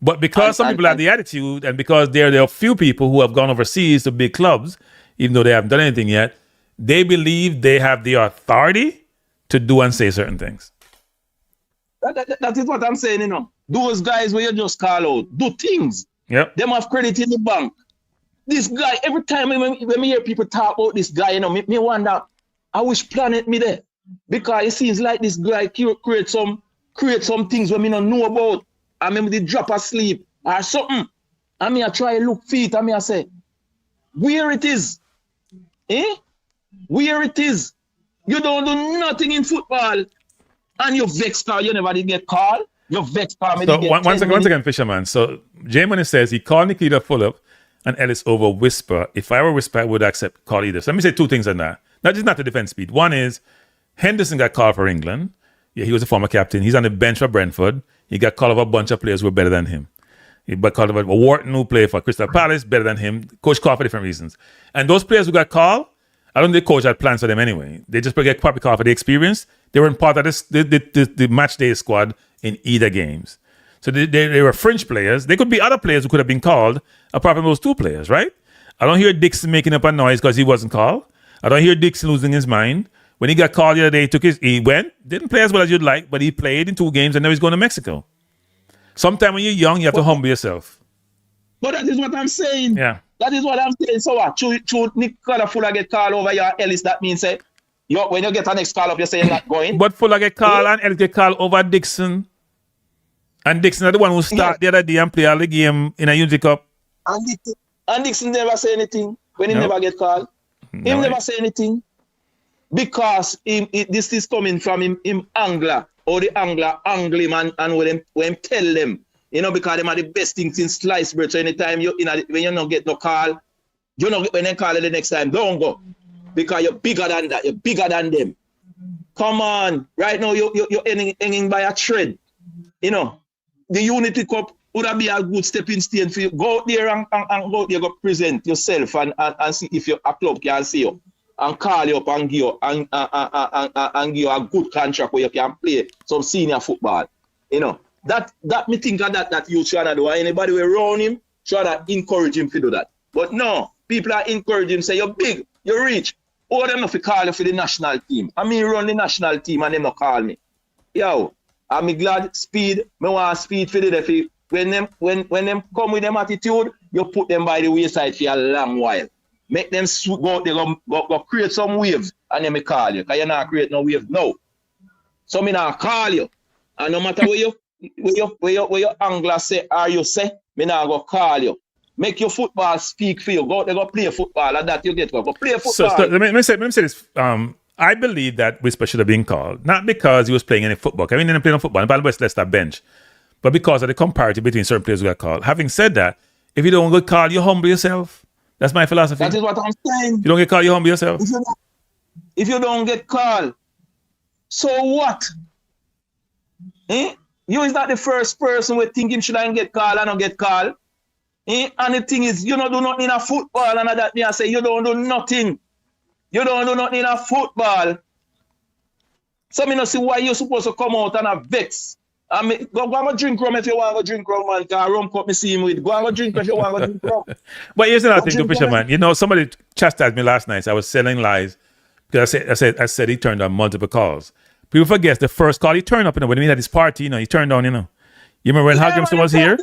But because some people have the attitude, and because there are a few people who have gone overseas to big clubs, even though they haven't done anything yet, they believe they have the authority to do and say certain things. That is what I'm saying, Those guys where you just call out, do things. Yep. Them have credit in the bank. This guy, every time when me hear people talk about this guy, me wonder, I wish planet me there. Because it seems like this guy create some things when me don't know about. I remember the drop asleep or something. And me I try to look feet and me I say, where it is? Where it is? You don't do nothing in football. And you vex car, you never did get called. You vex car, me so get once again, Fisherman. So Jamin says he called Nikita Fulop and Ellis over Whisper. If I were Whisper, I would accept call either. So let me say two things on that. Not just not to defend Speid. One is Henderson got called for England. Yeah, he was a former captain. He's on the bench for Brentford. He got called over a bunch of players who were better than him. He got called over Wharton, who played for Crystal Palace, better than him. Coach called for different reasons. And those players who got called I don't think the coach had plans for them anyway. They just get probably called for the experience. They weren't part of the match day squad in either games. So they were fringe players. They could be other players who could have been called apart from those two players, right? I don't hear Dixon making up a noise because he wasn't called. I don't hear Dixon losing his mind. When he got called the other day, he went, didn't play as well as you'd like, but he played in 2 games and now he's going to Mexico. Sometime when you're young, you have to humble yourself. But that is what I'm saying. Yeah. That is what I'm saying. So what? Should Nick Fuller get called over your Ellis? That means when you get a next call up, you say you're not going. But Fuller get called and Ellis get called over Dixon. And Dixon is the one who started the other day and play all the game in a Unity Cup. And Dixon never say anything when he never get called. He never say anything. Because this is coming from him angler, or the angler angle him and when tell them, because them are the best things in sliced bread. So anytime when you don't get no call, when they call it the next time, don't go. Because you're bigger than that, you're bigger than them. Come on, right now you're hanging by a thread. The Unity Cup would be a good stepping stone for you. Go out there and go out there, go present yourself and see if a club can see you. And call you up and give you a good contract where you can play some senior football. That me think of that you should do. Anybody around him should encourage him to do that. But no, people are encouraging him, say you're big, you're rich. Or them not to call you for the national team. I mean run the national team and them not call me. Yo, I'm glad Speid, me want Speid for the when them come with them attitude, you put them by the wayside for a long while. Make them go out there, go create some waves, and then me call you. Because you're not create no waves now. So me not call you. And no matter where your angler say or you say, me not go call you. Make your football speak for you. Go out there, go play football, and that you get go play football. So let me say this. I believe that Whisper should have been called, not because he was playing any football. I mean, he didn't play no football. And West left that bench. But because of the comparative between certain players who got called. Having said that, if you don't get called, you humble yourself. That's my philosophy. That is what I'm saying. You don't get called, you humble yourself. If you don't get called, so what? You is not the first person who thinking should I get called and not get called. And the thing is, you don't do nothing in a football, and that me I say you don't do nothing. You don't do nothing in a football. So me not see why you're supposed to come out and have vex. I mean, go and go drink rum if you want to drink rum, man. Because rum cup me see him with. Go and go drink if you want to drink rum. But here's another thing to Fisherman. Somebody chastised me last night. So I was selling lies because I said he turned on multiple calls. People forget the first call he turned up. When he had his party, he turned on. You remember when Hagimson was here?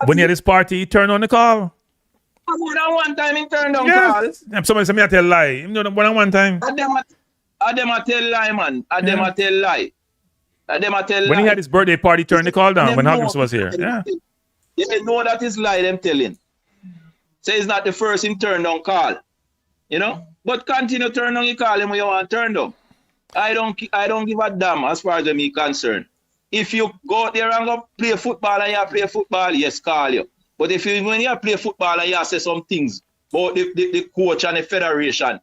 When he had his party, he turned on the call. More than one time he turned on calls. Somebody said me I tell lie. More than one time. I them a tell lie, man. I them a tell lie. When he had his birthday party, he turned the call down when Hagimson was here. Yeah. They know that is lie them telling. Say it's not the first him turned on call. But continue turn on your call him when you want to turn down. I don't give a damn as far as me concerned. If you go out there and go play football and you play football, yes, call you. But when you play football and you say some things about the coach and the federation,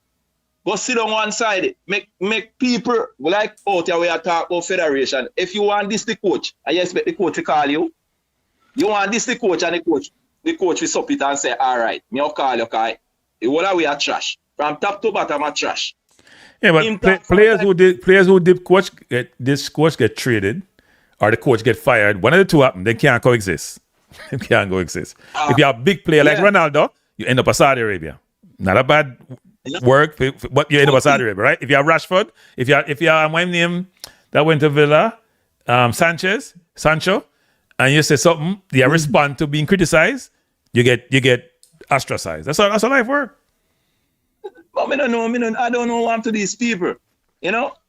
go sit on one side. Make people like out here where you talk about federation. If you want this the coach, and you expect the coach to call you, you want this the coach and the coach will sup it and say, all right, me will call you, okay? The whole way are trash. From top to bottom are trash. Yeah, but players who did coach get traded or the coach get fired, one of the two happen, they can't coexist. They can't coexist. If you're a big player like Ronaldo, you end up in Saudi Arabia. Not a bad work, but you end up in Saudi Arabia, right? If you have Rashford, if you have my name that went to Villa, Sancho, and you say something, you respond to being criticized, you get ostracized. That's how life works. But I don't know what to these people.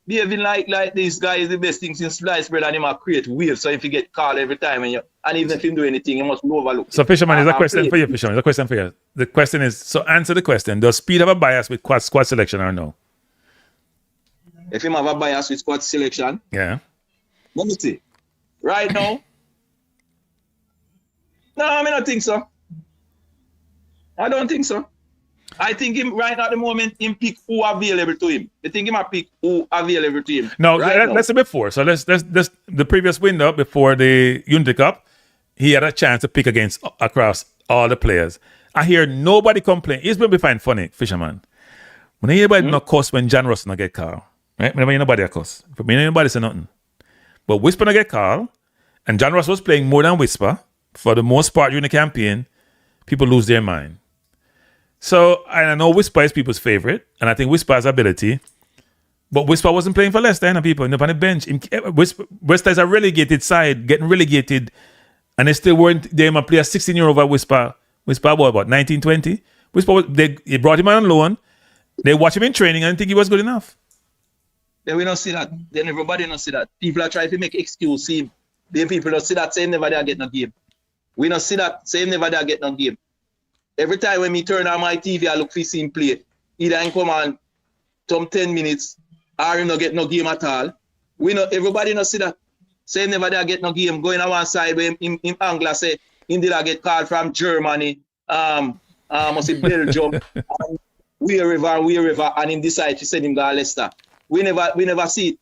Behaving like these guys the best things in sliced bread and he might create waves. So if you get called every time and even if you do anything, you must be overlooked. So Fisherman, is a question for you, Fisherman. It's a question for you. The question is, so answer the question. Does Speid have a bias with squad selection or no? If him have a bias with squad selection? Yeah. Let me see. Right now? No, I don't think so. I don't think so. I think him right at the moment him pick who available to him. I think him might pick who available to him. No, let's say before. So let's the previous window before the Unity Cup, he had a chance to pick across all the players. I hear nobody complain. It's going to be fine funny, Fisherman. When anybody not cuss when John Ross not get called, right? Whenever anybody a cuss. For me, anybody say nothing. But Whisper not get called, and John Ross was playing more than Whisper for the most part during the campaign, people lose their mind. So, and I know Whisper is people's favorite, and I think Whisper has ability, but Whisper wasn't playing for Leicester, and people on the bench. Whisper is a relegated side, getting relegated, and they still weren't, they might play a 16-year-old Whisper. Whisper boy, about 19, 20. Whisper, they brought him on loan, they watched him in training, and didn't think he was good enough. Then we don't see that. Then everybody don't see that. People are trying to make excuse. See, then people don't see that, say never there get no game. We don't see that, say never there get no game. Every time when me turn on my TV, I look for him play. Either him come on some 10 minutes, or him not get no game at all. We know everybody not see that. Say never there get no game. Going on one side where him Angla say him did I get called from Germany, must say Belgium, wherever, and him decide to send him to Leicester. We never see it.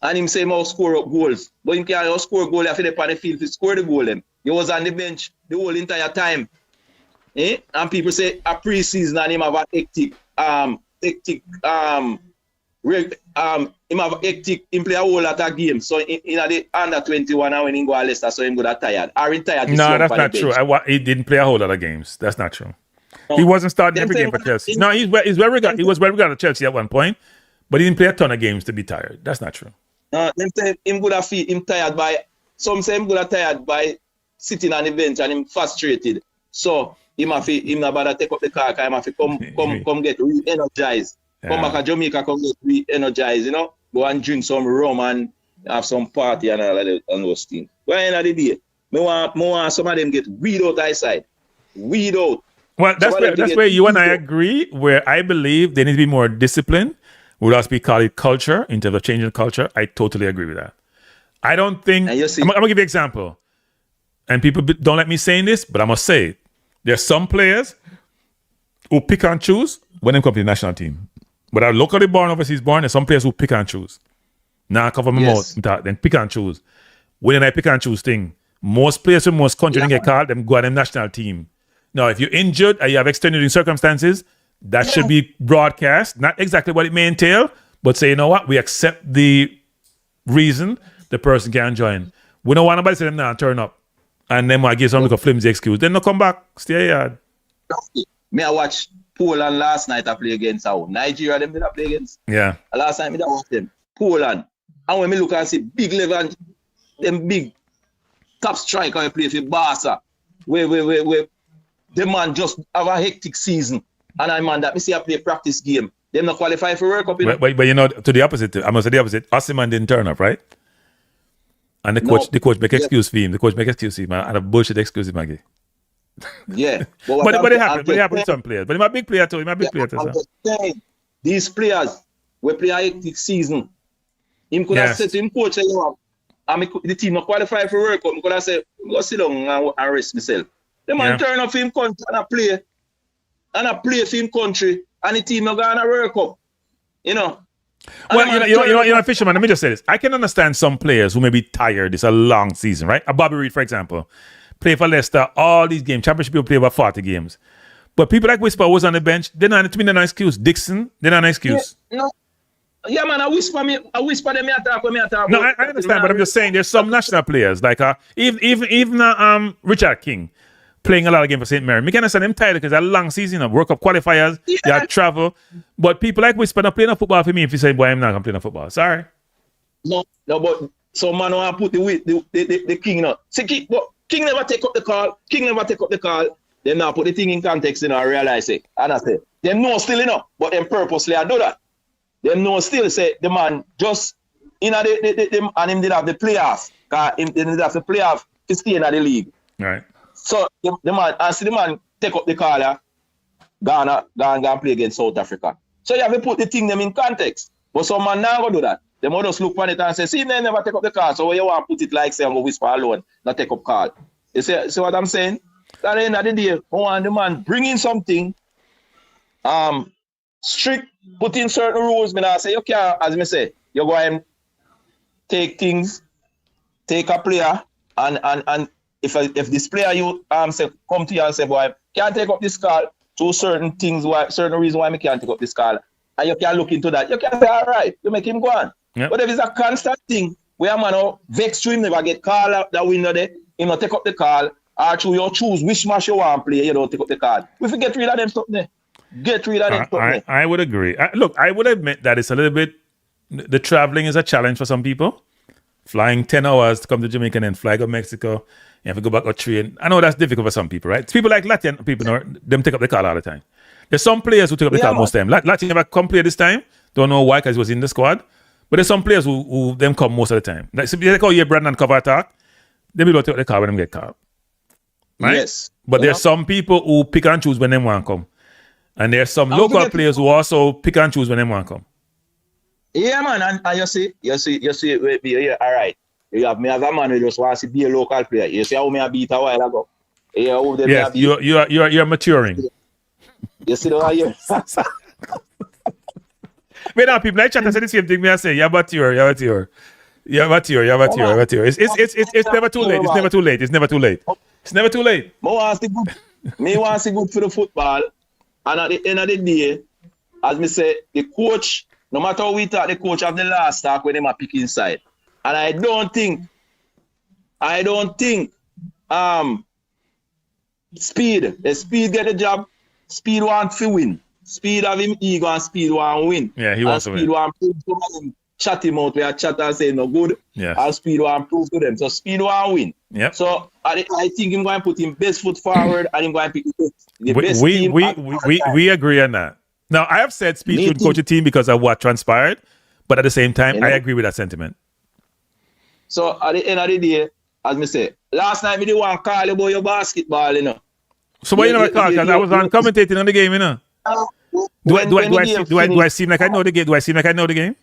And him say him score up goals. But him can't score goal after they on the field to score the goal. He was on the bench the whole entire time. And people say a pre-season and him have a hectic, him play a whole lot of games. So in the under 21 and when he go to Leicester, so him go that tired. Are he tired? No, that's not true. He didn't play a whole lot of games. That's not true. He wasn't starting every game for Chelsea. No, he was well regarded at Chelsea at one point, but he didn't play a ton of games to be tired. That's not true. Them say him good feel him tired by, some say him good tired by sitting on the bench and him frustrated. So him not bother take up the car, him have to come get re-energized. Yeah. Come back to Jamaica, come get re-energized, Go and drink some rum and have some party and all of those things. But at the end of the day, I want some of them get weed out outside. Weed out. Well, that's where you and I agree, where I believe they need to be more disciplined. We would also call it culture, in terms of changing culture. I totally agree with that. I don't think... I'm going to give you an example. And people don't like me saying this, but I must say it. There's some players who pick and choose when they come to the national team. Whether locally born or overseas born, there's some players who pick and choose. Now I cover my mouth, then pick and choose. When I pick and choose thing, most players from most countries get called, them go on the national team. Now, if you're injured or you have extenuating circumstances, that should be broadcast. Not exactly what it may entail, but say, you know what, we accept the reason the person can join. We don't want nobody to say them now turn up. And then I give some like a flimsy excuse. Then they'll come back, stay here. Me, I watch Poland last night. I play against Nigeria. Them did I play against? Yeah. Last night I watch them. Poland. And when me look and see big level, them big top striker I play for Barca, where the man just have a hectic season. And I man that me see I play practice game. Them not qualify for World Cup. But to the opposite, I must say the opposite. Osimhen didn't turn up, right? And the coach make excuse for him. The coach make excuse for him. And a bullshit excuse him again. Yeah. But it happened. It happened to some players. But he's a big player too. These players will play a hectic season. Him could have said to him, coach, the team not qualify for World Cup. He could have said, go sit down and rest myself. The man turn up for him country and I play. And I play for him country. And the team not going to World Cup. Well, Fisherman, let me just say this. I can understand some players who may be tired. It's a long season, right? A Bobby Reed, for example, play for Leicester, all these games. Championship people play about 40 games. But people like Whisper was on the bench. They're not an excuse. Dixon, they're not an excuse. Yeah, man, I whisper them, me attack. No, I understand, but I'm just saying there's some national players, like even Richard King, playing a lot of games for St. Mary. Me can understand him tired because it's a long season of World Cup qualifiers, they have travel. But people like Whisper not playing football for me if you say, boy, I'm not going to play football. Sorry. No, but some man want to put the King now. See, but King never take up the call. They now put the thing in context and I realize it. And I say, they know still, but them purposely I do that. Them know still say the man just, and him did have the playoff. Him did have the playoff to stay in the league. Right. So the man take up the call, Ghana play against South Africa. So you have to put the thing them in context. But some man now go do that. They might just look on it and say, see, they never take up the call. So you want to put it like say I'm going to whisper alone, not take up call. You see what I'm saying? At the end of the day, I want the man bring in something strict, put in certain rules. I say, you can't, as I say, you go and take things, take a player, and if this player you say come to you and say, boy, can't take up this call to certain things, certain reason why I can't take up this call. and you can look into that. You can say, all right, you make him go on. Yep. But if it's a constant thing, where a man vex to him, never get call out that window there, him not take up the call, or you choose which match you want to play, you don't take up the call. We forget rid of them stuff there. Get rid of them stuff there. I would agree. Look, I would admit that it's a little bit, the traveling is a challenge for some people. Flying 10 hours to come to Jamaica and then fly to Mexico. You have to go back or train. I know that's difficult for some people, right? It's people like Latin people, them take up the call all the time. There's some players who take up the call most of the time. Latin never come play this time. Don't know why, because he was in the squad. But there's some players who them come most of the time. Like, so they call you Brandon cover attack. They will take up the call when them get called. Right? Yes. But there's some people who pick and choose when they want to come. And there's some local players who also pick and choose when they want to come. Yeah, man, and you see, yeah, all right. You have me as a man who just wants to be a local player. You see how me I beat a while ago. Yes, you're maturing. You see how you. Wait now, people, I chat and say the same thing. Me I say, you're mature. It's never too late. It's never too late. It's never too late. It's never too late. Me want to see good for the football, and at the end of the day, as me say, the coach. No matter how we talk, the coach have the last talk when they are pick inside. And I don't think Speid get the job. Speid want to win. Speid have him ego and Speid want to win. Yeah, he wants to win. Speid want to prove to him, chat him out where chat and say no good. Yeah. And Speid want to prove to them. So Speid want to win. Yep. So I think he's going to put him best foot forward and he's going to pick the best team. We agree on that. Now, I have said Speid should coach a team because of what transpired, but at the same time, I agree with that sentiment. So, at the end of the day, as me say, last night, me didn't want to call you about your basketball, you know. So, why you never call? Because I was on commentating on the game, you know. Do I seem like I know the game? Do I seem like I know the game?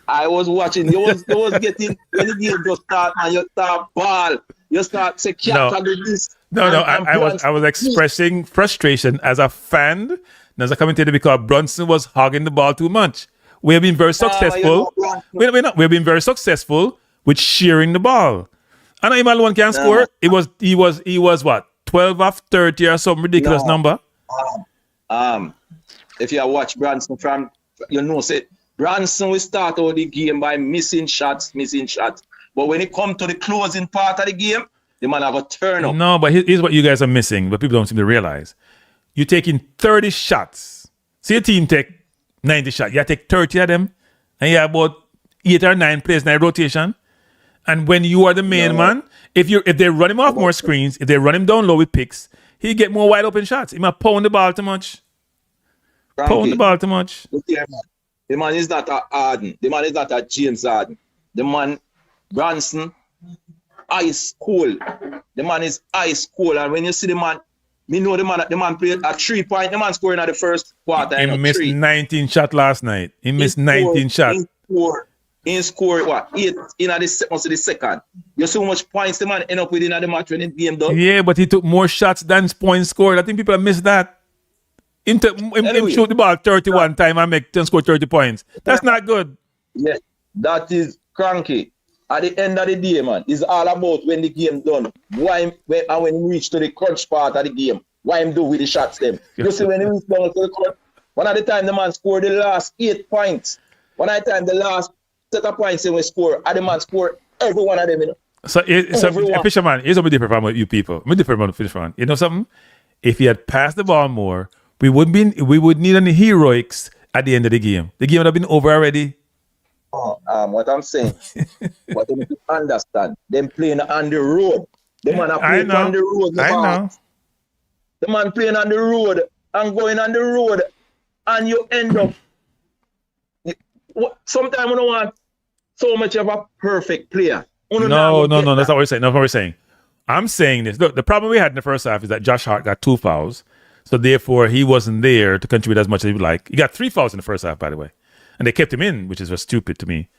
I was watching. You was getting, when the game just start, and you start ball. You start say, can't do this. I was expressing frustration as a fan. And as a commentator, because Brunson was hogging the ball too much. We have been very successful. We've been very successful with sharing the ball. I know him alone can score. He was what, 12 of 30 or some ridiculous number. If you watch Brunson from, say Brunson will start out the game by missing shots. But when it comes to the closing part of the game, the man have a turn up. No, but here's what you guys are missing, but people don't seem to realize. You're taking 30 shots. See your team take 90 shots. You take 30 of them, and you have about 8 or 9 players in that rotation. And when you are the main man, if they run him off more screens, if they run him down low with picks, he get more wide open shots. He might pound the ball too much. Look here, man. The man is not a Harden. The man is not a James Harden. The man, Branson, ice cold. The man is ice cold. And when you see the man, me know the man played a 3 point. The man scoring at the first quarter. He missed 19 shots last night. He missed 19 shots. He scored what? 8 in the second. You see how much points the man end up with in the match when the game done? Yeah, but he took more shots than points scored. I think people have missed that. Him shoot the ball 31 times and make 10 score 30 points. That's not good. Yeah, that is cranky. At the end of the day, man, it's all about when the game done. When he reach to the crunch part of the game, what him do with the shots them. You see when he reach down to the crunch, one at the time the man scored the last 8 points. One at the time the last set of points he will score, and the man score every one of them, you know. So Fisherman, here's something different from you people. I'm different from Fisherman. You know something? If he had passed the ball more, we would need any heroics at the end of the game. The game would have been over already. What I'm saying, what you need to understand, them playing on the road. The man are playing on the road. I know. The man playing on the road and going on the road, and you end up. Sometimes we don't want so much of a perfect player. No. That's not what we're saying. That's what we're saying. I'm saying this. Look, the problem we had in the first half is that Josh Hart got 2 fouls, so therefore he wasn't there to contribute as much as he would like. He got 3 fouls in the first half, by the way. And they kept him in, which is just stupid to me.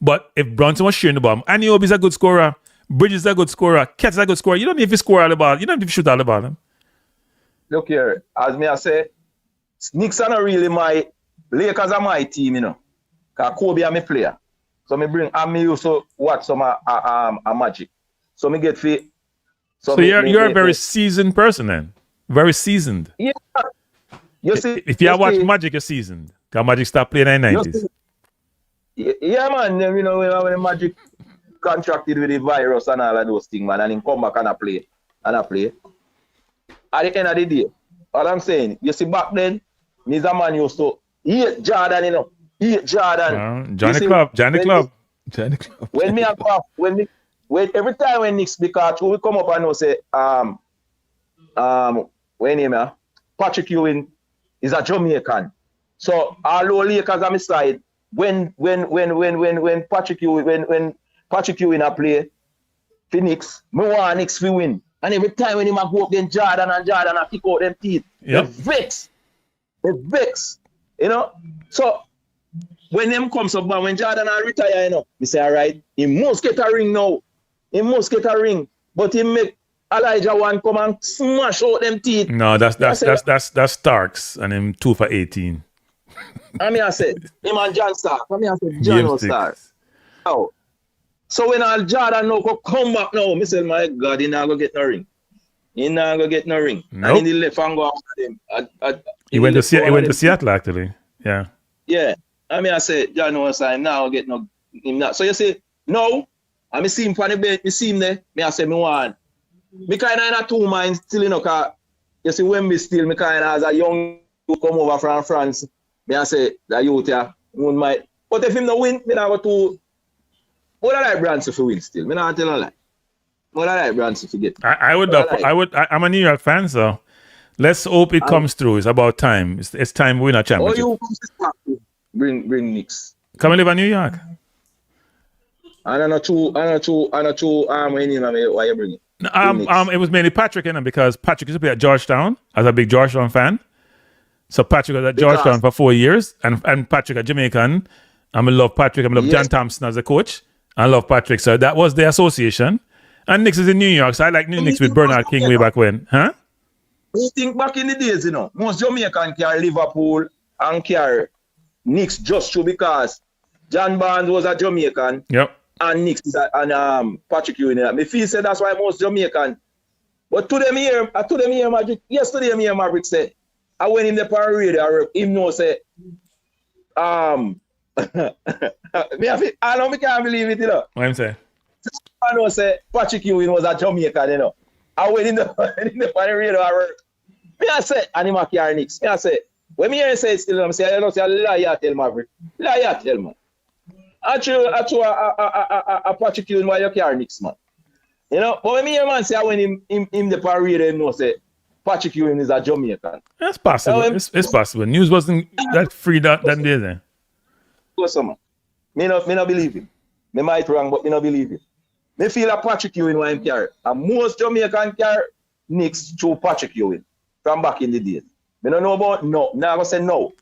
But if Brunson was sharing the ball, Aniobi's a good scorer, Bridges is a good scorer, Cat is a good scorer. You don't need to score all the ball. You don't need to shoot all the ball. Look here, as me I say, Knicks are not really my Lakers are my team, you know. Because Kobe are my player. So me also watch some Magic. So me get fit. So you're a very seasoned person then. Very seasoned. Yeah. You see, if you watch Magic, you're seasoned. Because Magic stopped playing in the 90s. Yeah, man. You know, when Magic contracted with the virus and all of those things, man, and he come back and I play. At the end of the day, all I'm saying, you see back then, me a man used to hate Jordan, you know. Hate Jordan. Johnny Club. When me and when every time when Knicks, because we come up and we say, when name Patrick Ewing is a Jamaican. So all Lakers on my side, when Patrick Ewing a play for Knicks, me want Knicks to win. And every time when he go up against Jordan and Jordan kick out them teeth, they vex. You know? So when them comes up, but when Jordan retire, you know, we say, all right, he must get a ring now. But he make Elijah one come and smash out them teeth. No, that's Starks and him 2 for 18. I mean, I said, him and John Stark. I mean, I said, John Stark. Oh. So when all Jordan now go come back now, I said, my God, he not go get no ring. Nope. And he left and go after them. He went to Seattle, actually. Yeah. Yeah. I mean, I said, John was saying, now get no him not. So you say, no. I see him on the bench, I see him there. I say, me want. Me kind of in a 2 minds still, you know, because you see, when me still, me kind of as a young to come over from France, I say, the youth here, might. But if him no win, me not go to. What I like Branson to win still. Me not tell a lie. What I like Branson to get. I'm a New York fan, so let's hope it comes through. It's about time. It's time we win a championship. Oh, you bring Knicks. Come and live in New York. I don't know why you bring it. It was mainly Patrick, you know, because Patrick used to play at Georgetown. I was a big Georgetown fan. So Patrick was at Georgetown for 4 years, and Patrick a Jamaican. I love Patrick. I love John Thompson as a coach. I love Patrick. So that was the association. And Knicks is in New York, so I like New Knicks with Bernard King way back when. Huh? You think back in the days, you know, most Jamaican carry Liverpool and carry Knicks just true because John Barnes was a Jamaican. Yep. And Knicks and Patrick Ewing. Me feel say that's why most Jamaican. But to them here, Magic. Yesterday, me and Maverick said, I went in the parade. Him know say, I know me can't believe it, you know. What I'm saying? I know say Patrick Ewing was a Jamaican, you know. I went in the parade. Me I say, and him a carry Knicks. Me I say, when me hear say it still, I say, I don't say lie. Tell Maverick, lie. Tell man. Actually, a Patrick Ewing why you carry Knicks, man. You know, but when me hear man say when him the parade, him know say Patrick Ewing is a Jamaican. That's possible. It's possible. News wasn't that free that day then. Go some man. Me not believe him. Me might wrong, but me not believe him. Me feel a Patrick Ewing why him carry. And most Jamaican carry Knicks through Patrick Ewing from back in the days. Me don't know about no. Now I'm gonna say no.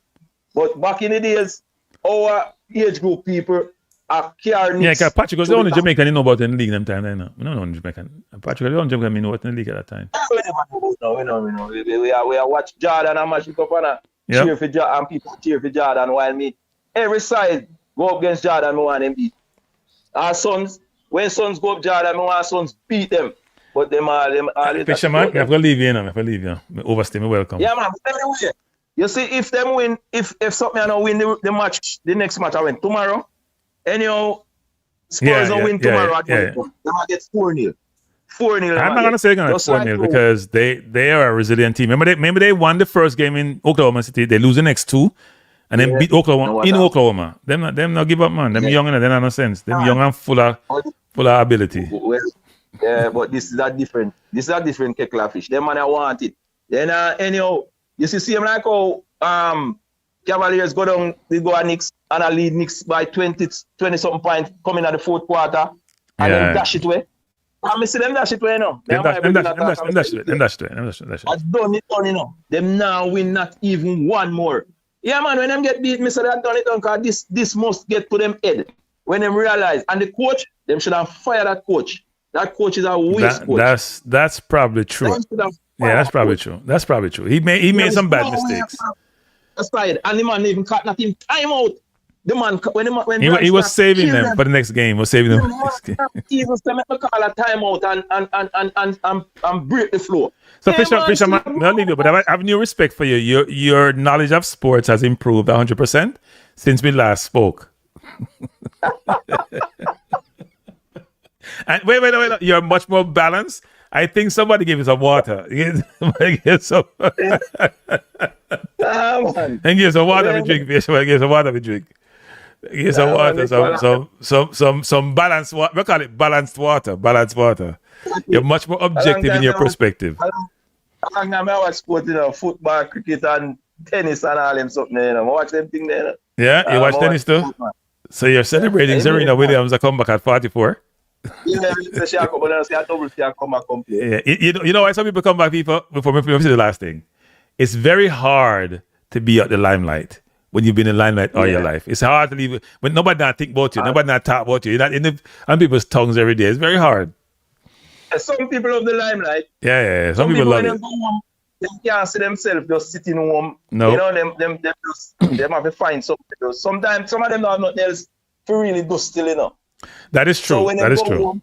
But back in the days, our age group people are carrying. Yeah, because Patrick was the only Jamaican you know about in the league them time. Then, we don't know Jamaican. Patrick was the only Jamaican we know about in the league at that time. We know. We are watch Jordan and match up and cheer for Jordan, and people cheer for Jordan while me every side go up against Jordan, me want them beat. Our sons, when sons go up Jordan, me want sons beat them. But them all Fisherman, I have to leave you now. Me overstay, me welcome. Yeah, man. Anyway, you see, if them win, if something I don't win the match, the next match I win tomorrow, anyhow, Spurs don't win tomorrow. They might get 4-0. 4-0. I'm not gonna say they're gonna get 4-0 because they are a resilient team. Remember they won the first game in Oklahoma City. They lose the next 2, and then beat Oklahoma in Oklahoma. Them not give up, man. Them young and they have no sense. Them young and full of ability. Well, yeah, but this is a different kettle of fish. Them man I want it. Then anyhow, you see him like how Cavaliers go down, they go at Knicks and I lead Knicks by 20 something points coming at the fourth quarter and then dash it away. I see them dash it away now. Them dash it. That's done it, you know. Them now win not even one more. Yeah, man, when them get beat, me say that done it because this must get to them head. When them realize, and the coach, them should have fired that coach. That coach is a waste coach. That's probably true. Yeah, that's probably true. He made some bad mistakes. Aside, and the man even cut not him time out. The man when He was saving kill them for the next game. Was saving them. For the next game. Even to make me call a timeout and break the floor. So Yeah, Fisherman, I'll leave you, but I have new respect for you. Your knowledge of sports has improved 100% since we last spoke. And wait, you're much more balanced. I think somebody gave you some water. Somebody gave some. Man. And give some water to drink. Fisherman, give some water to drink. Give some water, some balanced water. We call it balanced water. Balanced water. You're much more objective in your perspective. I watch sport, football, cricket, and tennis, and all them something. I watch them thing there. Yeah, you watch tennis too. So you're celebrating Serena Williams. I come back at 44. Yeah, she come back come play. Yeah, you know why some people come back, people. Before me say the last thing, it's very hard to be at the limelight when you've been in the limelight all your life. It's hard to leave when nobody not think about you, nobody not talk about you. You're not on people's tongues every day. It's very hard. Some people love the limelight. Yeah. Some people love it. They can't see themselves just sitting home. No. You know, them have to find something to do. Sometimes some of them don't have nothing else to really do still, That is true. So when that is go true. Home,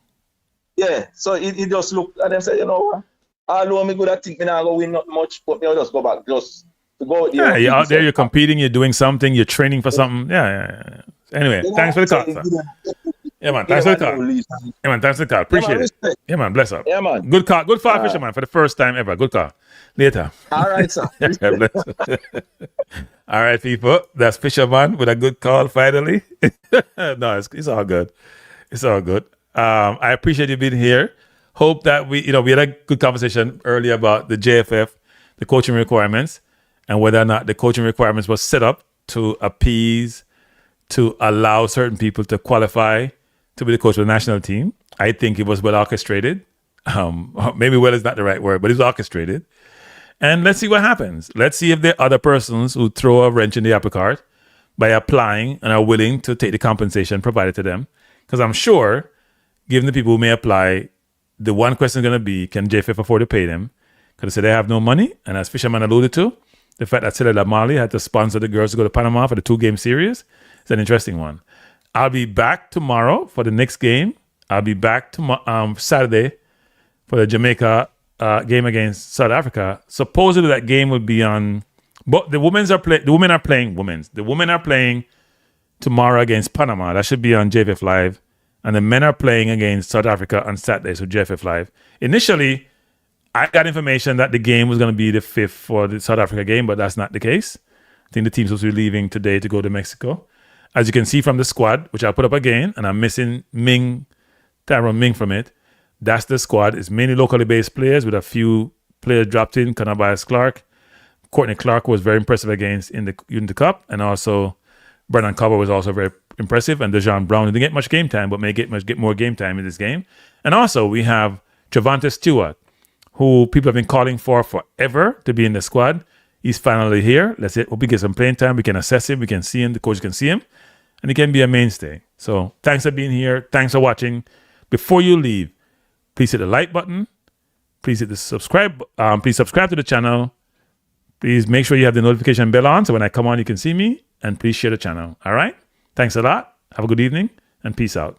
yeah. So it just look and them say, although me good at think me not go win not much, but me just go back just to go. Yeah, you're out there, you're competing, you're doing something, you're training for something. Yeah. Anyway, thanks for the call, sir. Yeah, man. Thanks for the call. Yeah, man. Thanks for the call. Appreciate it. Yeah, man. Bless up. Yeah, man. Good call. Good call, Fisherman, for the first time ever. Good call. Later. All right, sir. Yeah, bless up. All right, people. That's Fisherman with a good call finally. No, it's all good. It's all good. I appreciate you being here. Hope that we had a good conversation earlier about the JFF, the coaching requirements, and whether or not the coaching requirements was set up to allow certain people to qualify to be the coach of the national team. I think it was well orchestrated. Maybe well is not the right word, but it's orchestrated. And let's see what happens. Let's see if there are other persons who throw a wrench in the apple cart by applying and are willing to take the compensation provided to them. Because I'm sure, given the people who may apply, the one question is going to be, can JFF afford to pay them? Because they say they have no money. And as Fisherman alluded to, the fact that Cedella Mali had to sponsor the girls to go to Panama for the 2-game series is an interesting one. I'll be back tomorrow for the next game. I'll be back Saturday for the Jamaica game against South Africa. Supposedly that game will be on. But the women are playing tomorrow against Panama. That should be on JFF Live, and the men are playing against South Africa on Saturday, so JFF Live. Initially, I got information that the game was going to be the 5th for the South Africa game, but that's not the case. I think the team's supposed to be leaving today to go to Mexico. As you can see from the squad, which I'll put up again, and I'm missing Tyrone Ming from it. That's the squad. It's mainly locally based players with a few players dropped in. Canabias Clark. Courtney Clark was very impressive in the Cup. And also, Brennan Cover was also very impressive. And Dejan Brown didn't get much game time, but may get more game time in this game. And also, we have Javante Stewart, who people have been calling for forever to be in the squad. He's finally here. Let's hope he gets some playing time. We can assess him. We can see him. The coach can see him. And he can be a mainstay. So thanks for being here. Thanks for watching. Before you leave, please hit the like button. Please hit the subscribe. Please subscribe to the channel. Please make sure you have the notification bell on so when I come on, you can see me. And please share the channel. All right? Thanks a lot. Have a good evening and peace out.